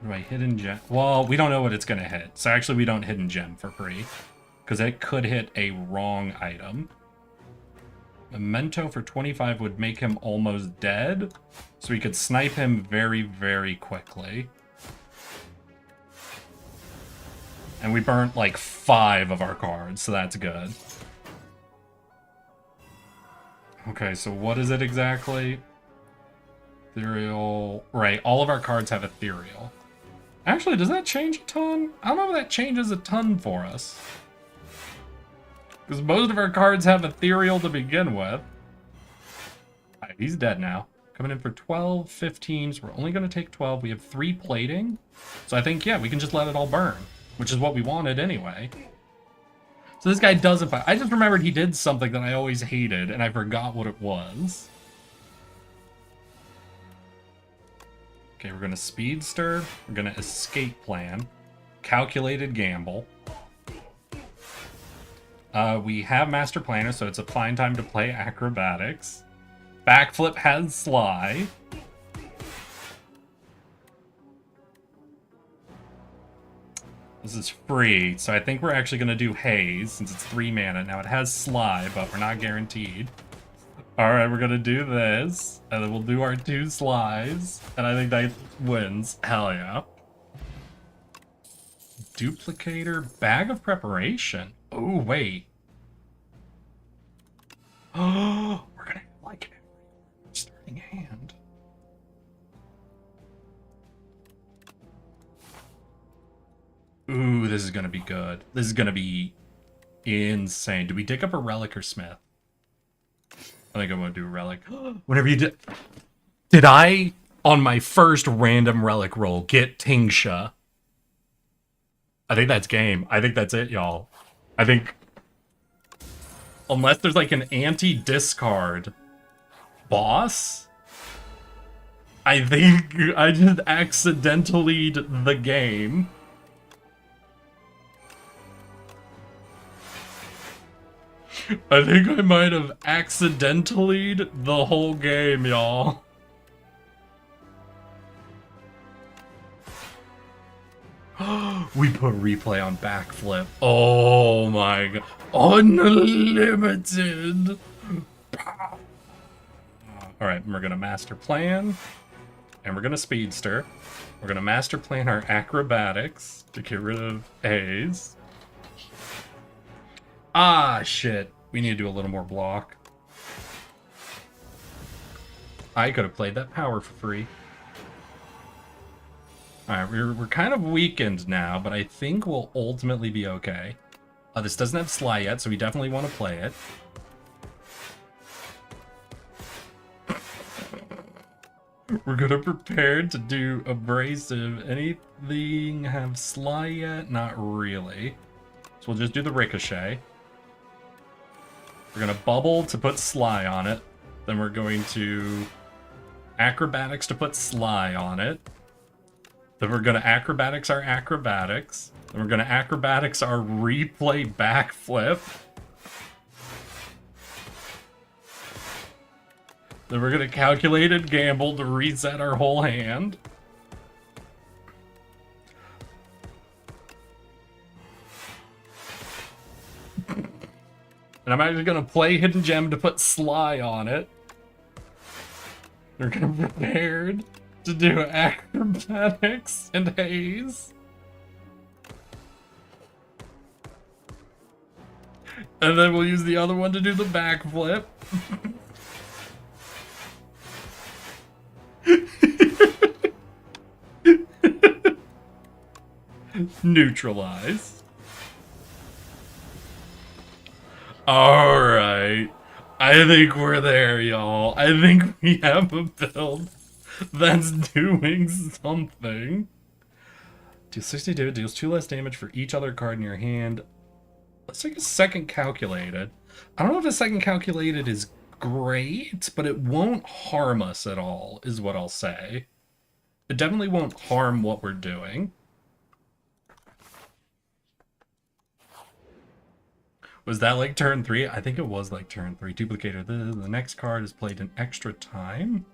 What do I Hidden Gem? Well, we don't know what it's going to hit. So actually, we don't Hidden Gem for free. Because it could hit a wrong item. Memento for 25 would make him almost dead. So we could snipe him very, very quickly. And we burnt like 5 of our cards, so that's good. Okay, so what is it exactly? Ethereal. Right, all of our cards have Ethereal. Actually, does that change a ton? I don't know if that changes a ton for us. Because most of our cards have Ethereal to begin with. Alright, he's dead now. Coming in for 12, 15, so we're only going to take 12. We have 3 plating. So I think, yeah, we can just let it all burn. Which is what we wanted anyway. So this guy doesn't fight. I just remembered he did something that I always hated, and I forgot what it was. Okay, we're going to Speedster. We're going to Escape Plan. Calculated Gamble. We have Master Planner, so it's a fine time to play Acrobatics. Backflip has Sly. This is free, so I think we're actually going to do Haze, since it's 3 mana. Now, it has Sly, but we're not guaranteed. Alright, we're going to do this, and then we'll do our 2 Slies, and I think that wins. Hell yeah. Duplicator, Bag of Preparation. Oh, wait. Oh, we're going to like it. Starting hand. Ooh, this is gonna be good. This is gonna be insane. Do we dig up a relic or smith? I think I'm gonna do a relic. Whenever you did I, on my first random relic roll, get Tingsha? I think that's game. I think that's it, y'all. I think, unless there's like an anti-discard boss, I think I just accidentally the game. I think I might have accidentally the whole game, y'all. We put replay on backflip. Oh my god. Unlimited. Alright, we're gonna master plan. And we're gonna speedster. We're gonna master plan our acrobatics to get rid of A's. Ah, shit. We need to do a little more block. I could have played that power for free. Alright, we're kind of weakened now, but I think we'll ultimately be okay. This doesn't have Sly yet, so we definitely want to play it. We're gonna prepare to do Abrasive. Anything have Sly yet? Not really. So we'll just do the Ricochet. We're gonna Bubble to put Sly on it. Then we're going to Acrobatics to put Sly on it. Then we're gonna Acrobatics our Acrobatics. Then we're gonna Acrobatics our Replay Backflip. Then we're gonna Calculated Gamble to reset our whole hand. And I'm actually gonna play Hidden Gem to put Sly on it. They're gonna be prepared to do acrobatics and haze. And then we'll use the other one to do the backflip. Neutralize. Alright. I think we're there, y'all. I think we have a build that's doing something. Deals 62, deals 2 less damage for each other card in your hand. Let's take a second calculated. I don't know if a second calculated is great, but it won't harm us at all, is what I'll say. It definitely won't harm what we're doing. Was that like turn 3? I think it was like turn 3. Duplicator. The next card is played an extra time.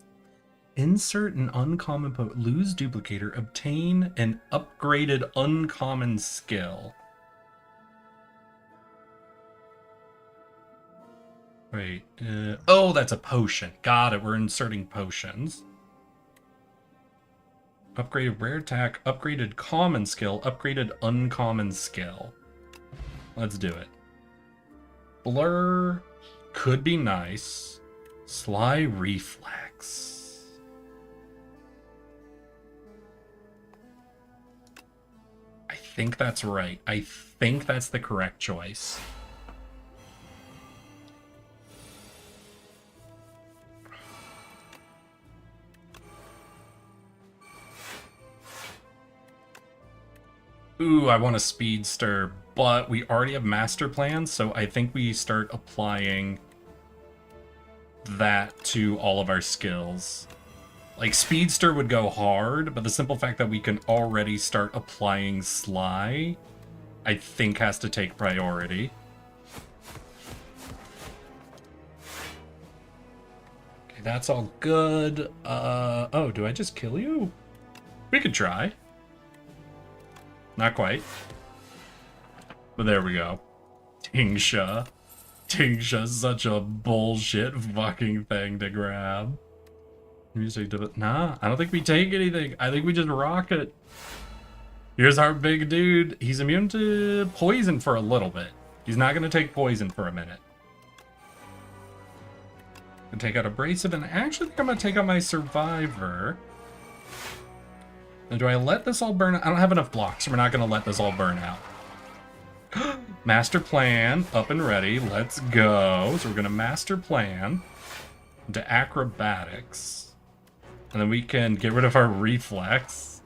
Insert an uncommon lose duplicator. Obtain an upgraded uncommon skill. Wait. Oh, that's a potion. Got it. We're inserting potions. Upgraded rare attack. Upgraded common skill. Upgraded uncommon skill. Let's do it. Blur could be nice. Sly reflex. I think that's right. I think that's the correct choice. Ooh, I want a speedster, but we already have master plans, so I think we start applying that to all of our skills. Like, speedster would go hard, but the simple fact that we can already start applying sly, I think has to take priority. Okay, that's all good. Oh, do I just kill you? We could try. Not quite. But there we go. Tingsha. Tingsha's such a bullshit fucking thing to grab. Music to it. Nah, I don't think we take anything. I think we just rock it. Here's our big dude. He's immune to poison for a little bit. He's not going to take poison for a minute. And take out abrasive, and I actually think I'm going to take out my survivor. And do I let this all burn out? I don't have enough blocks, so we're not going to let this all burn out. Master plan, up and ready. Let's go. So we're going to master plan into acrobatics. And then we can get rid of our reflex.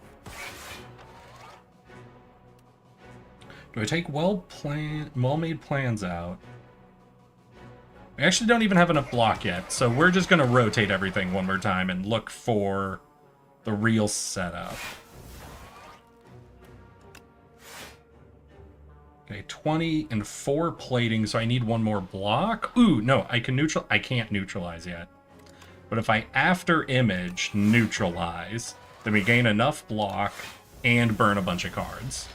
Do I take well-made plans out? We actually don't even have enough block yet, so we're just going to rotate everything one more time and look for the real setup. Okay, 20 and 4 plating, so I need one more block. Ooh, no, I can't neutralize yet. But if I after image neutralize, then we gain enough block and burn a bunch of cards.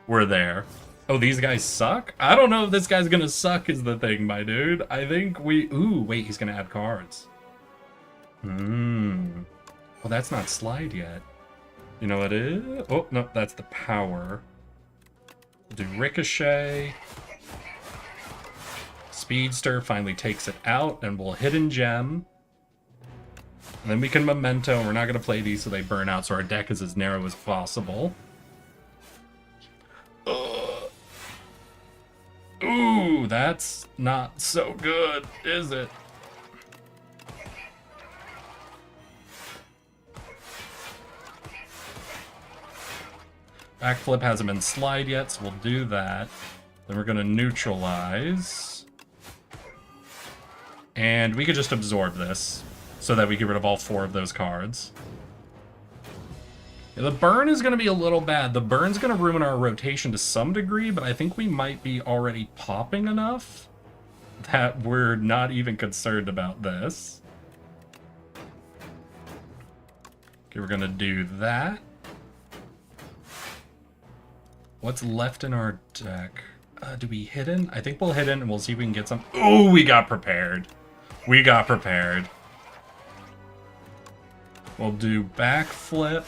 We're there. Oh, these guys suck? I don't know if this guy's gonna suck is the thing, my dude. I think we... Ooh, wait, he's gonna add cards. Well, that's not slide yet. You know what it is? Oh, no, that's the power. We'll do ricochet. Speedster finally takes it out, and we'll hidden gem. And then we can memento, and we're not going to play these so they burn out, so our deck is as narrow as possible. Ooh, that's not so good, is it? Backflip hasn't been slide yet, so we'll do that. Then we're going to neutralize. And we could just absorb this so that we get rid of all 4 of those cards. Yeah, the burn is going to be a little bad. The burn's going to ruin our rotation to some degree, but I think we might be already popping enough that we're not even concerned about this. Okay, we're going to do that. What's left in our deck? Do we hidden? I think we'll hidden and we'll see if we can get some. Oh, we got prepared. We got prepared. We'll do backflip.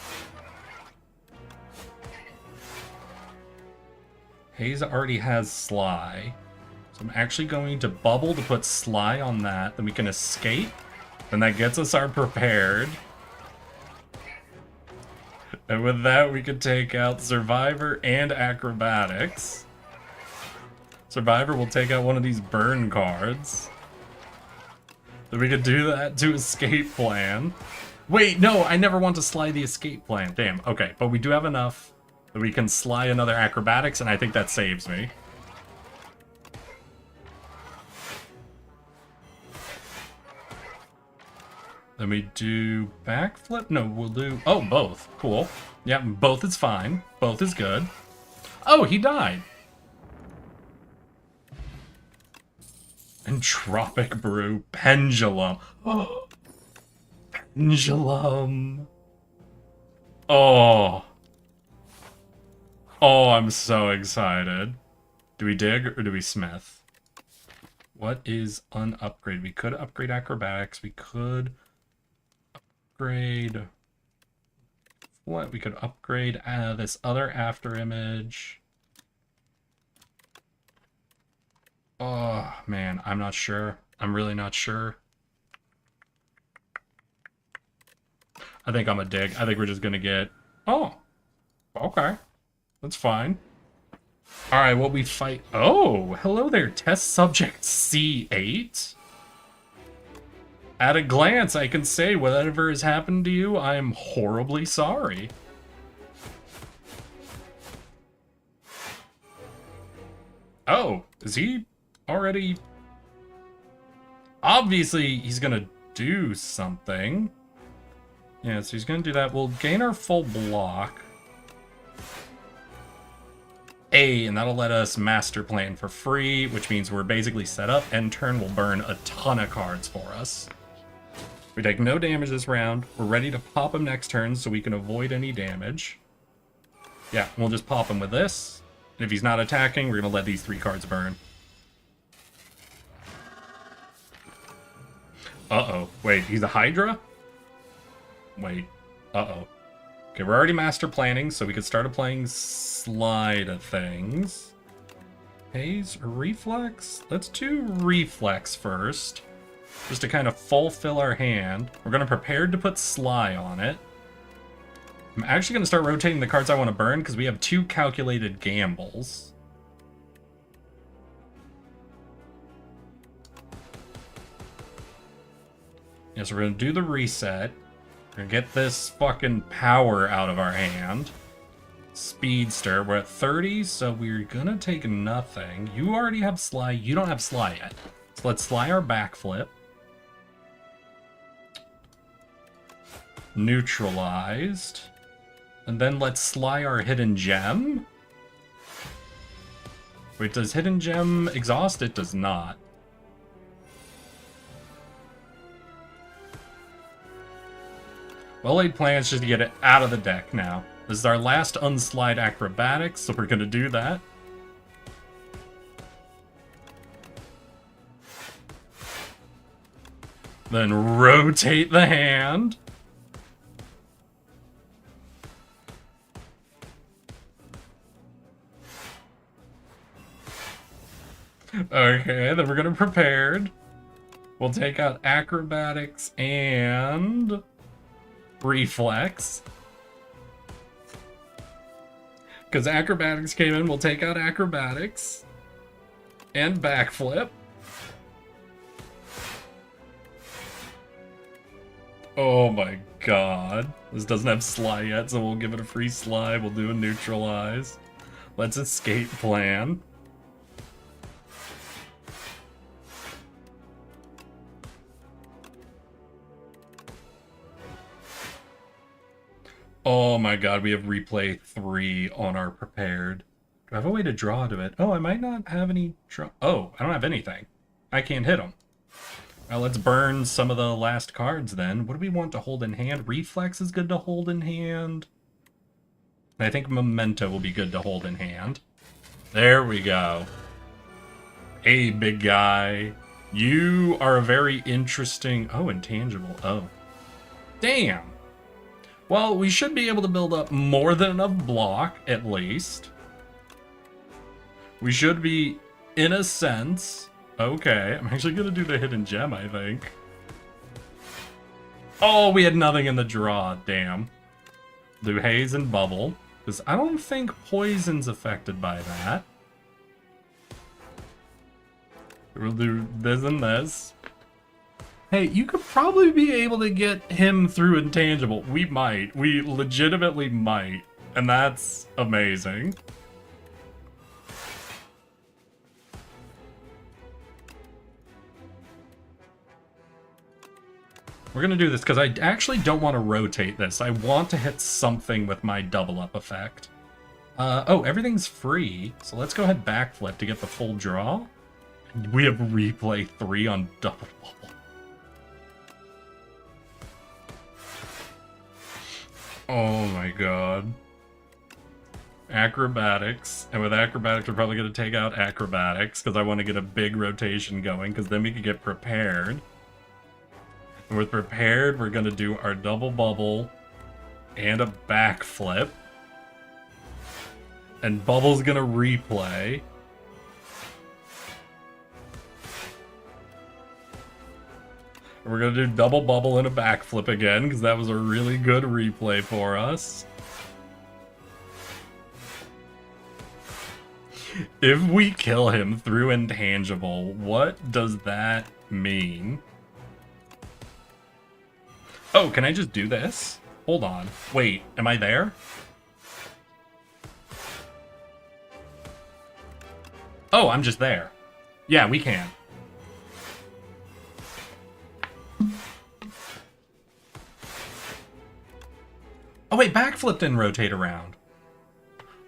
Hayes already has Sly. So I'm actually going to bubble to put Sly on that. Then we can escape. And that gets us our prepared. And with that, we can take out Survivor and Acrobatics. Survivor will take out one of these burn cards. Then we could do that to escape plan. Wait, no, I never want to Sly the escape plan. Damn, okay. But we do have enough that we can Sly another Acrobatics, and I think that saves me. Then we do backflip? No, we'll do... Oh, both. Cool. Yeah, both is fine. Both is good. Oh, he died. Entropic Brew. Pendulum. Oh. Pendulum. Oh. Oh, I'm so excited. Do we dig or do we smith? What is unupgrade? We could upgrade acrobatics. We could upgrade... What? We could upgrade this other after image. Oh, man. I'm not sure. I'm really not sure. I think I'm a dig. I think we're just gonna get... Oh. Okay. That's fine. Alright, what we fight... Oh! Hello there, test subject C8. At a glance, I can say whatever has happened to you, I am horribly sorry. Oh, is he already... Obviously, he's gonna do something. Yeah, so he's gonna do that. We'll gain our full block. And that'll let us master plan for free, which means we're basically set up. End turn will burn a ton of cards for us. We take no damage this round. We're ready to pop him next turn so we can avoid any damage. Yeah, we'll just pop him with this. And if he's not attacking, we're going to let these 3 cards burn. Uh-oh. Wait, he's a Hydra? Wait. Uh-oh. Okay, we're already master planning, so we could start playing slide of things. Haze or Reflex? Let's do Reflex first. Just to kind of fulfill our hand. We're going to prepare to put Sly on it. I'm actually going to start rotating the cards I want to burn because we have 2 calculated gambles. Yes, we're going to do the reset. We're going to get this fucking power out of our hand. Speedster. We're at 30, so we're going to take nothing. You already have Sly. You don't have Sly yet. So let's Sly our backflip. Neutralized. And then let's Sly our hidden gem. Wait, does hidden gem exhaust? It does not. Well-laid plans just to get it out of the deck now. This is our last unslide acrobatics, so we're gonna do that. Then rotate the hand. Okay, then we're gonna prepared. We'll take out acrobatics and reflex. Because acrobatics came in, we'll take out acrobatics and backflip. Oh my god. This doesn't have Sly yet, so we'll give it a free Sly. We'll do a neutralize. Let's escape plan. Oh my god, we have replay 3 on our prepared. Do I have a way to draw to it? Oh, I might not have any draw. Oh, I don't have anything. I can't hit them. Well, let's burn some of the last cards then. What do we want to hold in hand? Reflex is good to hold in hand. I think Memento will be good to hold in hand. There we go. Hey, big guy. You are a very interesting... Oh, intangible. Oh. Damn. Well, we should be able to build up more than enough block, at least. We should be, in a sense... Okay, I'm actually gonna do the hidden gem, I think. Oh, we had nothing in the draw, damn. Do haze and bubble, because I don't think poison's affected by that. We'll do this and this. Hey, you could probably be able to get him through intangible. We might. We legitimately might. And that's amazing. We're gonna do this because I actually don't want to rotate this. I want to hit something with my double up effect. Oh, everything's free. So let's go ahead backflip to get the full draw. We have replay 3 on double bubble. Oh my god. Acrobatics. And with acrobatics, we're probably going to take out acrobatics because I want to get a big rotation going because then we can get prepared. And with prepared, we're going to do our double bubble and a backflip. And bubble's going to replay. We're going to do double bubble and a backflip again, because that was a really good replay for us. If we kill him through intangible, what does that mean? Oh, can I just do this? Hold on. Wait, am I there? Oh, I'm just there. Yeah, we can. Oh wait, backflip didn't rotate around.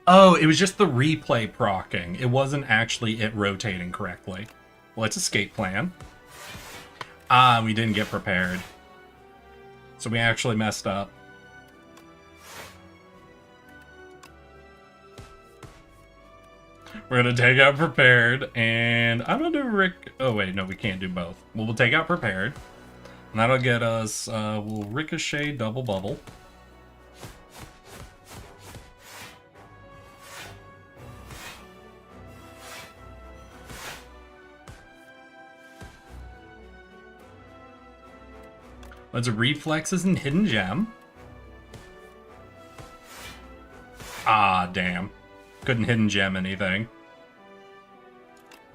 Oh, it was just the replay proccing. It wasn't actually it rotating correctly. Let's escape plan. Ah, we didn't get prepared. So we actually messed up. We're gonna take out prepared, and I'm gonna do Rick... Oh wait, no, we can't do both. Well, we'll take out prepared. And that'll get us, we'll ricochet double bubble. Let's reflexes and hidden gem. Ah, damn. Couldn't hidden gem anything.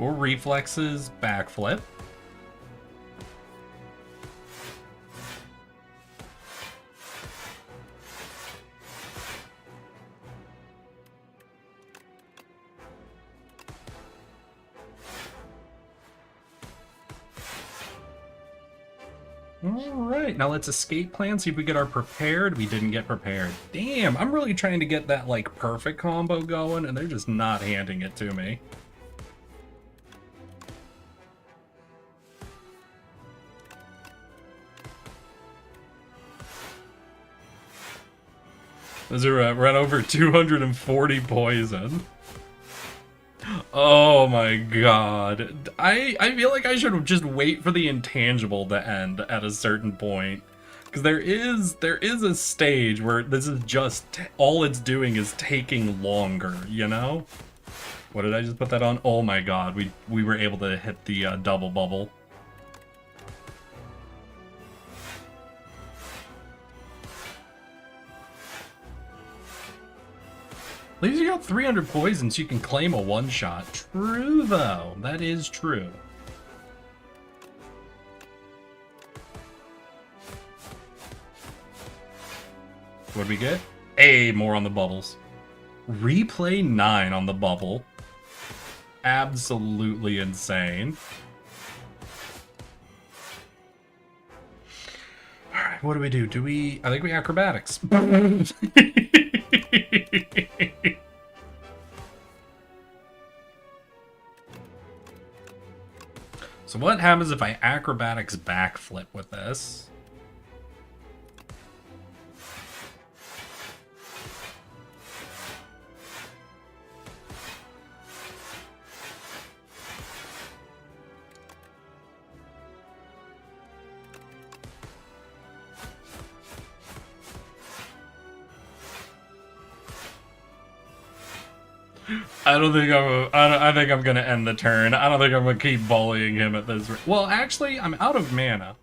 Or reflexes, backflip. Alright, now let's escape plan, see if we get our prepared. We didn't get prepared. Damn, I'm really trying to get that, like, perfect combo going, and they're just not handing it to me. Those are run over 240 poison. Oh my god. I feel like I should just wait for the intangible to end at a certain point. Because there is a stage where this is just, all it's doing is taking longer, you know? What did I just put that on? Oh my god, we were able to hit the double bubble. At least you got 300 poison, so you can claim a one-shot. True, though. That is true. What'd we get? More on the bubbles. Replay 9 on the bubble. Absolutely insane. Alright, what do we do? I think we acrobatics. So what happens if I acrobatics backflip with this? I don't think I think I'm gonna end the turn. I don't think I'm gonna keep bullying him at this rate. Well, actually, I'm out of mana.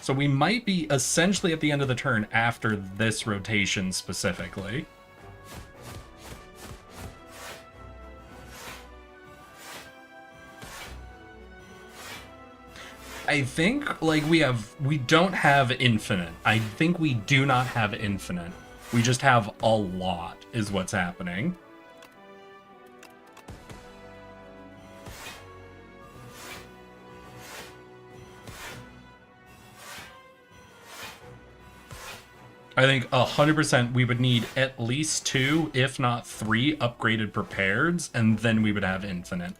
So we might be essentially at the end of the turn after this rotation specifically. I think, like, we don't have infinite. I think we do not have infinite. We just have a lot, is what's happening. I think 100% we would need at least 2, if not 3, upgraded prepareds, and then we would have infinite.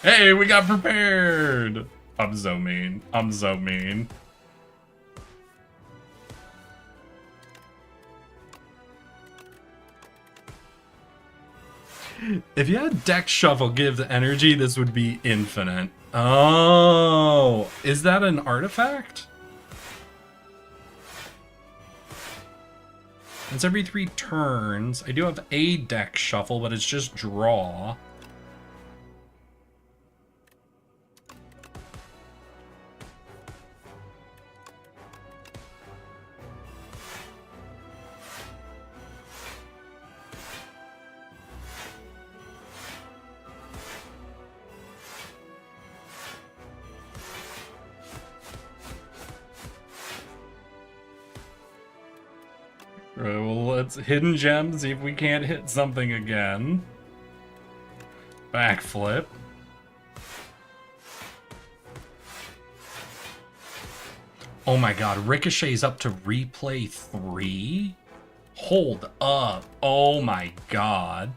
Hey, we got prepared! I'm so mean. I'm so mean. If you had deck shuffle give the energy, this would be infinite. Oh, is that an artifact? It's every 3 turns. I do have a deck shuffle, but it's just draw. Alright, well, let's hidden gem, see if we can't hit something again. Backflip. Oh my god, Ricochet's up to replay 3? Hold up. Oh my god.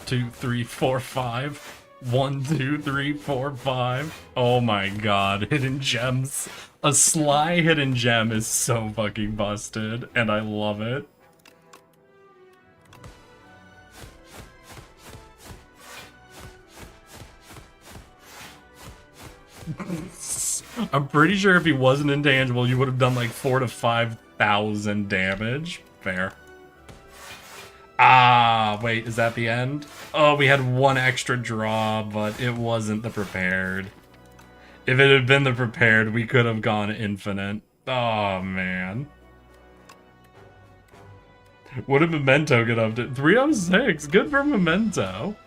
2, 3, 4, 5. 1, 2, 3, 4, 5. Oh my god, hidden gems. A sly hidden gem is so fucking busted, and I love it. I'm pretty sure if he wasn't intangible, you would have done like 4,000 to 5,000 damage. Fair. Ah, wait, is that the end? Oh, we had 1 extra draw, but it wasn't the prepared. If it had been the prepared, we could have gone infinite. Oh, man. What did Memento get up to? 306. Good for Memento.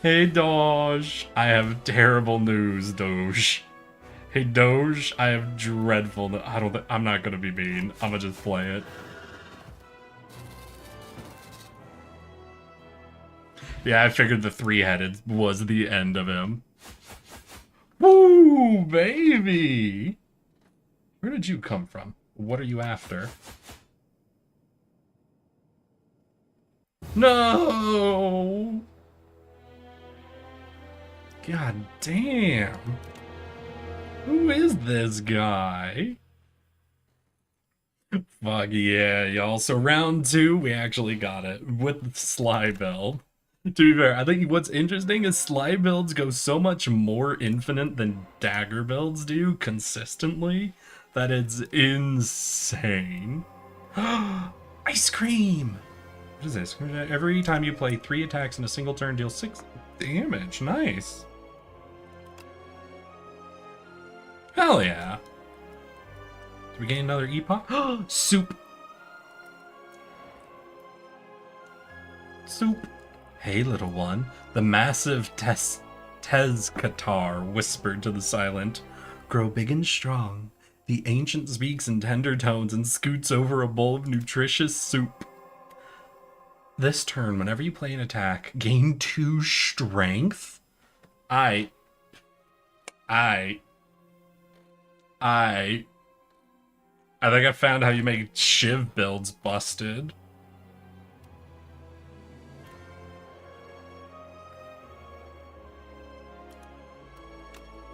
Hey, Doge. I have terrible news, Doge. Hey, Doge, I have dreadful news. I'm not gonna be mean. I'm gonna just play it. Yeah, I figured the 3-headed was the end of him. Woo, baby! Where did you come from? What are you after? No! God damn. Who is this guy? Fuck yeah, y'all. So round 2, we actually got it with Sly build. To be fair, I think what's interesting is Sly builds go so much more infinite than Dagger builds do consistently that it's insane. Ice cream! What is this? Every time you play 3 attacks in a single turn, deal 6 damage. Nice. Hell yeah. Did we gain another epoch? Soup. Soup. Hey, little one. The massive Tezcatar whispered to the silent. Grow big and strong. The ancient speaks in tender tones and scoots over a bowl of nutritious soup. This turn, whenever you play an attack, gain 2 strength. I think I found how you make Shiv builds busted.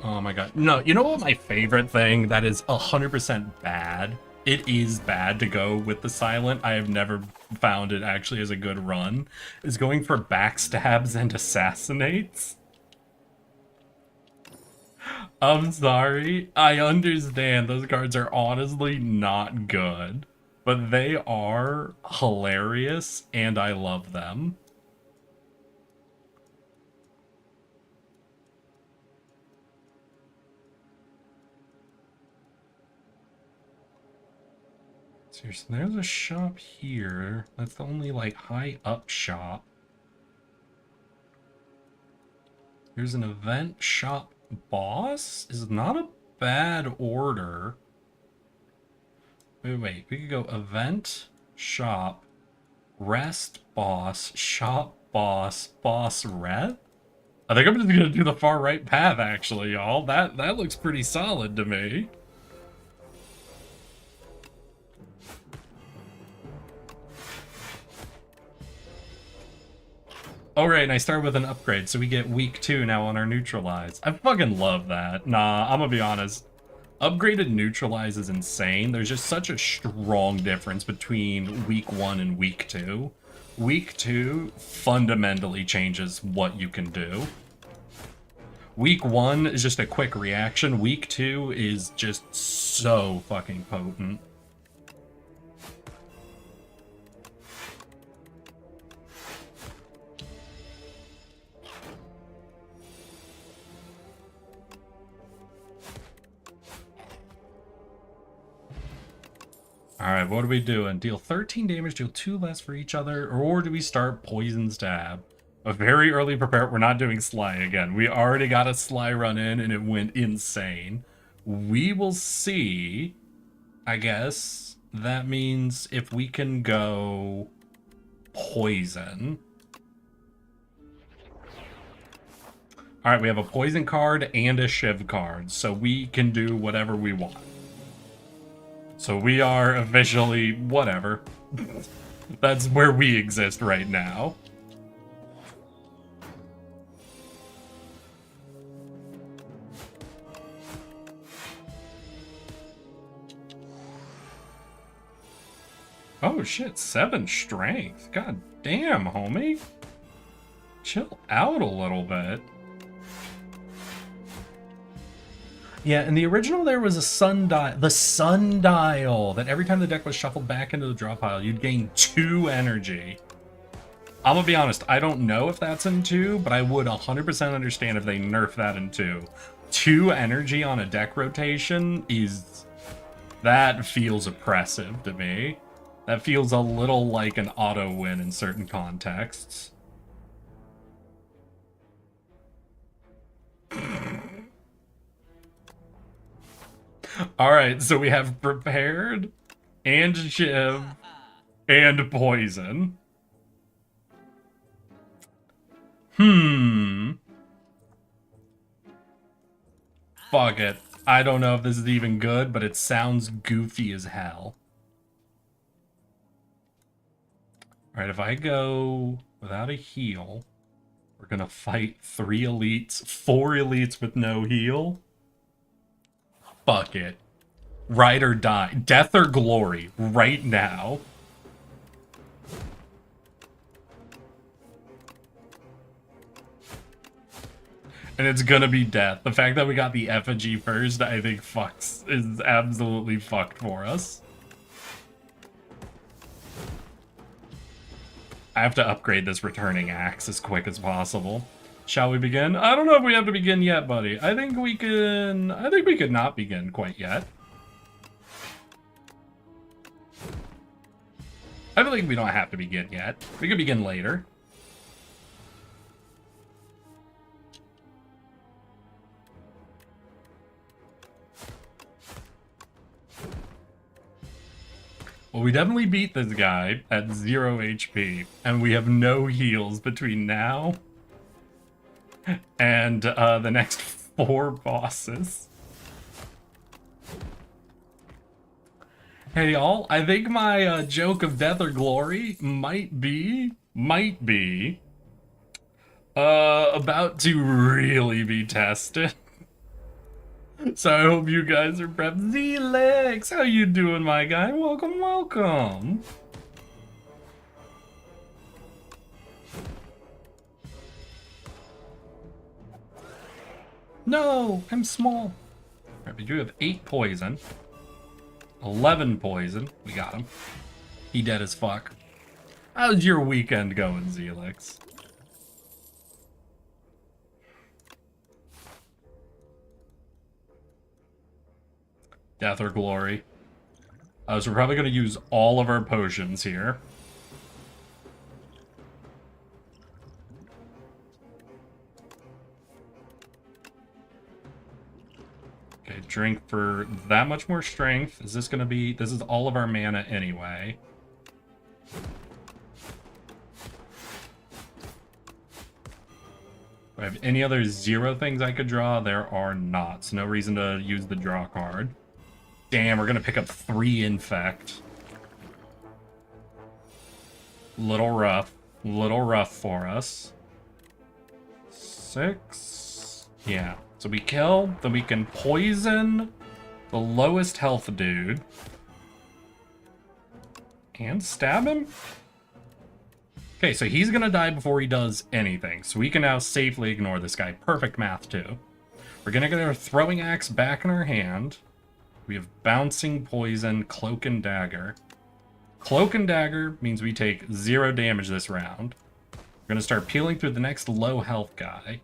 Oh my god. No, you know what my favorite thing that is 100% bad it is bad to go with the silent. I have never found it actually as a good run. Is going for backstabs and assassinates. I'm sorry. I understand those cards are honestly not good, but they are hilarious and I love them. Seriously, there's a shop here. That's the only, like, high up shop. Here's an event shop boss? Is not a bad order. Wait. We could go event, shop, rest, boss, shop, boss, boss, ret? I think I'm just gonna do the far right path, actually, y'all. That looks pretty solid to me. Oh, right, and I start with an upgrade, so we get week 2 now on our neutralize. I fucking love that. Nah, I'm gonna be honest. Upgraded neutralize is insane. There's just such a strong difference between week 1 and week 2. Week 2 fundamentally changes what you can do. Week 1 is just a quick reaction. Week 2 is just so fucking potent. Alright, what are we doing? Deal 13 damage, deal 2 less for each other, or do we start Poison Stab? A very early prepare. We're not doing Sly again. We already got a Sly run in, and it went insane. We will see. I guess that means if we can go Poison. Alright, we have a Poison card and a Shiv card, so we can do whatever we want. So we are officially whatever. That's where we exist right now. Oh shit, 7 strength. God damn, homie. Chill out a little bit. Yeah, in the original there was a sundial, the sundial, that every time the deck was shuffled back into the draw pile, you'd gain 2 energy. I'm gonna be honest, I don't know if that's in 2, but I would 100% understand if they nerf that in 2. 2 energy on a deck rotation is... that feels oppressive to me. That feels a little like an auto win in certain contexts. Alright, so we have prepared, and Shiv, and poison. Fuck it. I don't know if this is even good, but it sounds goofy as hell. Alright, if I go without a heal, we're gonna fight 3 elites, 4 elites with no heal. Fuck it. Ride or die. Death or glory. Right now. And it's gonna be death. The fact that we got the effigy first, I think is absolutely fucked for us. I have to upgrade this returning axe as quick as possible. Shall we begin? I don't know if we have to begin yet, buddy. I think we could not begin quite yet. I feel like we don't have to begin yet. We could begin later. Well, we definitely beat this guy at 0 HP, and we have no heals between now and the next 4 bosses. Hey y'all, I think my joke of death or glory might be about to really be tested. So I hope you guys are prepped. Z-Lex, how you doing, my guy? Welcome, welcome. No, I'm small. Alright, we do have 8 poison. 11 poison. We got him. He dead as fuck. How's your weekend going, Zelix? Death or glory. So we're probably going to use all of our potions here. Okay, drink for that much more strength. Is this going to be... This is all of our mana anyway. Do I have any other 0 things I could draw? There are not. So no reason to use the draw card. Damn, we're going to pick up 3 infect. Little rough. Little rough for us. 6. Yeah. So we kill, then we can poison the lowest health dude. And stab him? Okay, so he's gonna die before he does anything. So we can now safely ignore this guy. Perfect math, too. We're gonna get our throwing axe back in our hand. We have bouncing poison, cloak and dagger. Cloak and dagger means we take 0 damage this round. We're gonna start peeling through the next low health guy.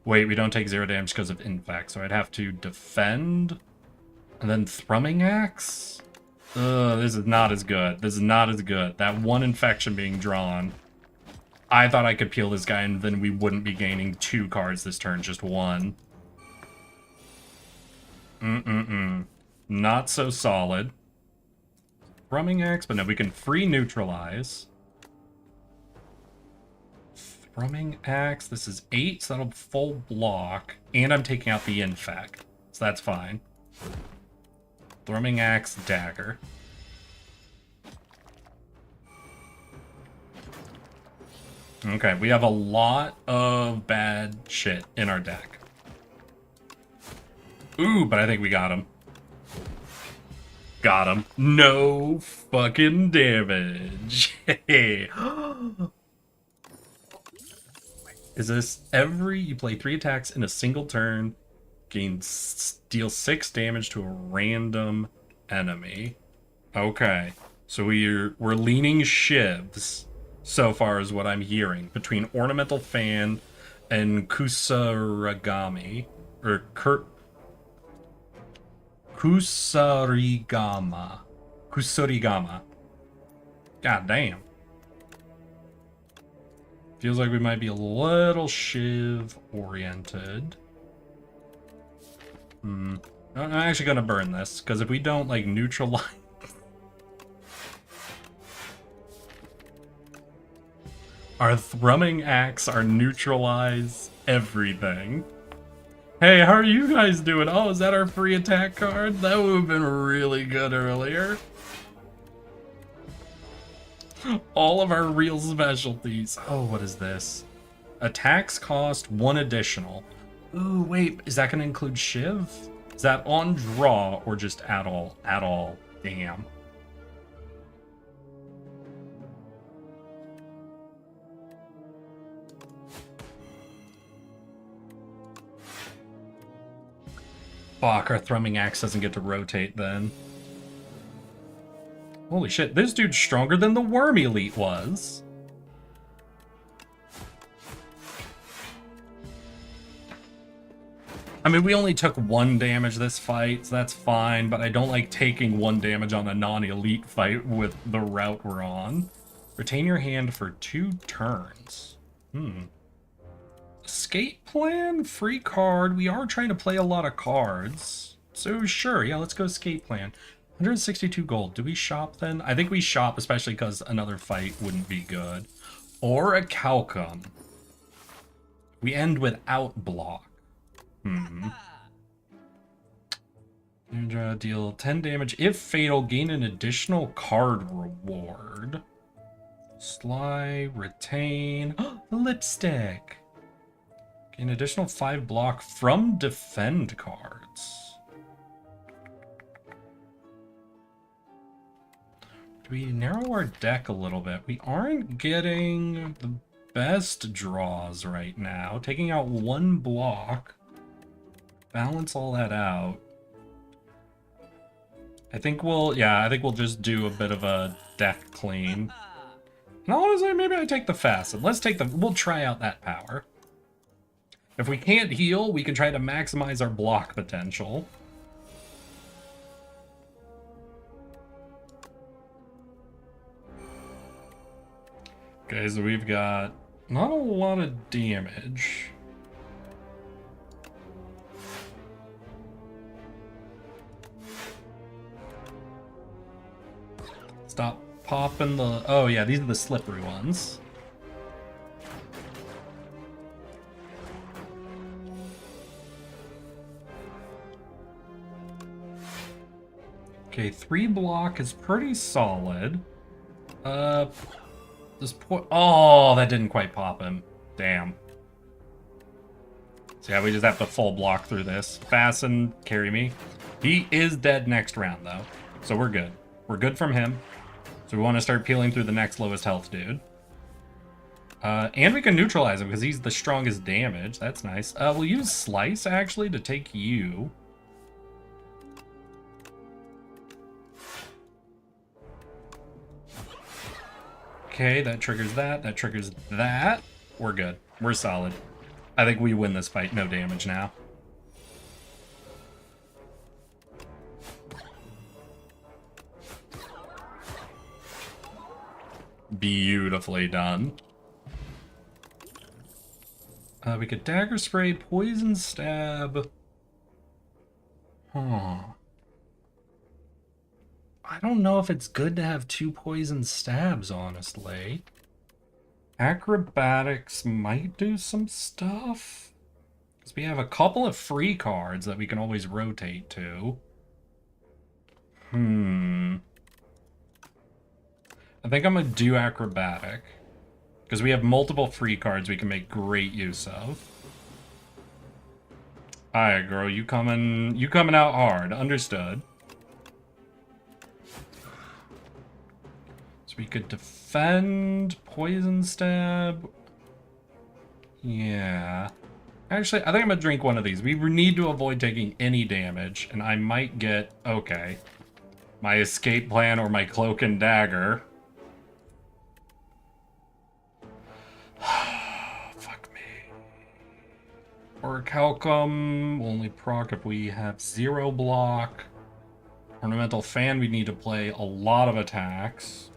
Wait, we don't take 0 damage because of infect, so I'd have to defend and then thrumming axe? Ugh, this is not as good. This is not as good. That 1 infection being drawn. I thought I could peel this guy and then we wouldn't be gaining 2 cards this turn, just 1. Not so solid. Thrumming axe, but no, we can free neutralize. Thrumming axe, this is 8, so that'll full block. And I'm taking out the infect, so that's fine. Thrumming axe, dagger. Okay, we have a lot of bad shit in our deck. Ooh, but I think we got him. Got him. No fucking damage. Is this every... You play 3 attacks in a single turn, deal 6 damage to a random enemy. Okay. So we're leaning shivs, so far is what I'm hearing, between Ornamental Fan and Kusarigami. Or Kusarigama. Kusarigama. God damn. Feels like we might be a little shiv-oriented. I'm actually gonna burn this, because if we don't, like, neutralize... Our thrumming axe, our neutralize everything. Hey, how are you guys doing? Oh, is that our free attack card? That would have been really good earlier. All of our real specialties. Oh, what is this? Attacks cost 1 additional. Ooh, wait, is that going to include Shiv? Is that on draw or just at all? At all. Damn. Fuck, our thrumming axe doesn't get to rotate then. Holy shit, this dude's stronger than the Worm Elite was. I mean, we only took 1 damage this fight, so that's fine, but I don't like taking 1 damage on a non-elite fight with the route we're on. Retain your hand for 2 turns. Escape plan? Free card. We are trying to play a lot of cards. So sure, yeah, let's go escape plan. 162 gold. Do we shop then? I think we shop, especially because another fight wouldn't be good. Or a Calcum. We end without block. And deal 10 damage. If fatal, gain an additional card reward. Sly, retain. The lipstick. Gain additional 5 block from defend cards. Do we narrow our deck a little bit? We aren't getting the best draws right now. Taking out 1 block. Balance all that out. I think we'll just do a bit of a deck clean. And honestly, maybe I take the Facet. We'll try out that power. If we can't heal, we can try to maximize our block potential. Okay, so we've got not a lot of damage. Stop popping the... Oh yeah, these are the slippery ones. Okay, 3 block is pretty solid. Oh, that didn't quite pop him. Damn. So yeah, we just have to full block through this. Fasten, carry me. He is dead next round, though. So we're good. We're good from him. So we want to start peeling through the next lowest health dude. And we can neutralize him because he's the strongest damage. That's nice. We'll use Slice, actually, to take you. Okay, that triggers that. That triggers that. We're good. We're solid. I think we win this fight. No damage now. Beautifully done. We could Dagger Spray, Poison Stab. Huh. I don't know if it's good to have 2 poison stabs, honestly. Acrobatics might do some stuff. Because we have a couple of free cards that we can always rotate to. I think I'm going to do Acrobatic. Because we have multiple free cards we can make great use of. Alright, girl, you coming out hard. Understood. We could defend, poison stab. Yeah. Actually, I think I'm gonna drink one of these. We need to avoid taking any damage, and I might get, okay, my escape plan or my cloak and dagger. Fuck me. Or Calcum, only proc if we have 0 block. Ornamental Fan, we need to play a lot of attacks.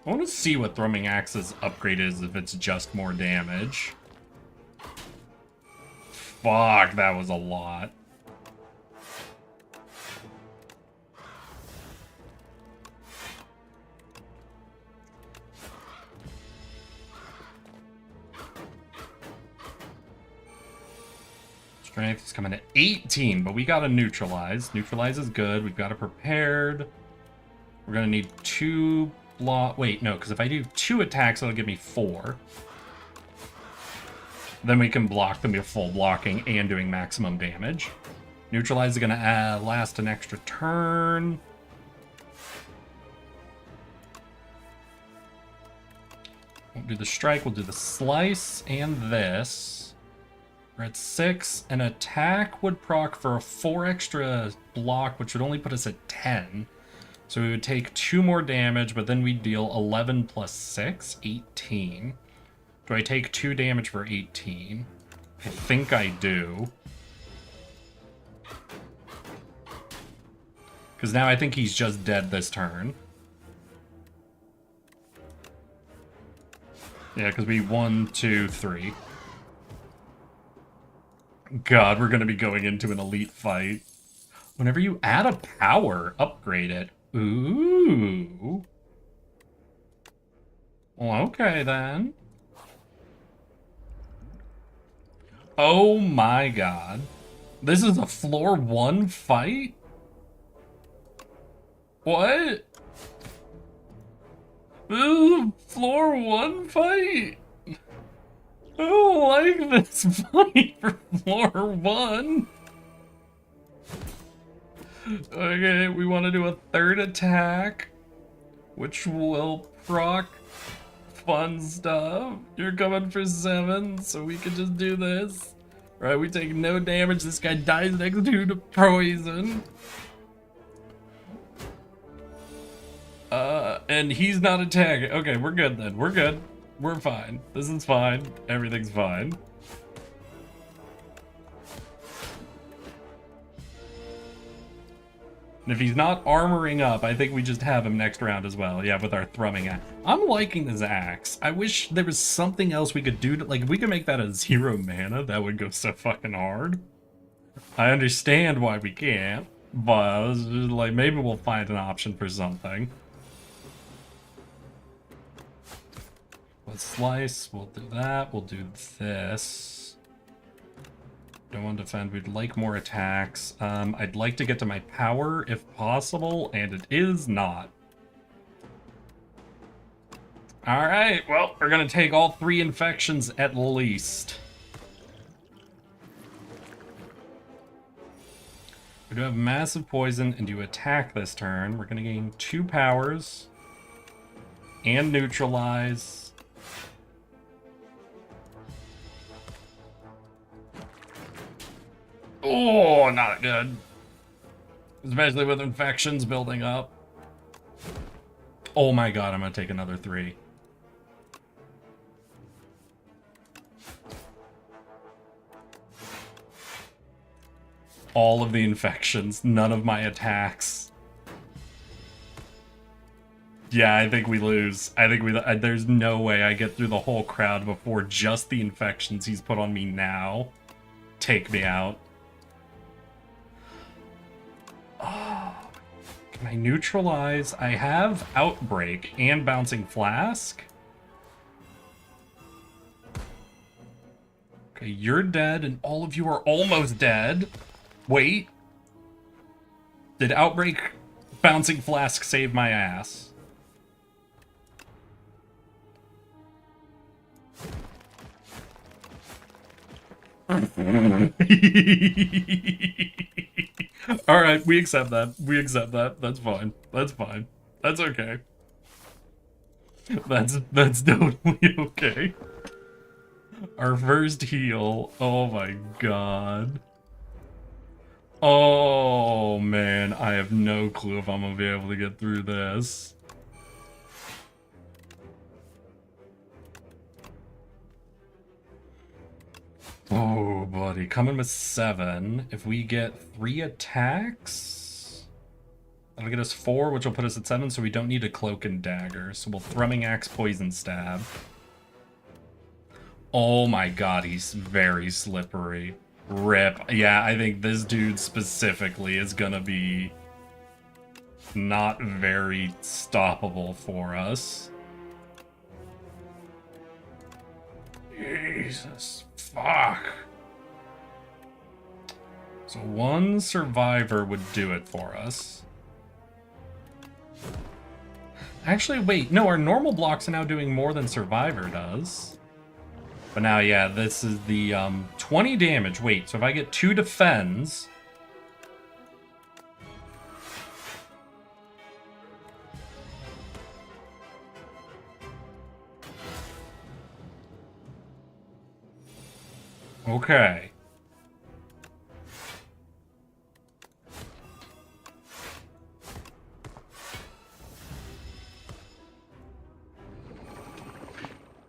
I want to see what Thrumming Axe's upgrade is if it's just more damage. Fuck, that was a lot. Strength is coming at 18, but we got to neutralize. Neutralize is good. We've got it prepared. We're going to need 2... Wait, no, because if I do 2 attacks, it'll give me 4. Then we can block them with full blocking and doing maximum damage. Neutralize is going to last an extra turn. Won't do the strike, we'll do the slice and this. We're at 6. An attack would proc for a 4 extra block, which would only put us at 10. So we would take 2 more damage, but then we'd deal 11 plus 6, 18. Do I take 2 damage for 18? I think I do. Because now I think he's just dead this turn. Yeah, because we 1, 2, 3. God, we're going to be going into an elite fight. Whenever you add a power, upgrade it. Ooh. Well, okay then. Oh my god. This is a floor 1 fight? What? This is a floor 1 fight? don't like this fight for floor 1. Okay, we want to do a third attack, which will proc fun stuff. You're coming for 7, so we can just do this. Right, we take no damage. This guy dies next to poison. And he's not attacking. Okay, we're good then. We're good. We're fine. This is fine. Everything's fine. And if he's not armoring up, I think we just have him next round as well. Yeah, with our thrumming axe. I'm liking this axe. I wish there was something else we could do to, like, if we could make that a 0 mana, that would go so fucking hard. I understand why we can't, but like maybe we'll find an option for something. Let's slice, we'll do that, we'll do this. Don't want to defend, we'd like more attacks. I'd like to get to my power if possible, and it is not. Alright, well, we're gonna take all 3 infections at least. We do have massive poison, and you attack this turn. We're gonna gain 2 powers and neutralize. Oh, not good. Especially with infections building up. Oh my god, I'm gonna take another 3. All of the infections, none of my attacks. Yeah, I think we lose. I think there's no way I get through the whole crowd before just the infections he's put on me now take me out. Oh, can I neutralize? I have Outbreak and Bouncing Flask. Okay, you're dead, and all of you are almost dead. Wait. Did Outbreak Bouncing Flask save my ass? Alright, we accept that. We accept that. That's fine. That's fine. That's okay. That's totally okay. Our first heal. Oh my god. Oh man, I have no clue if I'm gonna be able to get through this. Oh, buddy. Coming with 7. If we get 3 attacks, that'll get us 4, which will put us at 7, so we don't need a Cloak and Dagger. So we'll Thrumming Axe, Poison Stab. Oh my god, he's very slippery. Rip. Yeah, I think this dude specifically is gonna be not very stoppable for us. Jesus. Fuck. So 1 survivor would do it for us. Actually, wait. No, our normal blocks are now doing more than survivor does. But now, yeah, this is the 20 damage. Wait, so if I get 2 defends... Okay.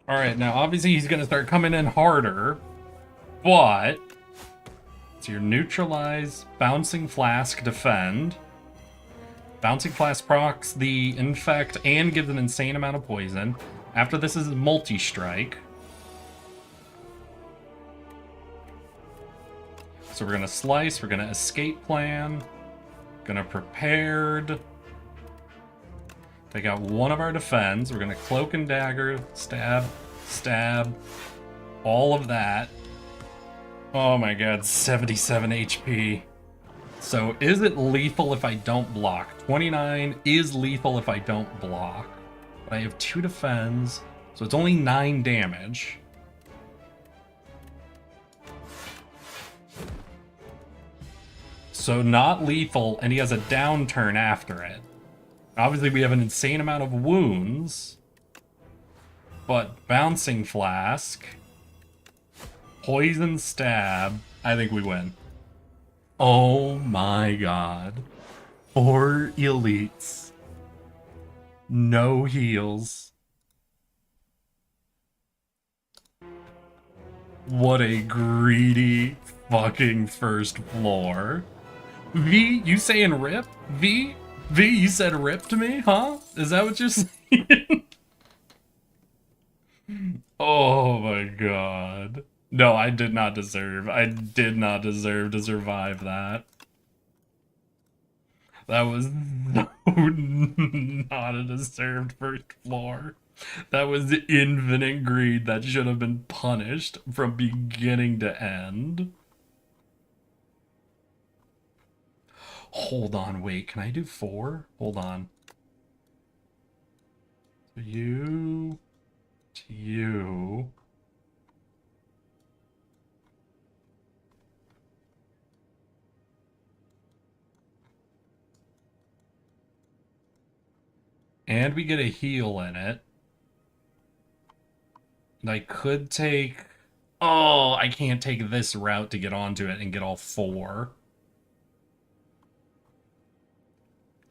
Alright, now obviously he's gonna start coming in harder, but... So your neutralize, Bouncing Flask, defend. Bouncing Flask procs the infect and gives an insane amount of poison. After this is multi-strike. So we're gonna slice, we're gonna escape plan, gonna prepared, take out 1 of our defense, we're gonna Cloak and Dagger, stab, stab, all of that. Oh my god, 77 HP. So is it lethal if I don't block? 29 is lethal if I don't block. But I have 2 defense, so it's only 9 damage. So not lethal, and he has a downturn after it. Obviously, we have an insane amount of wounds. But bouncing flask, poison stab, I think we win. Oh my god. 4 elites. No heals. What a greedy fucking first floor. V, you saying rip? V, you said rip to me, huh? Is that what you're saying? Oh my god. No, I did not deserve to survive that. That was no, not a deserved first floor. That was infinite greed that should have been punished from beginning to end. Hold on, wait, can I do 4? Hold on. You to you. And we get a heal in it. And I could take... Oh, I can't take this route to get onto it and get all 4.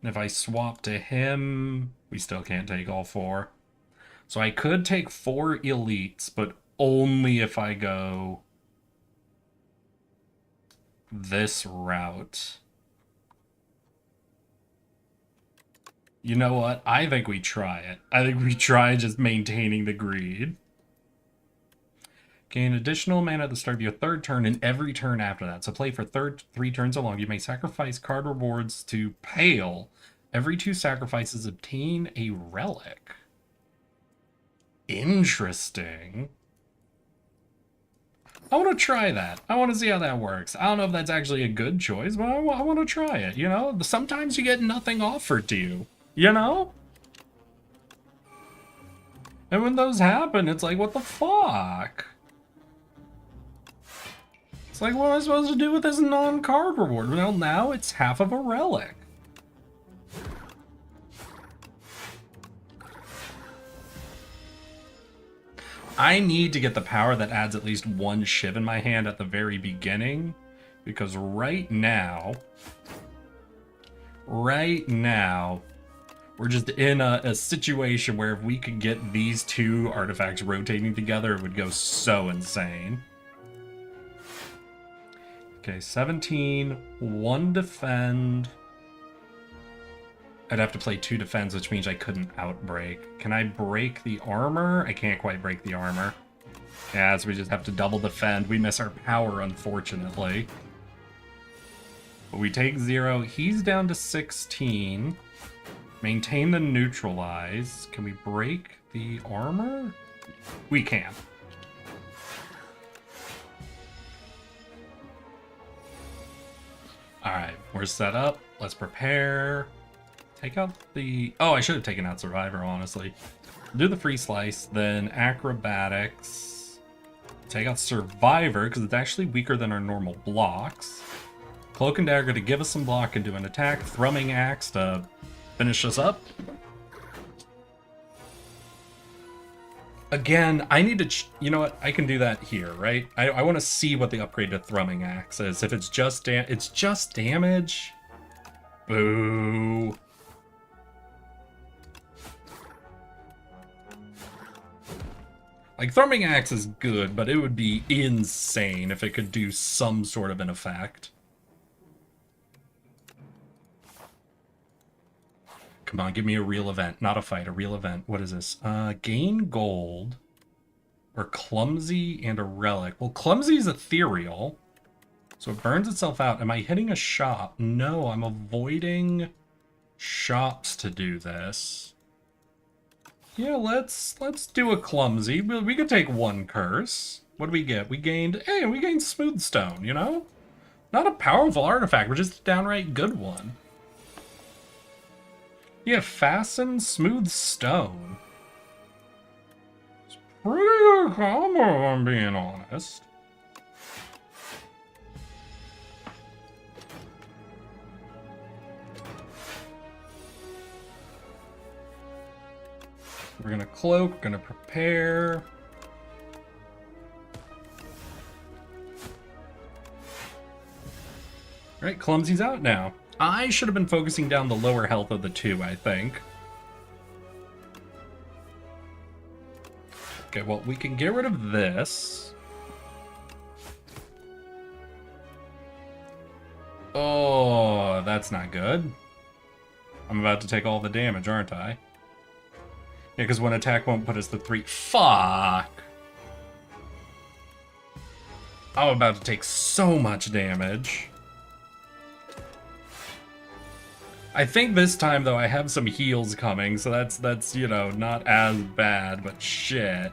And if I swap to him, we still can't take all 4. So I could take 4 elites, but only if I go this route. You know what? I think we try it. I think we try just maintaining the greed. Gain additional mana at the start of your 3rd turn and every turn after that. So play for 3 turns along. You may sacrifice card rewards to Pale. Every 2 sacrifices obtain a relic. Interesting. I want to try that. I want to see how that works. I don't know if that's actually a good choice, but I want to try it, you know? Sometimes you get nothing offered to you, you know? And when those happen, it's like, what the fuck? It's like, what am I supposed to do with this non-card reward? Well, now it's half of a relic. I need to get the power that adds at least 1 shiv in my hand at the very beginning, because right now, we're just in a situation where if we could get these 2 artifacts rotating together, it would go so insane. Okay, 17, 1 defend. I'd have to play 2 defense, which means I couldn't outbreak. Can I break the armor? I can't quite break the armor. Yeah, so we just have to double defend. We miss our power, unfortunately. But we take 0. He's down to 16. Maintain the neutralize. Can we break the armor? We can. Alright, we're set up. Let's prepare. Take out the... Oh, I should have taken out Survivor, honestly. Do the free slice, then Acrobatics. Take out Survivor, because it's actually weaker than our normal blocks. Cloak and Dagger to give us some block and do an attack. Thrumming Axe to finish us up. Again, I need to... You know what? I can do that here, right? I want to see what the upgrade to Thrumming Axe is. If it's just it's just damage... Boo. Like, Thrumming Axe is good, but it would be insane if it could do some sort of an effect. Come on, give me a real event. Not a fight, a real event. What is this? Gain gold. Or clumsy and a relic. Well, clumsy is ethereal. So it burns itself out. Am I hitting a shop? No, I'm avoiding shops to do this. Yeah, let's do a clumsy. We could take 1 curse. What do we get? We gained smooth stone, you know? Not a powerful artifact, but just a downright good one. Yeah, fasten smooth stone. It's pretty good combo, if I'm being honest. We're gonna cloak, gonna prepare. Alright, Clumsy's out now. I should have been focusing down the lower health of the two, I think. Okay, well, we can get rid of this. Oh, that's not good. I'm about to take all the damage, aren't I? Yeah, because one attack won't put us to 3. Fuck! I'm about to take so much damage. I think this time, though, I have some heals coming, so that's you know, not as bad, but shit.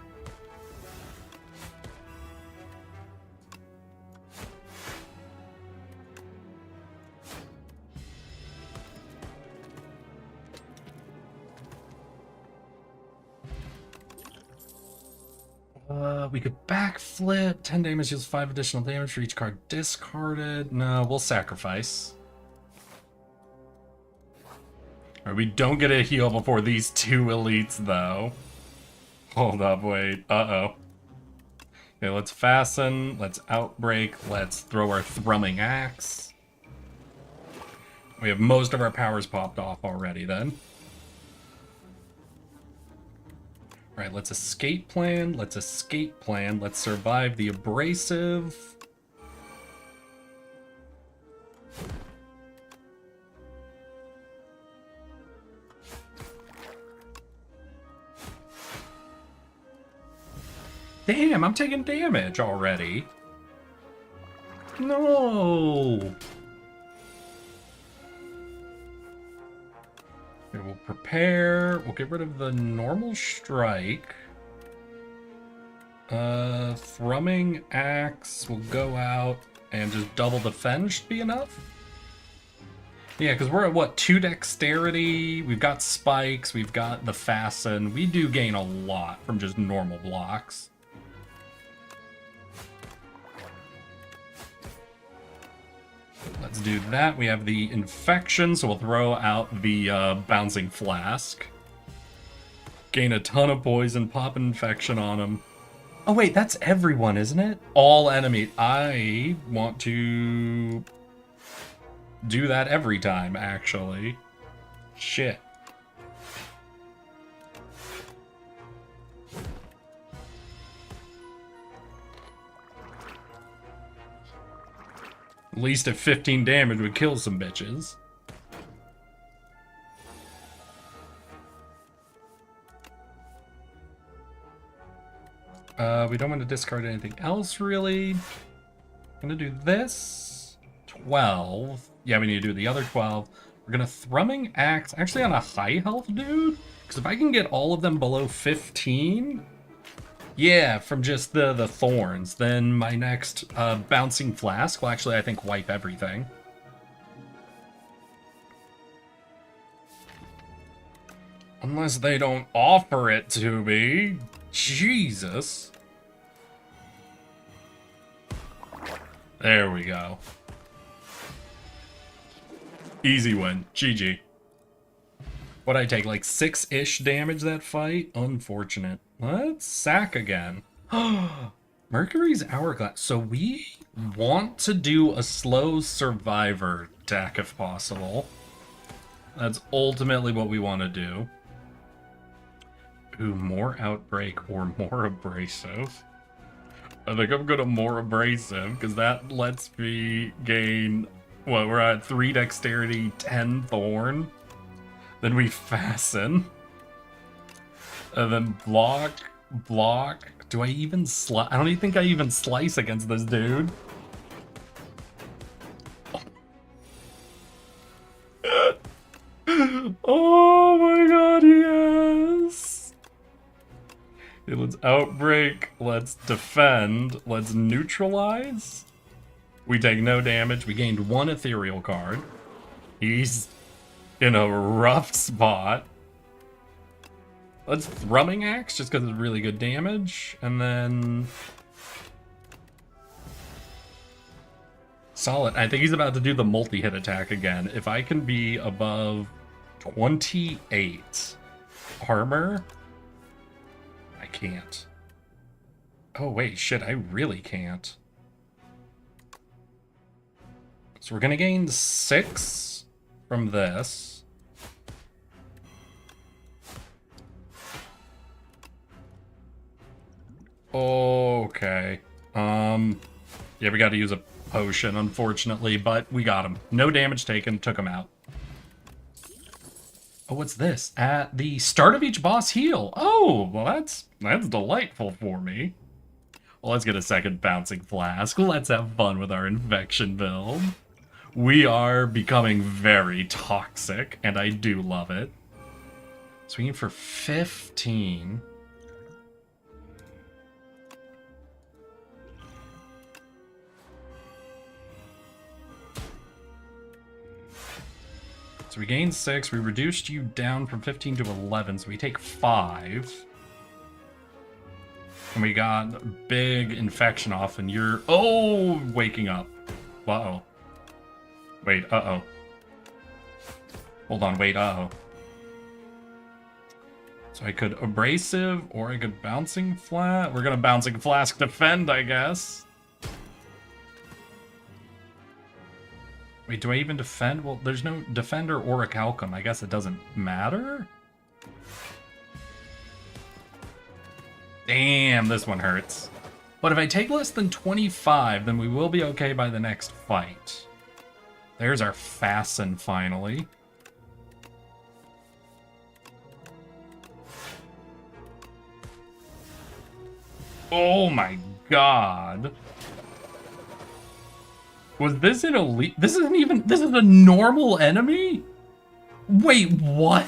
We could backflip. 10 damage deals 5 additional damage for each card discarded. No, we'll sacrifice. Alright, we don't get a heal before these two elites, though. Hold up, wait. Uh-oh. Okay, let's fasten. Let's outbreak. Let's throw our thrumming axe. We have most of our powers popped off already, then. Alright, let's escape plan. Let's escape plan. Let's survive the abrasive. Damn, I'm taking damage already. No. Okay, we'll prepare. We'll get rid of the normal strike. Thrumming axe will go out and just double defend should be enough. Yeah, because we're at what, 2 dexterity, we've got spikes, we've got the fasten. We do gain a lot from just normal blocks. Let's do that. We have the infection, so we'll throw out the bouncing flask. Gain a ton of poison, pop an infection on him. Oh wait, that's everyone, isn't it? All enemies. I want to do that every time, actually. Shit. At least at 15 damage would kill some bitches. We don't want to discard anything else, really. I'm gonna do this. 12. Yeah, we need to do the other 12. We're gonna Thrumming Axe, actually on a high health dude. Because if I can get all of them below 15... Yeah, from just the thorns. Then my next Bouncing Flask will actually, I think, wipe everything. Unless they don't offer it to me. Jesus. There we go. Easy win. GG. What'd I take, like 6-ish damage that fight? Unfortunate. Let's sack again. Mercury's Hourglass. So we want to do a slow survivor deck if possible. That's ultimately what we want to do. Ooh, more Outbreak or more Abrasive. I think I'm gonna more Abrasive, because that lets me gain... What, we're at 3 Dexterity, 10 Thorn. Then we Fasten. And then block. Do I even slice? I don't even think I even slice against this dude. Oh my god, yes! Okay, let's Outbreak, let's defend, let's neutralize. We take no damage, we gained 1 ethereal card. He's in a rough spot. Let's Thrumming Axe, just because it's really good damage. And then... Solid. I think he's about to do the multi-hit attack again. If I can be above 28 armor, can't. Oh, wait, shit, I really can't. So we're gonna gain 6 from this. Okay. Yeah, we gotta use a potion, unfortunately, but we got him. No damage taken, took him out. Oh, what's this? At the start of each boss heal. Oh, well that's delightful for me. Well, let's get a second bouncing flask. Let's have fun with our infection build. We are becoming very toxic, and I do love it. Swinging for 15. So we gained 6, we reduced you down from 15 to 11, so we take 5. And we got big infection off, and you're... Oh, waking up. Uh-oh. Wait, uh-oh. Hold on, wait, uh-oh. So I could abrasive, or I could bouncing flat. We're gonna bouncing flask defend, I guess. Wait, do I even defend? Well, there's no defender or a calcum. I guess it doesn't matter? Damn, this one hurts. But if I take less than 25, then we will be okay by the next fight. There's our fasten, finally. Oh my god. Was this an elite? This isn't even... This is a normal enemy? Wait, what?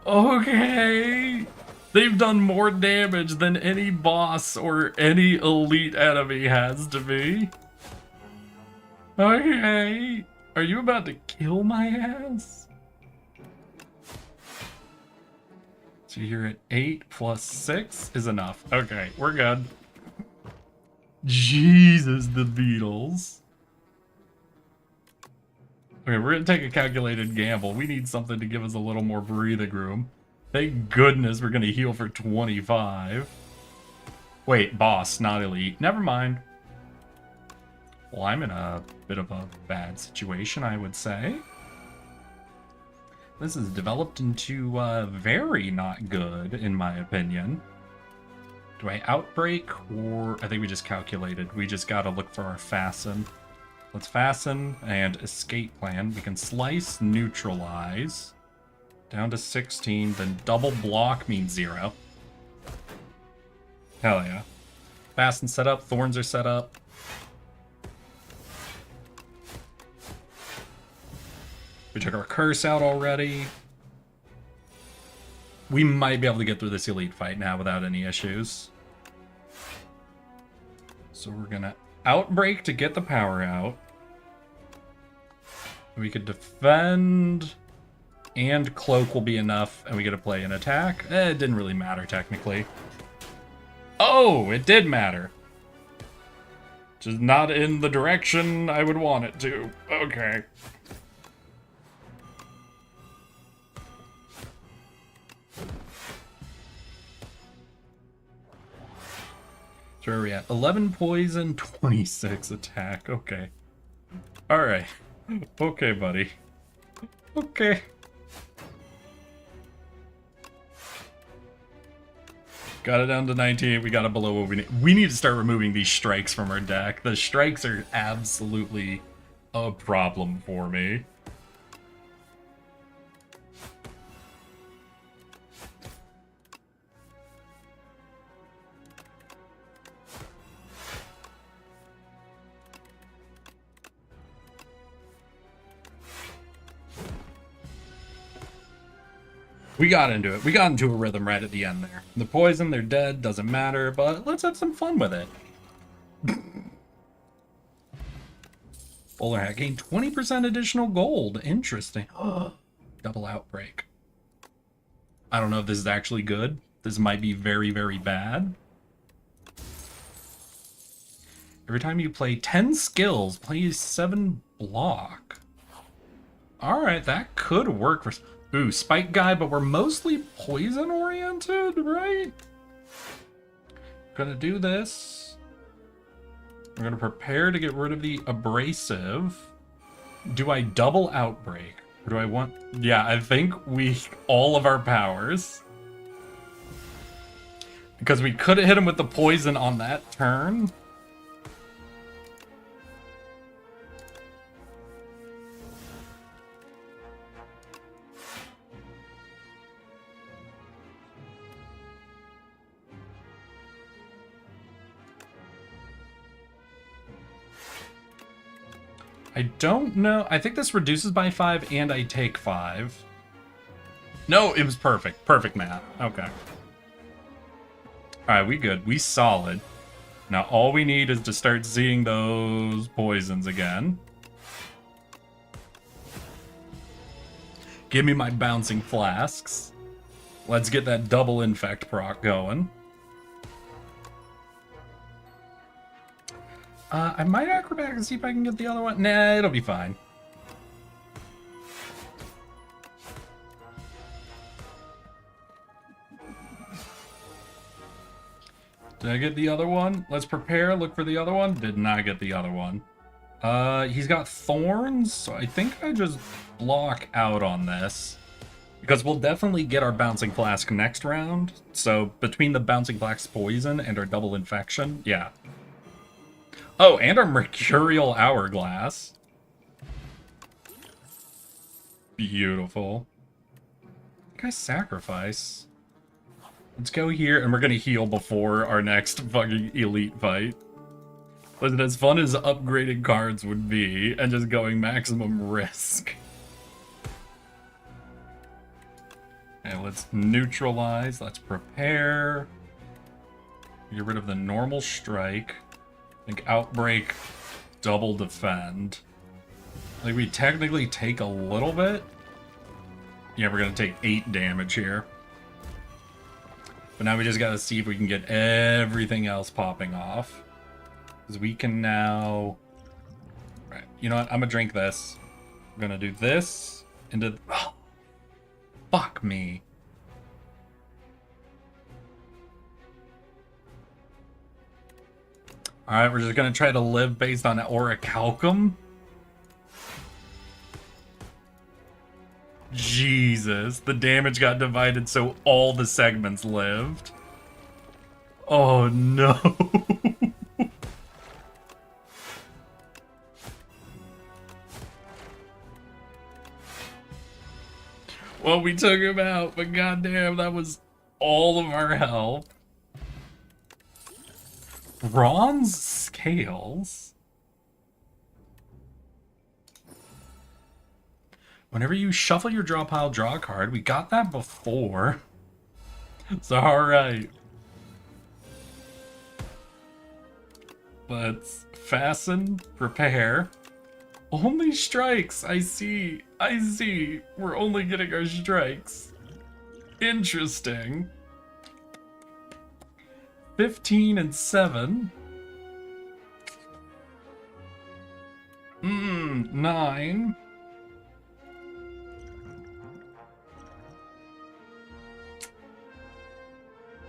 Okay. They've done more damage than any boss or any elite enemy has to me. Okay. Are you about to kill my ass? So you're at 8 plus 6 is enough. Okay, we're good. Jesus, the Beatles. Okay, we're gonna take a calculated gamble. We need something to give us a little more breathing room. Thank goodness we're gonna heal for 25. Wait, boss, not elite. Never mind. Well, I'm in a bit of a bad situation, I would say. This is developed into very not good, in my opinion. Do I outbreak, or... I think we just calculated. We just gotta look for our fasten. Let's fasten and escape plan. We can slice, neutralize. Down to 16, then double block means 0. Hell yeah. Fasten set up, thorns are set up. We took our curse out already. We might be able to get through this elite fight now without any issues. So we're gonna outbreak to get the power out. We could defend, and cloak will be enough, and we get to play an attack. It didn't really matter, technically. Oh, it did matter. Just not in the direction I would want it to. Okay. So where are we at? 11 poison, 26 attack. Okay. Alright. Okay, buddy. Okay. Got it down to 19. We got it below what we need. We need to start removing these strikes from our deck. The strikes are absolutely a problem for me. We got into it. We got into a rhythm right at the end there. The poison, they're dead, doesn't matter, but let's have some fun with it. Bowler hat gained 20% additional gold. Interesting. Double outbreak. I don't know if this is actually good. This might be very, very bad. Every time you play 10 skills, play 7 block. Alright, that could work for... Ooh, Spike Guy, but we're mostly poison-oriented, right? Gonna do this. We're gonna prepare to get rid of the abrasive. Do I double Outbreak? Or do I want... Yeah, I think all of our powers. Because we could have hit him with the poison on that turn. I don't know. I think this reduces by 5 and I take 5. No, it was perfect. Perfect math. Okay. Alright, we good. We solid. Now all we need is to start seeing those poisons again. Give me my bouncing flasks. Let's get that double infect proc going. I might acrobatic and see if I can get the other one. Nah, it'll be fine. Did I get the other one? Let's prepare, look for the other one. Did not get the other one. He's got thorns, so I think I just block out on this. Because we'll definitely get our bouncing flask next round. So between the bouncing flask poison and our double infection, yeah. Oh, and our mercurial hourglass. Beautiful. Can I sacrifice? Let's go here, and we're gonna heal before our next fucking elite fight. Listen, as fun as upgrading cards would be, and just going maximum risk. Okay, let's neutralize, let's prepare. Get rid of the normal strike. I think Outbreak, double defend. Like, we technically take a little bit. Yeah, we're gonna take 8 damage here. But now we just gotta see if we can get everything else popping off. Because we can now... Right, you know what? I'm gonna drink this. I'm gonna do this into... Oh, fuck me. Alright, we're just gonna try to live based on Orichalcum. Jesus, the damage got divided so all the segments lived. Oh no. Well, we took him out, but goddamn, that was all of our health. Bronze scales? Whenever you shuffle your draw pile, draw a card. We got that before. It's alright. Let's fasten, prepare. Only strikes, I see. I see. We're only getting our strikes. Interesting. 15 and 7. 9.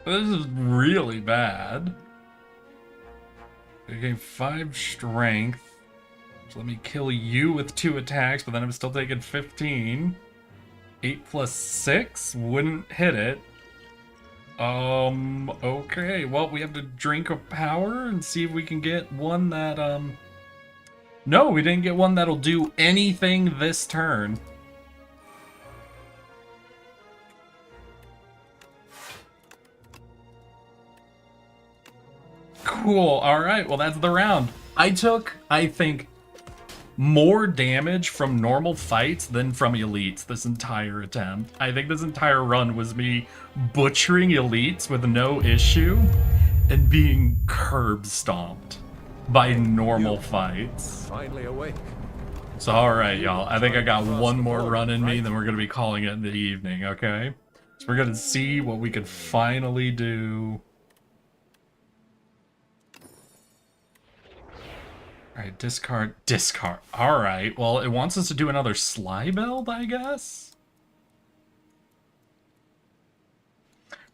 This is really bad. Okay, 5 strength. So let me kill you with 2 attacks, but then I'm still taking 15. 8 plus 6 wouldn't hit it. Okay. Well, we have to drink a power and see if we can get one that, No, we didn't get one that'll do anything this turn. Cool. Alright, well that's the round. I took, I think, more damage from normal fights than from elites this entire attempt. I think this entire run was me butchering elites with no issue and being curb stomped by normal fights. Finally awake. So alright, y'all. I think I got one more run in me, then we're gonna be calling it in the evening, okay? So we're gonna see what we could finally do. Alright, discard. Discard. Alright, well, it wants us to do another Sly build, I guess?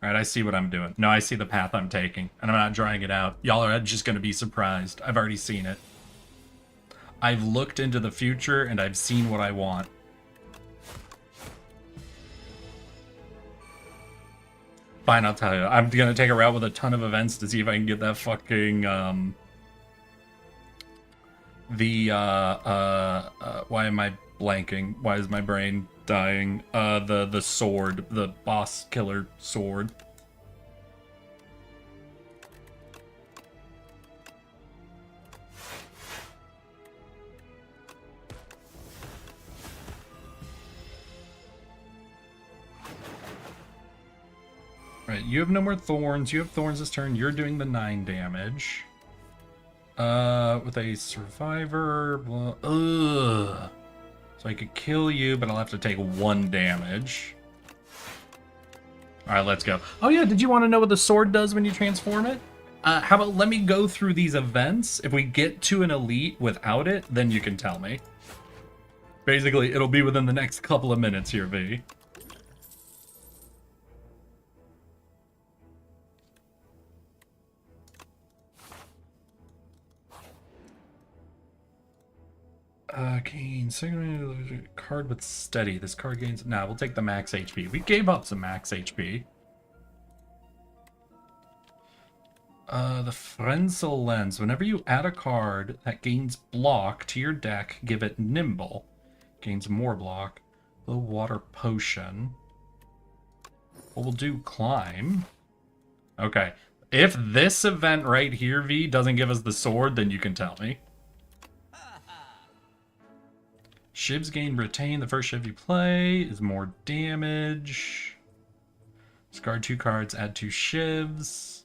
Alright, I see what I'm doing. No, I see the path I'm taking, and I'm not drawing it out. Y'all are just gonna be surprised. I've already seen it. I've looked into the future, and I've seen what I want. Fine, I'll tell you. I'm gonna take a route with a ton of events to see if I can get that fucking, why am I blanking? Why is my brain dying? The sword, the boss killer sword. Right, you have no more thorns. You have thorns this turn. You're doing the 9 damage. With a survivor. Blah, ugh. So I could kill you, but I'll have to take 1 damage. Alright, let's go. Oh yeah, did you want to know what the sword does when you transform it? How about let me go through these events. If we get to an elite without it, then you can tell me. Basically, it'll be within the next couple of minutes here, V. Gain second card with steady. This card gains. Nah, we'll take the max HP. We gave up some max HP. The Frenzel Lens. Whenever you add a card that gains block to your deck, give it Nimble. Gains more block. The Water Potion. Well, we'll do Climb. Okay. If this event right here, V, doesn't give us the sword, then you can tell me. Shivs gain retain. The first shiv you play is more damage. Discard 2 cards, add 2 shivs.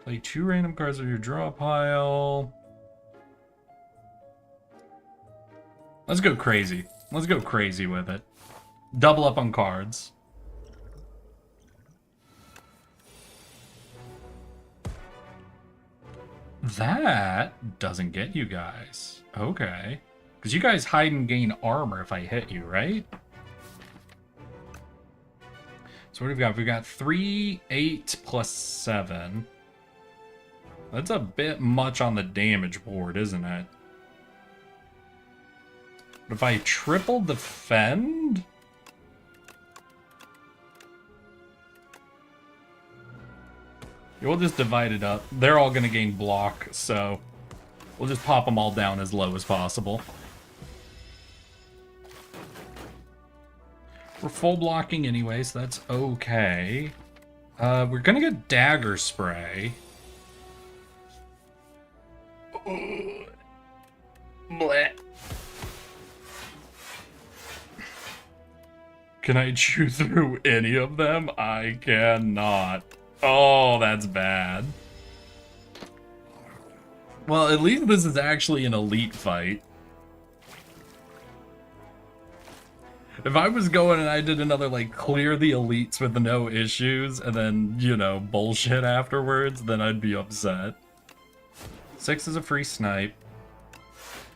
Play 2 random cards on your draw pile. Let's go crazy. Let's go crazy with it. Double up on cards. That doesn't get you guys. Okay. Because you guys hide and gain armor if I hit you, right? So what have we got? We've got 3, 8, plus 7. That's a bit much on the damage board, isn't it? But if I triple defend... We'll just divide it up. They're all going to gain block, so we'll just pop them all down as low as possible. We're full blocking anyway, so that's okay. We're going to get Dagger Spray. Blech. Can I chew through any of them? I cannot. Oh, that's bad. Well, at least this is actually an elite fight. If I was going and I did another, like, clear the elites with no issues, and then, you know, bullshit afterwards, then I'd be upset. 6 is a free snipe.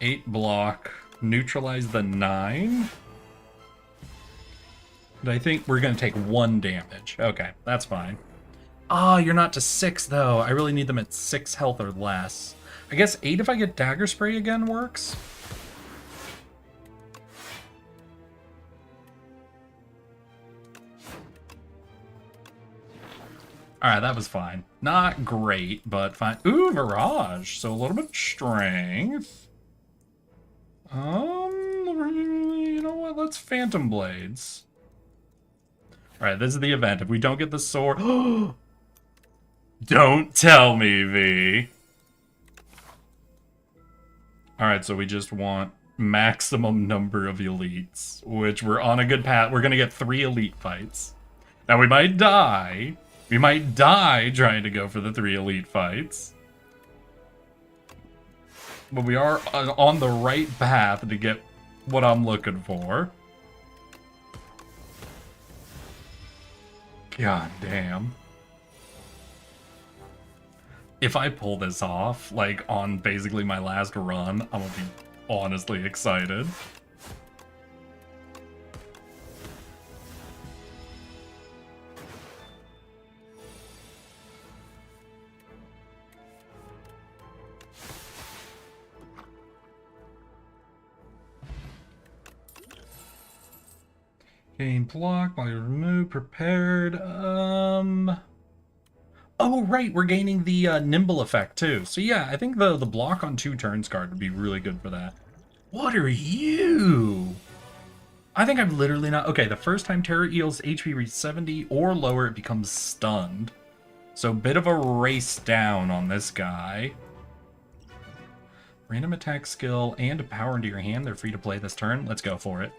8 block. Neutralize the 9. But I think we're going to take 1 damage. Okay, that's fine. Oh, you're not to 6, though. I really need them at 6 health or less. I guess 8 if I get Dagger Spray again works. Alright, that was fine. Not great, but fine. Ooh, Mirage. So a little bit of strength. You know what? Let's Phantom Blades. Alright, this is the event. If we don't get the sword... Don't tell me, V. Alright, so we just want maximum number of elites, which we're on a good path. We're going to get 3 elite fights. Now, we might die. We might die trying to go for the 3 elite fights. But we are on the right path to get what I'm looking for. God damn. If I pull this off, like, on basically my last run, I'm gonna be honestly excited. Gain block while you're removed, prepared. Oh, right, we're gaining the nimble effect too. So yeah, I think the block on 2 turns card would be really good for that. What are you? I think I'm literally not... Okay, the first time Terror Eel's HP reaches 70 or lower, it becomes stunned. So bit of a race down on this guy. Random attack skill and a power into your hand. They're free to play this turn. Let's go for it.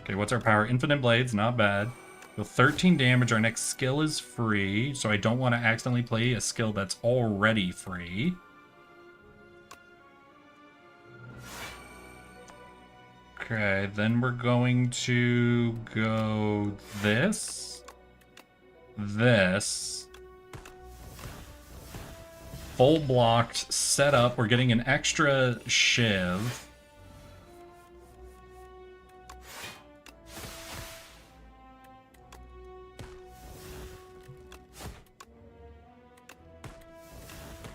Okay, what's our power? Infinite Blades, not bad. Deal 13 damage. Our next skill is free, so I don't want to accidentally play a skill that's already free. Okay, then we're going to go this. Full blocked, set up. We're getting an extra shiv.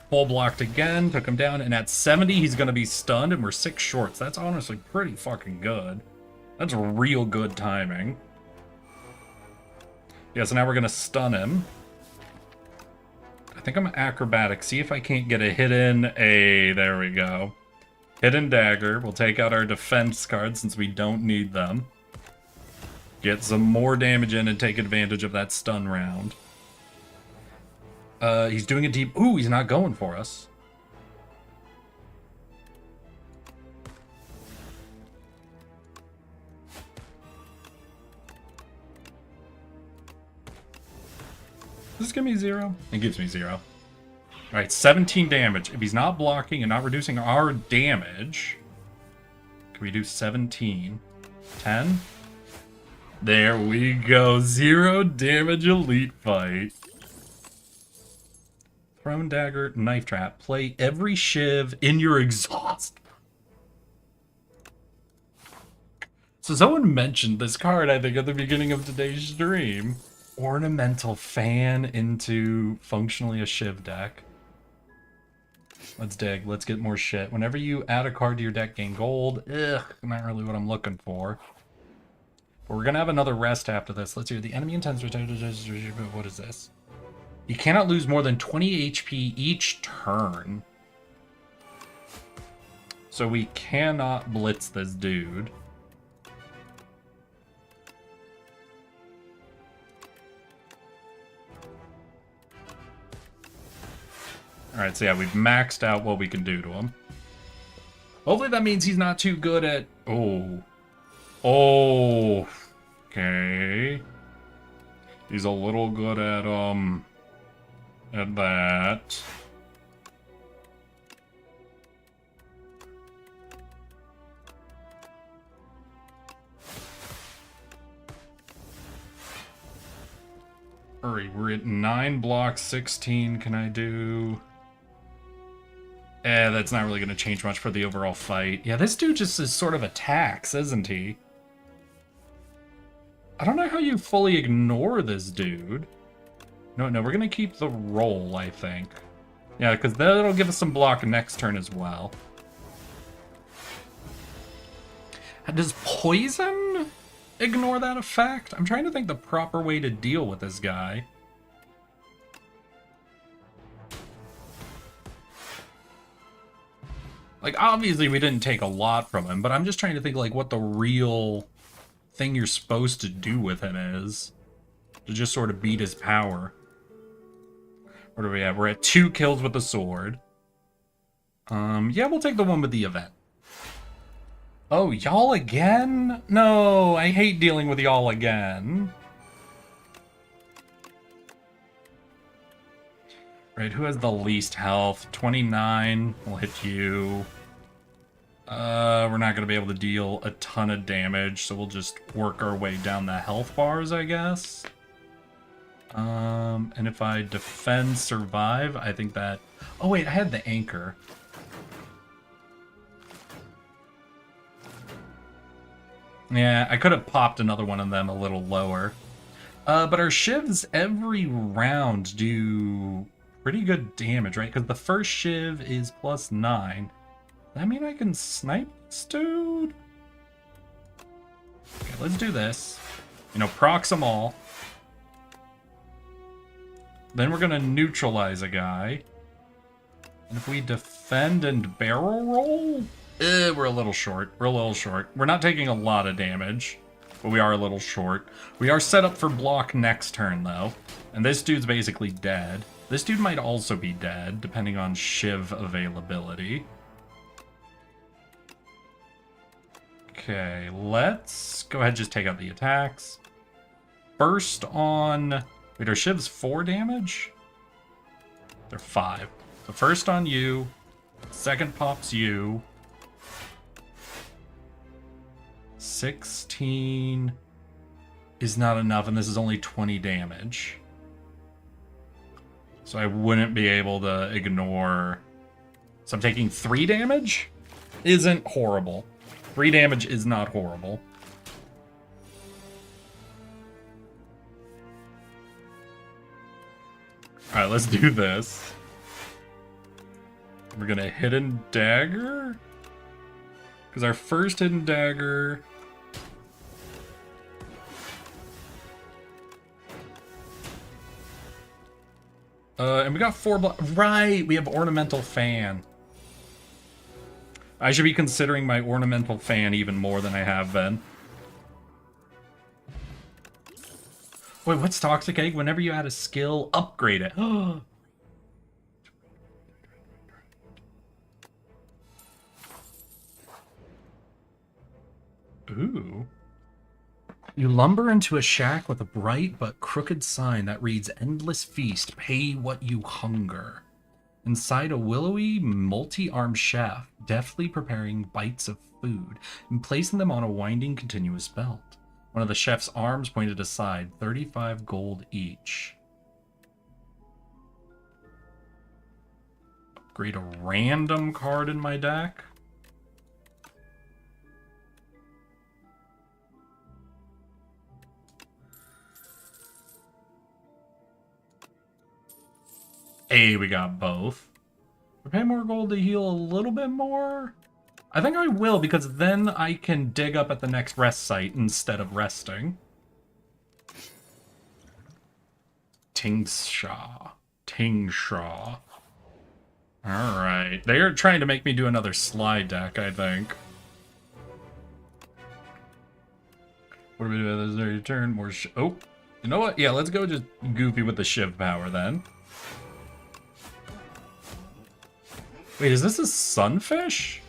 Full blocked again, took him down, and at 70 he's going to be stunned, and we're 6 shorts. That's honestly pretty fucking good. That's real good timing. Yeah, so now we're going to stun him. I think I'm acrobatic. See if I can't get a hidden... there we go. Hidden dagger. We'll take out our defense cards since we don't need them. Get some more damage in and take advantage of that stun round. He's doing a deep... Ooh, he's not going for us. Does this give me 0? It gives me 0. Alright, 17 damage. If he's not blocking and not reducing our damage... Can we do 17? 10? There we go. 0 damage elite fight. Thrown dagger, knife trap. Play every shiv in your exhaust. So someone mentioned this card, I think, at the beginning of today's stream. Ornamental fan into functionally a shiv deck. Let's dig. Let's get more shit. Whenever you add a card to your deck, gain gold. Ugh, not really what I'm looking for. But we're gonna have another rest after this. Let's hear the enemy intends. What is this? You cannot lose more than 20 HP each turn. So we cannot blitz this dude. Alright, so yeah, we've maxed out what we can do to him. Hopefully that means he's not too good at... Oh. Oh. Okay. He's a little good at that. Hurry, we're at 9 blocks, 16. Can I do... that's not really going to change much for the overall fight. Yeah, this dude just is sort of a tax, isn't he? I don't know how you fully ignore this dude. No, we're going to keep the roll, I think. Yeah, because that'll give us some block next turn as well. Does poison ignore that effect? I'm trying to think the proper way to deal with this guy. Like, obviously we didn't take a lot from him, but I'm just trying to think, like, what the real thing you're supposed to do with him is. To just sort of beat his power. What are we at? We're at 2 kills with the sword. Yeah, we'll take the one with the event. Oh, y'all again? No, I hate dealing with y'all again. Right, who has the least health? 29. We'll hit you. We're not going to be able to deal a ton of damage, so we'll just work our way down the health bars, I guess. And if I defend, survive, I think that... Oh wait, I had the anchor. Yeah, I could have popped another one of them a little lower. But our shivs every round do pretty good damage, right? Because the first shiv is +9. Does that mean I can snipe this dude? Okay, let's do this. You know, procs them all. Then we're gonna neutralize a guy. And if we defend and barrel roll, we're a little short. We're a little short. We're not taking a lot of damage, but we are a little short. We are set up for block next turn, though. And this dude's basically dead. This dude might also be dead, depending on shiv availability. Okay, let's go ahead and just take out the attacks. First on... Wait, are shivs 4 damage? They're 5. So first on you. Second pops you. 16 is not enough, and this is only 20 damage. So I wouldn't be able to ignore... So I'm taking 3 damage? Isn't horrible. 3 damage is not horrible. Alright, let's do this. We're gonna hidden dagger? Because our first hidden dagger... and we got 4 Right, we have ornamental fan. I should be considering my ornamental fan even more than I have been. Wait, what's Toxic Egg? Whenever you add a skill, upgrade it. Ooh. You lumber into a shack with a bright but crooked sign that reads Endless Feast, pay what you hunger. Inside a willowy, multi-armed chef, deftly preparing bites of food and placing them on a winding, continuous belt. One of the chef's arms pointed aside, 35 gold each. Upgrade a random card in my deck. Hey, we got both. We pay more gold to heal a little bit more? I think I will, because then I can dig up at the next rest site instead of resting. Tingshaw. Alright. They're trying to make me do another slide deck, I think. What do we do with this? Their turn? More oh, you know what? Yeah, let's go just goofy with the shiv power then. Wait, is this a sunfish?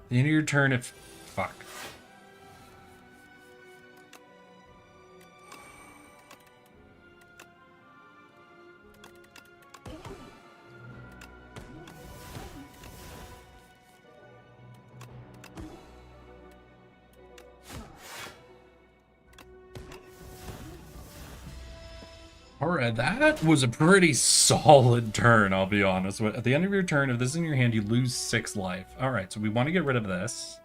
The end of your turn if... Fuck. Alright, that was a pretty solid turn, I'll be honest. At the end of your turn, if this is in your hand, you lose 6 life. Alright, so we want to get rid of this.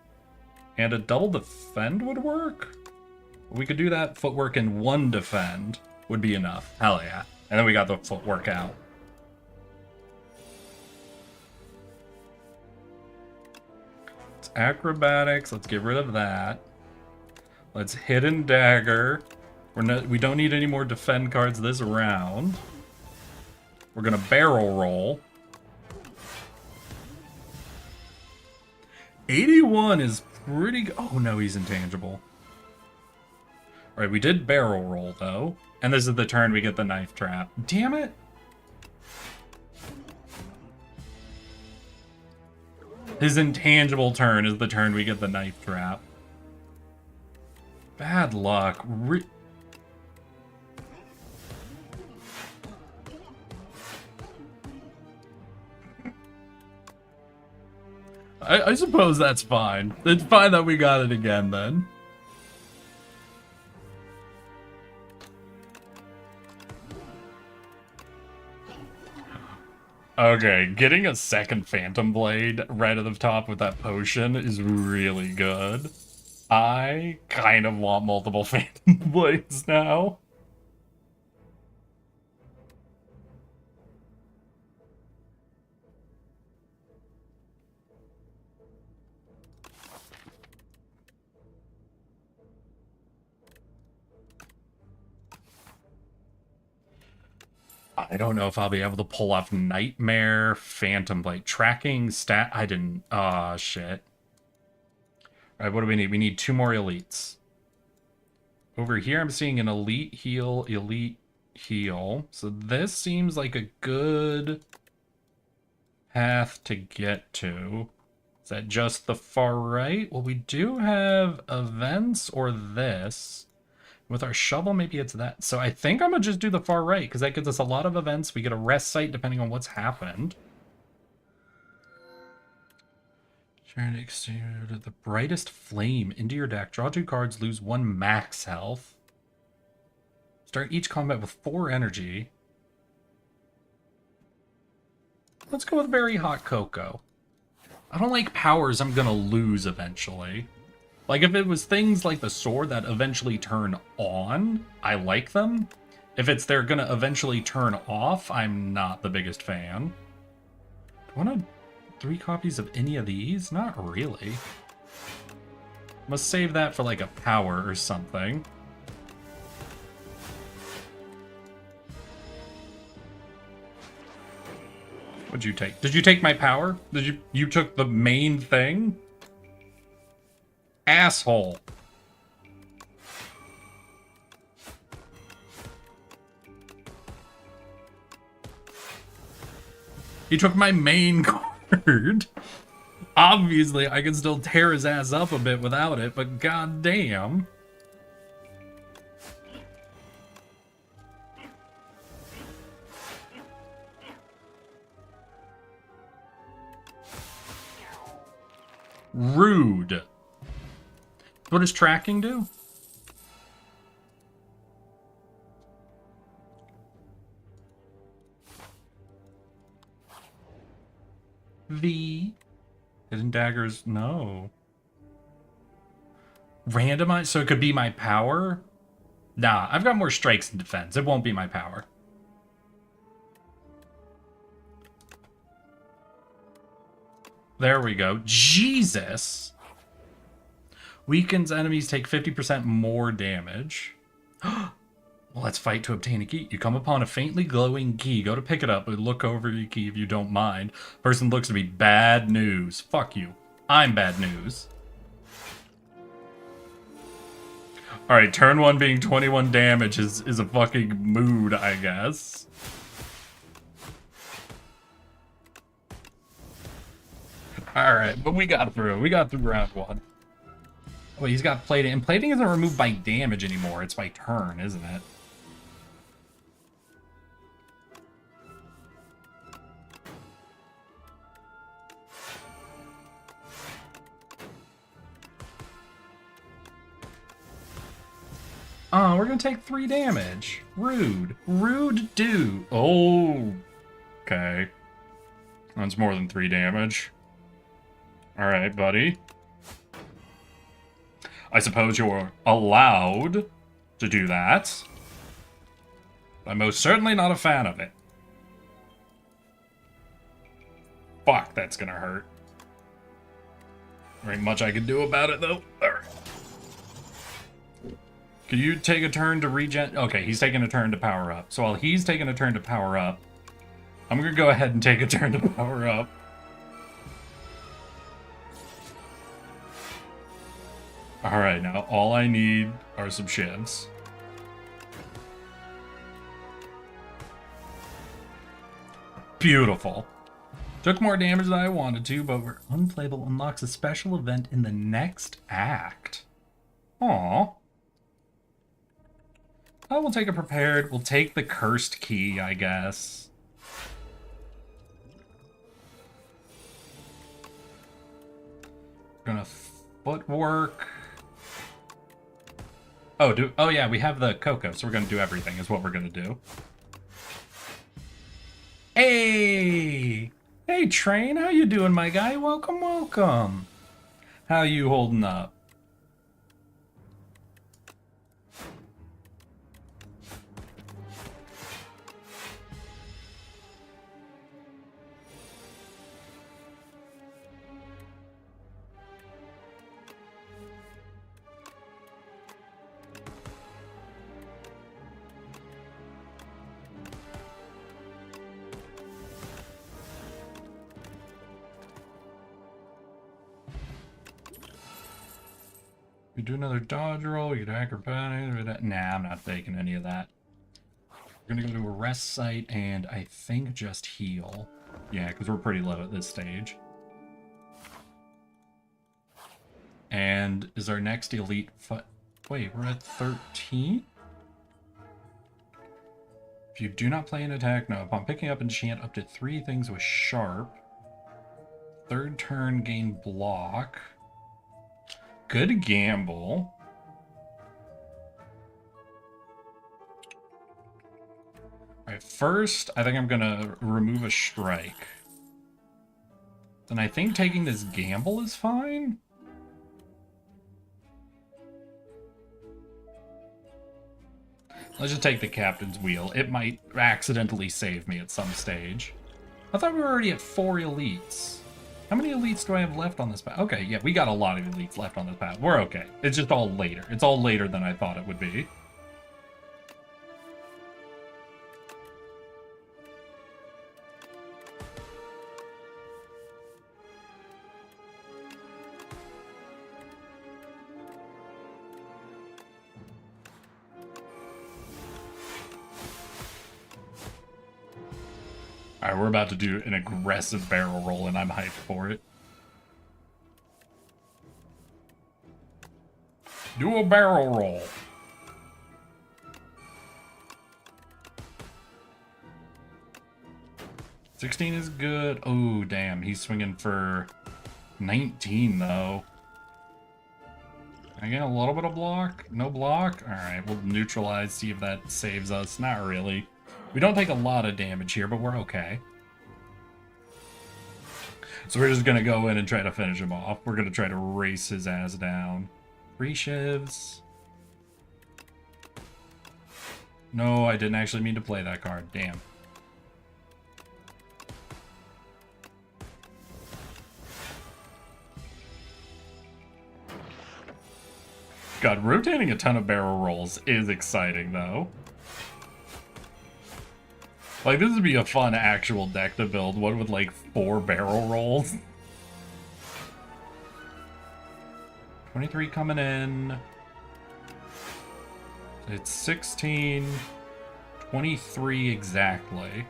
And a double defend would work? We could do that footwork and 1 defend would be enough. Hell yeah. And then we got the footwork out. It's acrobatics. Let's get rid of that. Let's hidden dagger. We don't need any more defend cards this round. We're gonna barrel roll. 81 is pretty good. Oh no, he's intangible. Alright, we did barrel roll though. And this is the turn we get the knife trap. Damn it! His intangible turn is the turn we get the knife trap. Bad luck. I suppose that's fine. It's fine that we got it again then. Okay, getting a second Phantom Blade right at the top with that potion is really good. I kind of want multiple Phantom Blades now. I don't know if I'll be able to pull off Nightmare, Phantom Blade, tracking, stat. I didn't. Ah, shit. All right, what do we need? We need 2 more elites. Over here, I'm seeing an elite heal, elite heal. So this seems like a good path to get to. Is that just the far right? Well, we do have events or this. With our shovel, maybe it's that. So I think I'm going to just do the far right, because that gives us a lot of events. We get a rest site depending on what's happened. Turn exterior to the brightest flame into your deck. Draw 2 cards, lose 1 max health. Start each combat with 4 energy. Let's go with very hot cocoa. I don't like powers I'm going to lose eventually. Like, if it was things like the sword that eventually turn on, I like them. If it's they're gonna eventually turn off, I'm not the biggest fan. Do I want 3 copies of any of these? Not really. Must save that for, like, a power or something. What'd you take? Did you take my power? You took the main thing? Asshole. He took my main card. Obviously, I can still tear his ass up a bit without it, but goddamn. Rude. What does tracking do? V. Hidden daggers, no. Randomized, so it could be my power? Nah, I've got more strikes and defense. It won't be my power. There we go. Jesus! Weakens enemies take 50% more damage. Well, let's fight to obtain a key. You come upon a faintly glowing key. Go to pick it up, but look over your key if you don't mind. Person looks to be bad news. Fuck you. I'm bad news. Alright, turn 1 being 21 damage is a fucking mood, I guess. Alright, but we got through. We got through round 1. Wait, he's got plating. And plating isn't removed by damage anymore. It's by turn, isn't it? Oh, we're gonna take 3 damage. Rude. Rude dude. Oh. Okay. That's more than 3 damage. Alright, buddy. I suppose you're allowed to do that. I'm most certainly not a fan of it. Fuck, that's gonna hurt. There ain't much I can do about it, though. Alright. Can you take a turn to regen? Okay, he's taking a turn to power up. So while he's taking a turn to power up, I'm gonna go ahead and take a turn to power up. Alright, now all I need are some shivs. Beautiful. Took more damage than I wanted to, but we're unplayable. Unlocks a special event in the next act. Aww. Oh, we'll take a prepared. We'll take the cursed key, I guess. Gonna footwork. Oh yeah, we have the cocoa, so we're gonna do everything is what we're gonna do. Hey! Hey, Train, how you doing, my guy? Welcome, welcome. How you holding up? You do another dodge roll, you get acrobatics. Nah, I'm not taking any of that. We're gonna go to a rest site and I think just heal. Yeah, because we're pretty low at this stage. And is our next elite wait, we're at 13? If you do not play an attack, no. Upon picking up enchant up to 3 things with sharp. Third turn gain block. Good gamble. Alright, first, I think I'm gonna remove a strike. Then I think taking this gamble is fine. Let's just take the captain's wheel. It might accidentally save me at some stage. I thought we were already at 4 elites. How many elites do I have left on this path? Okay, yeah, we got a lot of elites left on this path. We're okay. It's just all later. It's all later than I thought it would be. Alright, we're about to do an aggressive barrel roll, and I'm hyped for it. Do a barrel roll. $16 is good. Oh, damn. He's swinging for 19, though. Can I get a little bit of block? No block? Alright, we'll neutralize, see if that saves us. Not really. We don't take a lot of damage here, but we're okay. So we're just going to go in and try to finish him off. We're going to try to race his ass down. 3 shivs. No, I didn't actually mean to play that card. Damn. God, rotating a ton of barrel rolls is exciting, though. Like, this would be a fun actual deck to build. One with, like, 4 barrel rolls. 23 coming in. It's 16. 23 exactly.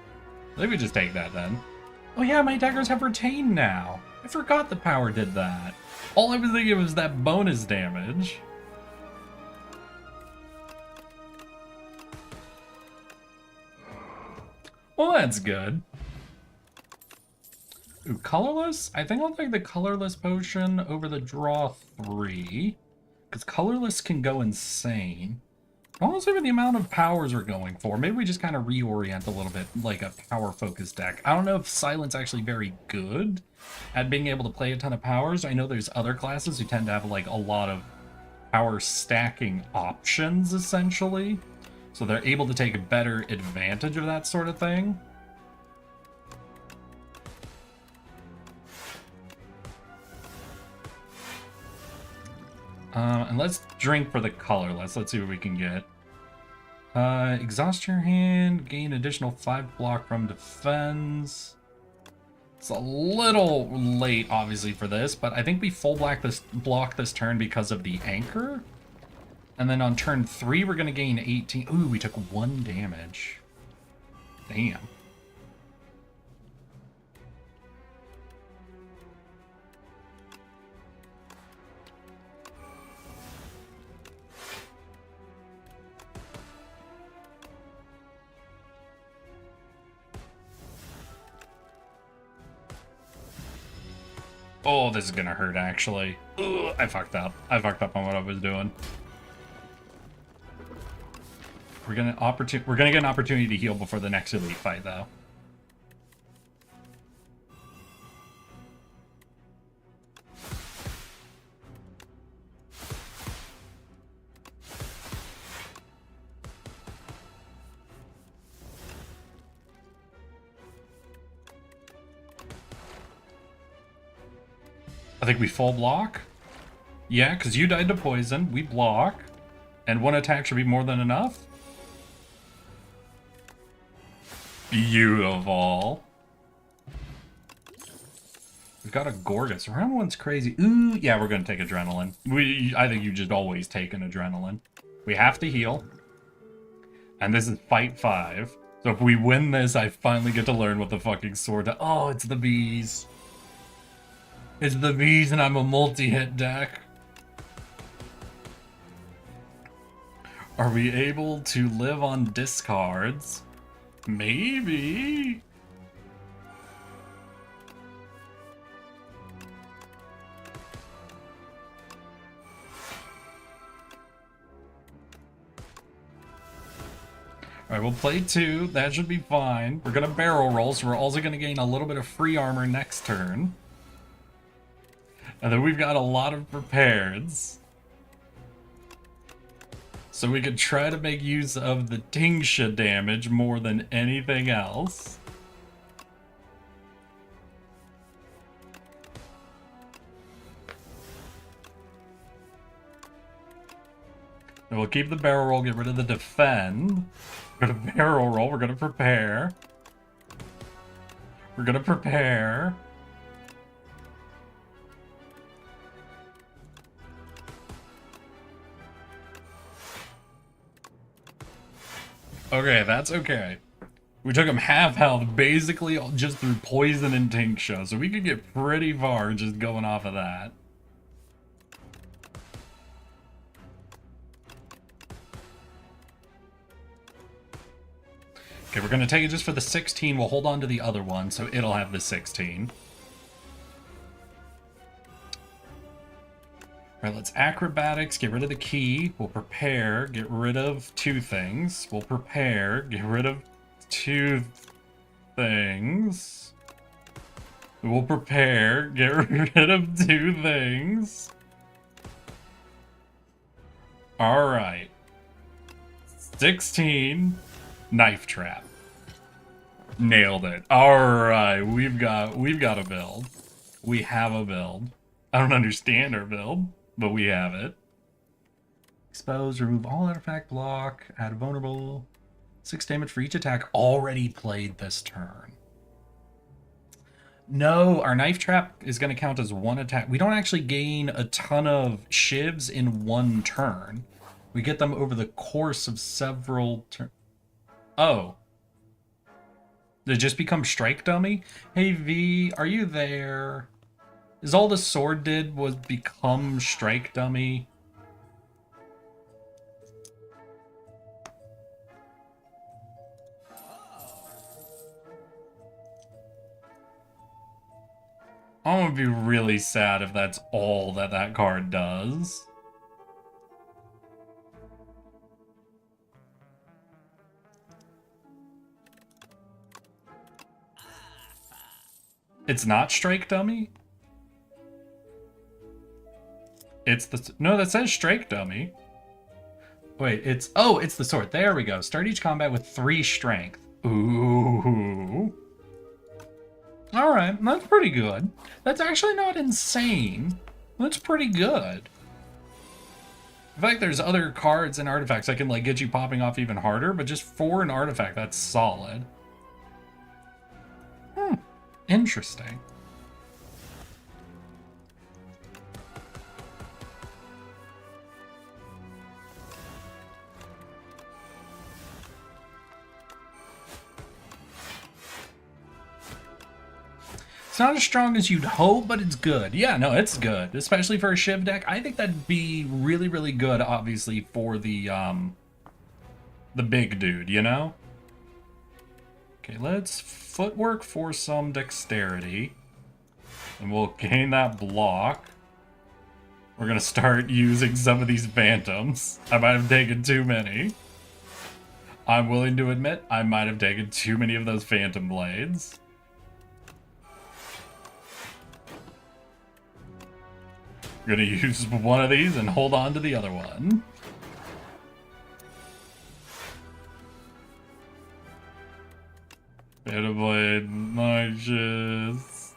I think we just take that, then. Oh yeah, my daggers have retained now. I forgot the power did that. All I was thinking was that bonus damage. Well, that's good. Ooh, colorless? I think I'll take the colorless potion over the draw 3. Because colorless can go insane. Also for the amount of powers we're going for. Maybe we just kind of reorient a little bit like a power-focused deck. I don't know if Silent's actually very good at being able to play a ton of powers. I know there's other classes who tend to have like a lot of power stacking options, essentially. So they're able to take a better advantage of that sort of thing. And let's drink for the colorless. Let's see what we can get. Exhaust your hand, gain additional 5 block from defense. It's a little late, obviously, for this, but I think we full block this turn because of the anchor. And then on turn 3, we're going to gain 18. Ooh, we took 1 damage. Damn. Oh, this is gonna hurt, actually. Ugh, I fucked up. I fucked up on what I was doing. We're gonna get an opportunity to heal before the next elite fight, though. I think we full block. Yeah, because you died to poison. We block. And one attack should be more than enough. Beautiful. We've got a Gorgus. Round one's crazy. Ooh, yeah, we're going to take adrenaline. I think you just always take an adrenaline. We have to heal. And this is fight 5. So if we win this, I finally get to learn what the fucking sword does. Oh, it's the bees. It's the bees and I'm a multi-hit deck. Are we able to live on discards? Maybe. Alright, we'll play 2. That should be fine. We're gonna barrel roll, so we're also gonna gain a little bit of free armor next turn. And then we've got a lot of prepareds. So we could try to make use of the Tingsha damage more than anything else. And we'll keep the barrel roll, get rid of the defend. We're gonna barrel roll, we're gonna prepare. We're gonna prepare. Okay, that's okay. We took him half health, basically just through poison and tincture, so we could get pretty far just going off of that. Okay, we're gonna take it just for the 16. We'll hold on to the other one, so it'll have the 16. Alright, let's acrobatics, get rid of the key. We'll prepare, get rid of 2 things. We'll prepare, get rid of 2 things. We'll prepare, get rid of 2 things. Alright. 16. Knife trap. Nailed it. Alright, we've got a build. We have a build. I don't understand our build, but we have it. Expose, remove all artifact block, add vulnerable. 6 damage for each attack already played this turn. No, our knife trap is going to count as 1 attack. We don't actually gain a ton of shivs in 1 turn. We get them over the course of several turns. Oh. Did it just become strike dummy? Hey V, are you there? Is all the sword did was become strike dummy? I'm gonna be really sad if that's all that that card does. It's not strike dummy? It's the... No, that says strike dummy. Wait, it's... Oh, it's the sword. There we go. Start each combat with 3 strength. Ooh. Alright, that's pretty good. That's actually not insane. That's pretty good. In fact, there's other cards and artifacts that can like get you popping off even harder, but just for an artifact, that's solid. Interesting. It's not as strong as you'd hope, but it's good. Yeah, no, it's good. Especially for a Shiv deck. I think that'd be really, really good, obviously, for the big dude, you know? Okay, let's footwork for some dexterity. And we'll gain that block. We're gonna start using some of these phantoms. I might have taken too many. I'm willing to admit I might have taken too many of those phantom blades. We're gonna use one of these and hold on to the other one. Beta blade, nice.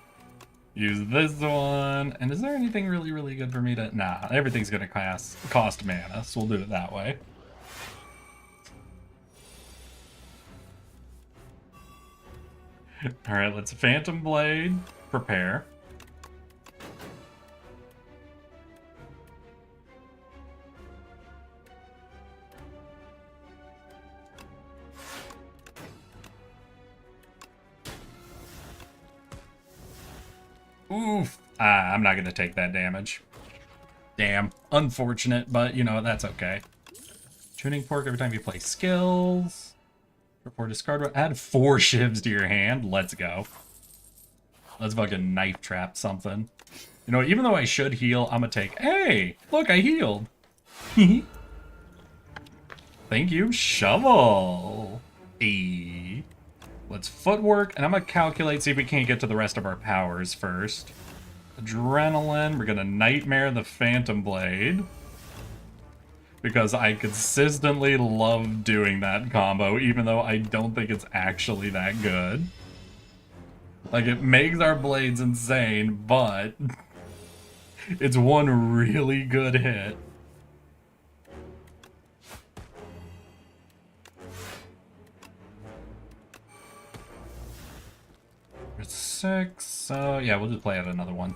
Use this one. And is there anything really, really good for me to... Nah, everything's gonna cost mana, so we'll do it that way. Alright, let's Phantom Blade. Prepare. Oof. I'm not going to take that damage. Damn. Unfortunate, but, you know, that's okay. Tuning Fork every time you play skills. Before discard. Add 4 shivs to your hand. Let's go. Let's fucking knife trap something. You know, even though I should heal, I'm going to take... Hey! Look, I healed! Thank you. Shovel! E. Let's footwork, and I'm going to calculate, see if we can't get to the rest of our powers first. Adrenaline, we're going to Nightmare the Phantom Blade. Because I consistently love doing that combo, even though I don't think it's actually that good. Like, it makes our blades insane, but it's one really good hit. It's 6, so yeah, we'll just play out another one.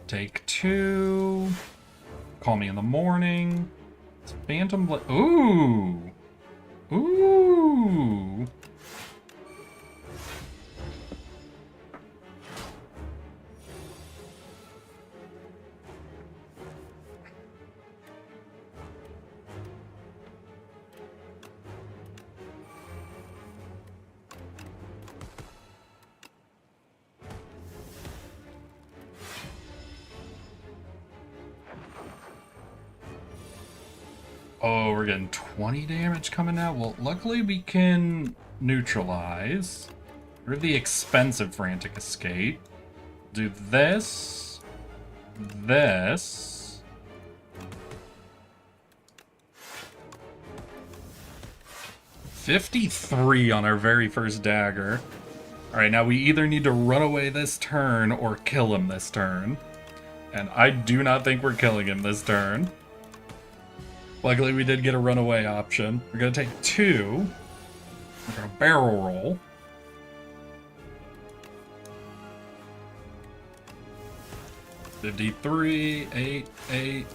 Take 2. Call me in the morning. It's Phantom Blade. Ooh! Ooh! Oh, we're getting 20 damage coming out? Well, luckily we can neutralize. We're the expensive Frantic Escape. Do this. This. $53 on our very first dagger. Alright, now we either need to run away this turn or kill him this turn. And I do not think we're killing him this turn. Luckily, we did get a runaway option. We're going to take 2. We're going to barrel roll. $53, 8, 8,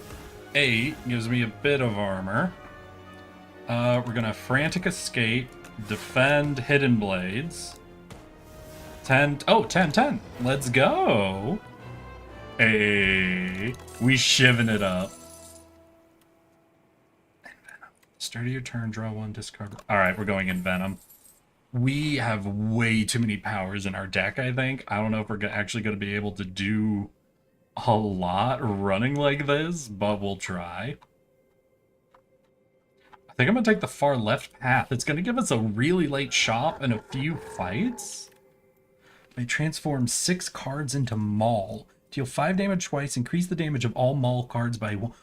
8. Gives me a bit of armor. We're going to Frantic Escape, Defend Hidden Blades. 10. Oh, 10, 10. Let's go. Hey, we shivving it up. Start of your turn, draw 1, discard. Alright, we're going in Venom. We have way too many powers in our deck, I think. I don't know if we're actually going to be able to do a lot running like this, but we'll try. I think I'm going to take the far left path. It's going to give us a really late shop and a few fights. They transform 6 cards into Maul. Deal 5 damage twice, increase the damage of all Maul cards by 1.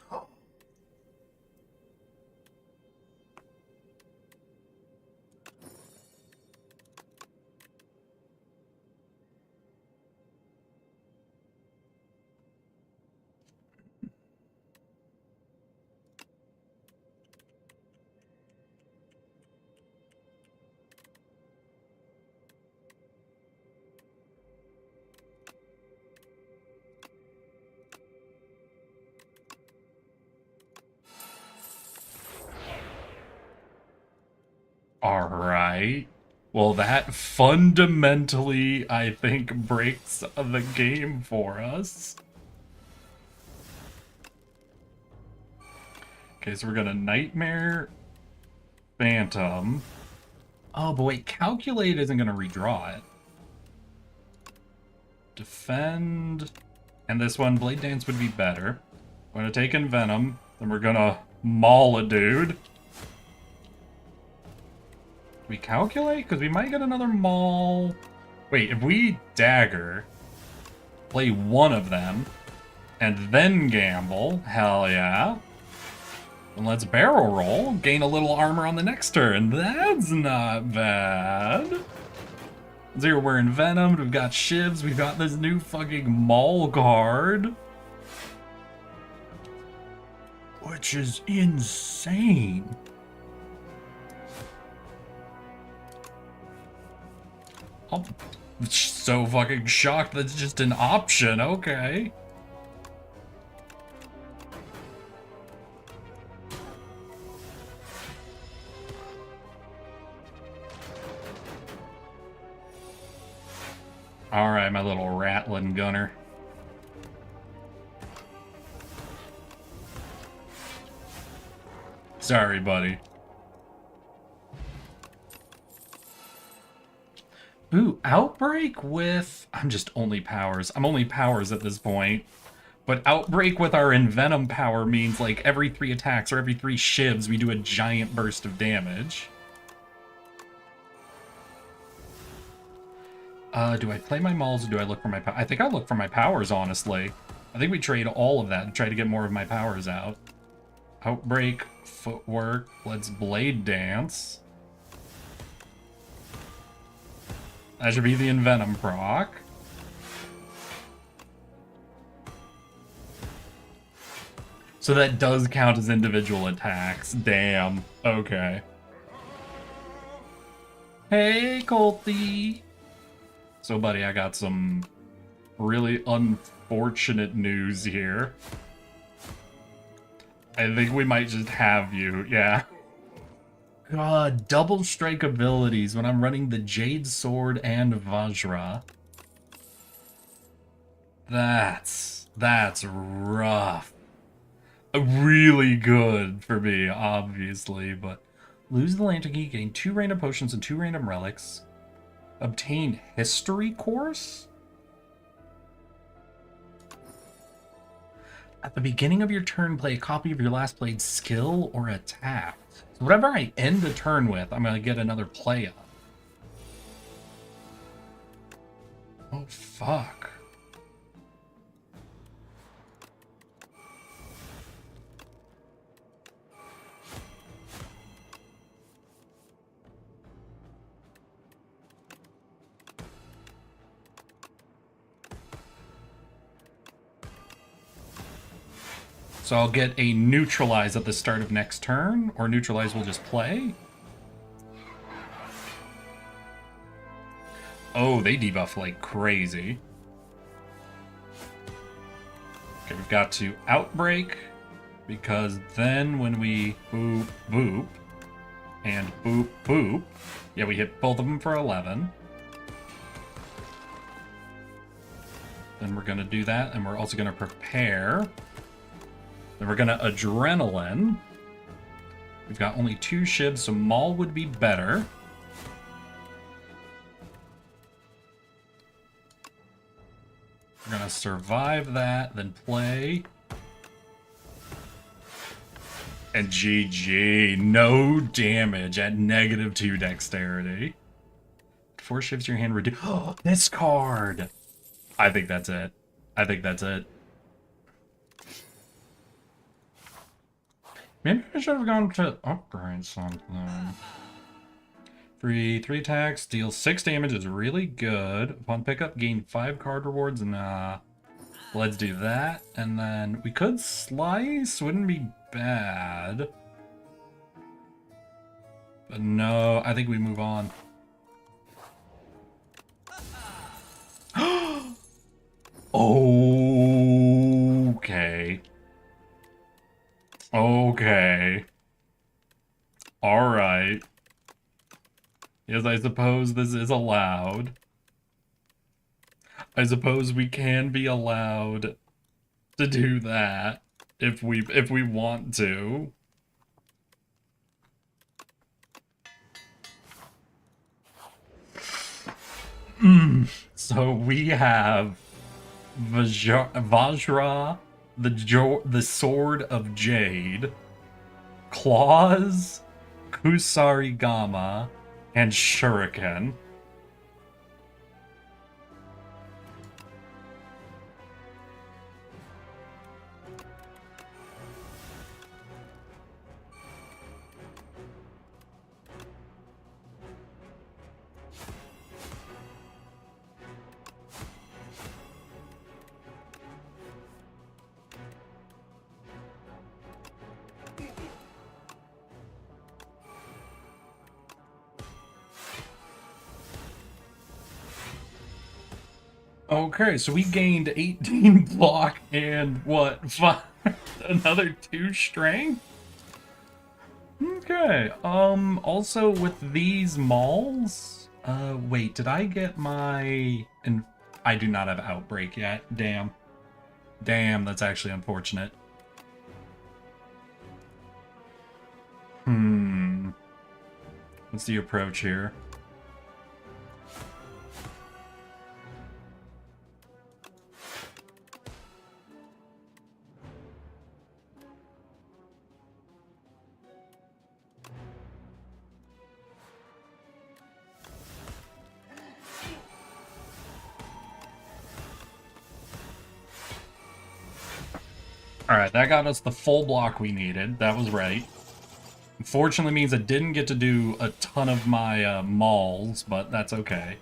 Alright. Well, that fundamentally, I think, breaks the game for us. Okay, so we're gonna Nightmare Phantom. Oh, but wait, Calculate isn't gonna redraw it. Defend. And this one, Blade Dance would be better. We're gonna take in Venom, then we're gonna maul a dude. We calculate? Because we might get another maul. Wait, if we dagger, play one of them, and then gamble, hell yeah. And let's barrel roll, gain a little armor on the next turn. That's not bad. Zero, we're envenomed, we've got shivs, we've got this new fucking Maul guard. Which is insane. I'm so fucking shocked that's just an option, okay. Alright, my little rattling gunner. Sorry, buddy. Ooh, Outbreak with... I'm just only powers. I'm only powers at this point. But Outbreak with our Envenom power means, like, every 3 attacks or every 3 shivs, we do a giant burst of damage. Do I play my Mauls or do I look for my I think I'll look for my powers, honestly. I think we trade all of that and try to get more of my powers out. Outbreak, footwork, let's blade dance. That should be the Envenom proc. So that does count as individual attacks. Damn. Okay. Hey, Colty. So, buddy, I got some really unfortunate news here. I think we might just have you, yeah. God, double strike abilities when I'm running the Jade Sword and Vajra. That's rough. Really good for me, obviously, but lose the Lantern Key, gain 2 random potions and 2 random relics. Obtain History Course? At the beginning of your turn, play a copy of your last played skill or attack. So whatever I end the turn with, I'm going to get another play up. Oh, fuck. So I'll get a neutralize at the start of next turn, or neutralize will just play. Oh, they debuff like crazy. Okay, we've got to Outbreak, because then when we boop, boop, and boop, boop, yeah, we hit both of them for 11. Then we're going to do that, and we're also going to prepare. Then we're going to Adrenaline. We've got only 2 shivs, so Maul would be better. We're going to survive that, then play. And GG. No damage at -2 dexterity. 4 shivs to your hand reduce. Oh, this card! I think that's it. I think that's it. Maybe I should have gone to upgrade something. 3 attacks, deal 6 damage is really good. Upon pickup, gain 5 card rewards. Nah. Let's do that. And then we could slice. Wouldn't be bad. But no, I think we move on. Okay. Okay. Alright. Yes, I suppose this is allowed. I suppose we can be allowed to do that if we want to. So we have Vajra, the Sword of Jade, Claws, Kusarigama, and Shuriken. Okay, so we gained 18 block and what? Another 2 strength? Okay, also with these malls, wait, did I get my, and I do not have Outbreak yet, damn. Damn, that's actually unfortunate. What's the approach here? Alright, that got us the full block we needed. That was right. Unfortunately means I didn't get to do a ton of my mauls, but that's okay.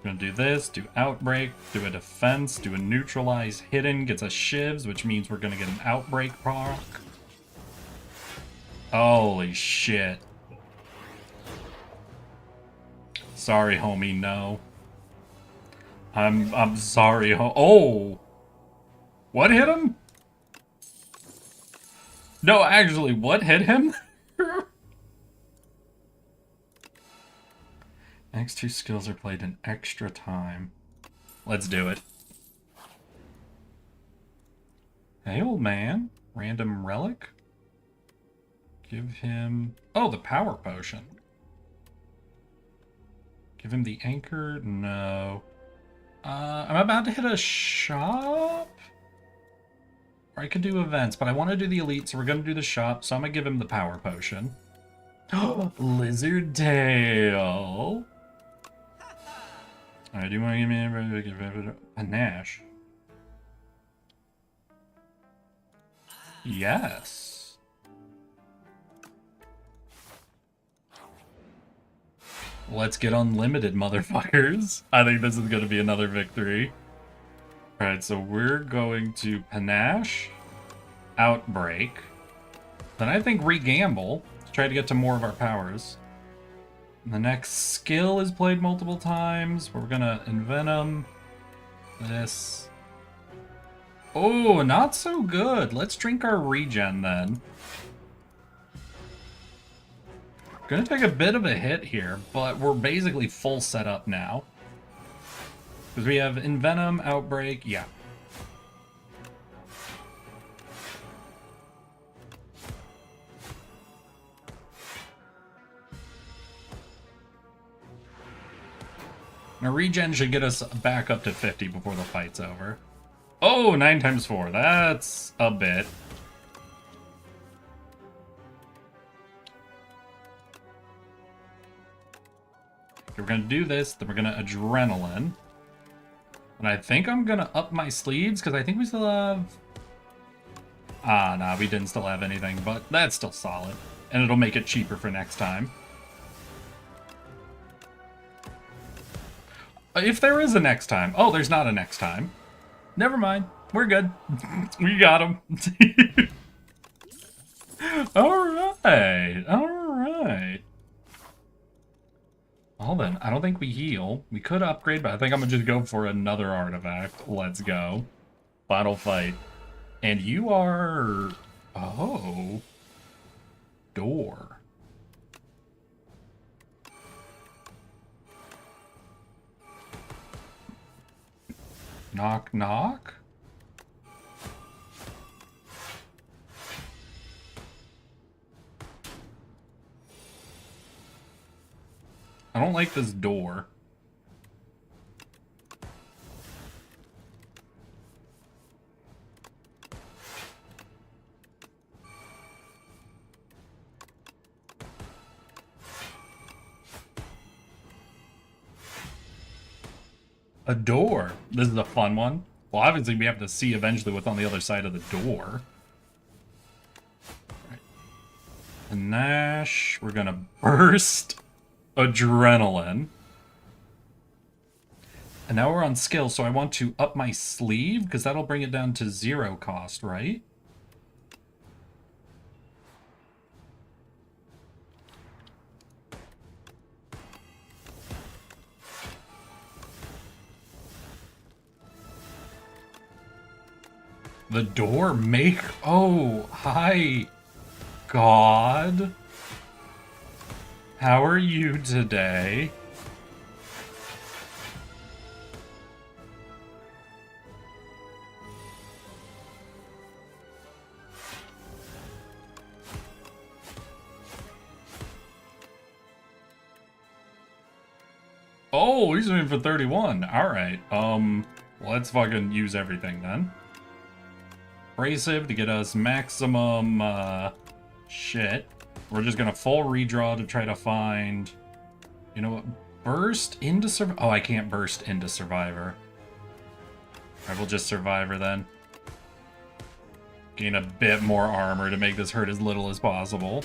Gonna do this, do Outbreak, do a Defense, do a Neutralize Hidden, gets us Shivs, which means we're gonna get an Outbreak proc. Holy shit. Sorry, homie, no. I'm sorry, oh! What hit him? No, actually, what hit him? Next 2 skills are played in extra time. Let's do it. Hey, old man. Random relic? Give him... Oh, the power potion. Give him the anchor? No. I'm about to hit a shop? Or I could do events, but I want to do the elite, so we're going to do the shop, so I'm going to give him the power potion. Lizard tail! Alright, do you want to give me a panache? Yes. Let's get unlimited, motherfuckers. I think this is going to be another victory. Alright, so we're going to panache, Outbreak, then I think regamble to try to get to more of our powers. The next skill is played multiple times. We're gonna Envenom. This. Oh, not so good. Let's drink our regen then. Gonna take a bit of a hit here, but we're basically full setup now. Because we have Envenom, Outbreak, yeah. Now regen should get us back up to 50 before the fight's over. Oh, 9 times 4. That's a bit. Okay, we're gonna do this, then we're gonna Adrenaline. And I think I'm gonna up my sleeves, because I think we still have... Ah, nah, we didn't still have anything, but that's still solid. And it'll make it cheaper for next time. If there is a next time. Oh, there's not a next time. Never mind. We're good. We got him. Alright. Alright. Well then, I don't think we heal. We could upgrade, but I think I'm gonna just go for another artifact. Let's go. Final fight. And you are... Oh. Door. Knock, knock? I don't like this door. A door. This is a fun one. Well, obviously we have to see eventually what's on the other side of the door. Right. Panache. We're gonna burst. Adrenaline. And now we're on skill, so I want to up my sleeve, because that'll bring it down to 0 cost, right? The door maker. Oh, hi, God. How are you today? Oh, he's in for 31. Alright, let's fucking use everything then. Abrasive to get us maximum, shit. We're just gonna full redraw to try to find... You know what? Burst into Survivor? Oh, I can't burst into Survivor. I will just Survivor then. Gain a bit more armor to make this hurt as little as possible.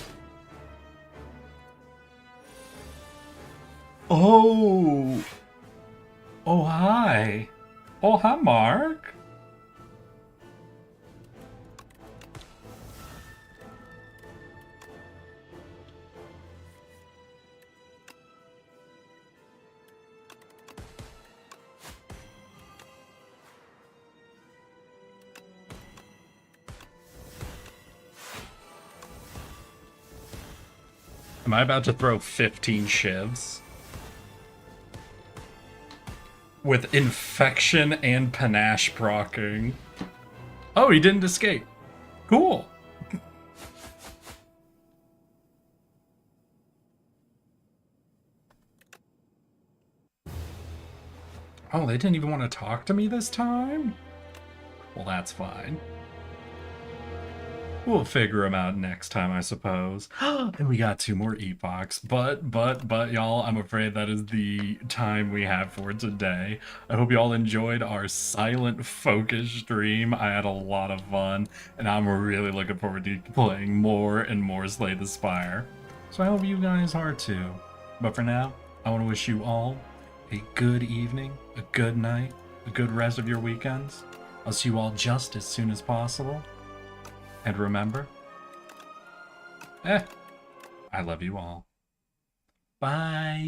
Oh! Oh, hi! Oh, hi, Mark! Am I about to throw 15 shivs? With infection and panache proccing. Oh, he didn't escape. Cool. Oh, they didn't even want to talk to me this time? Well, that's fine. We'll figure them out next time, I suppose. And we got 2 more epochs, but, y'all, I'm afraid that is the time we have for today. I hope y'all enjoyed our silent focus stream. I had a lot of fun, and I'm really looking forward to playing more and more Slay the Spire. So I hope you guys are too. But for now, I want to wish you all a good evening, a good night, a good rest of your weekends. I'll see you all just as soon as possible. And remember, I love you all. Bye.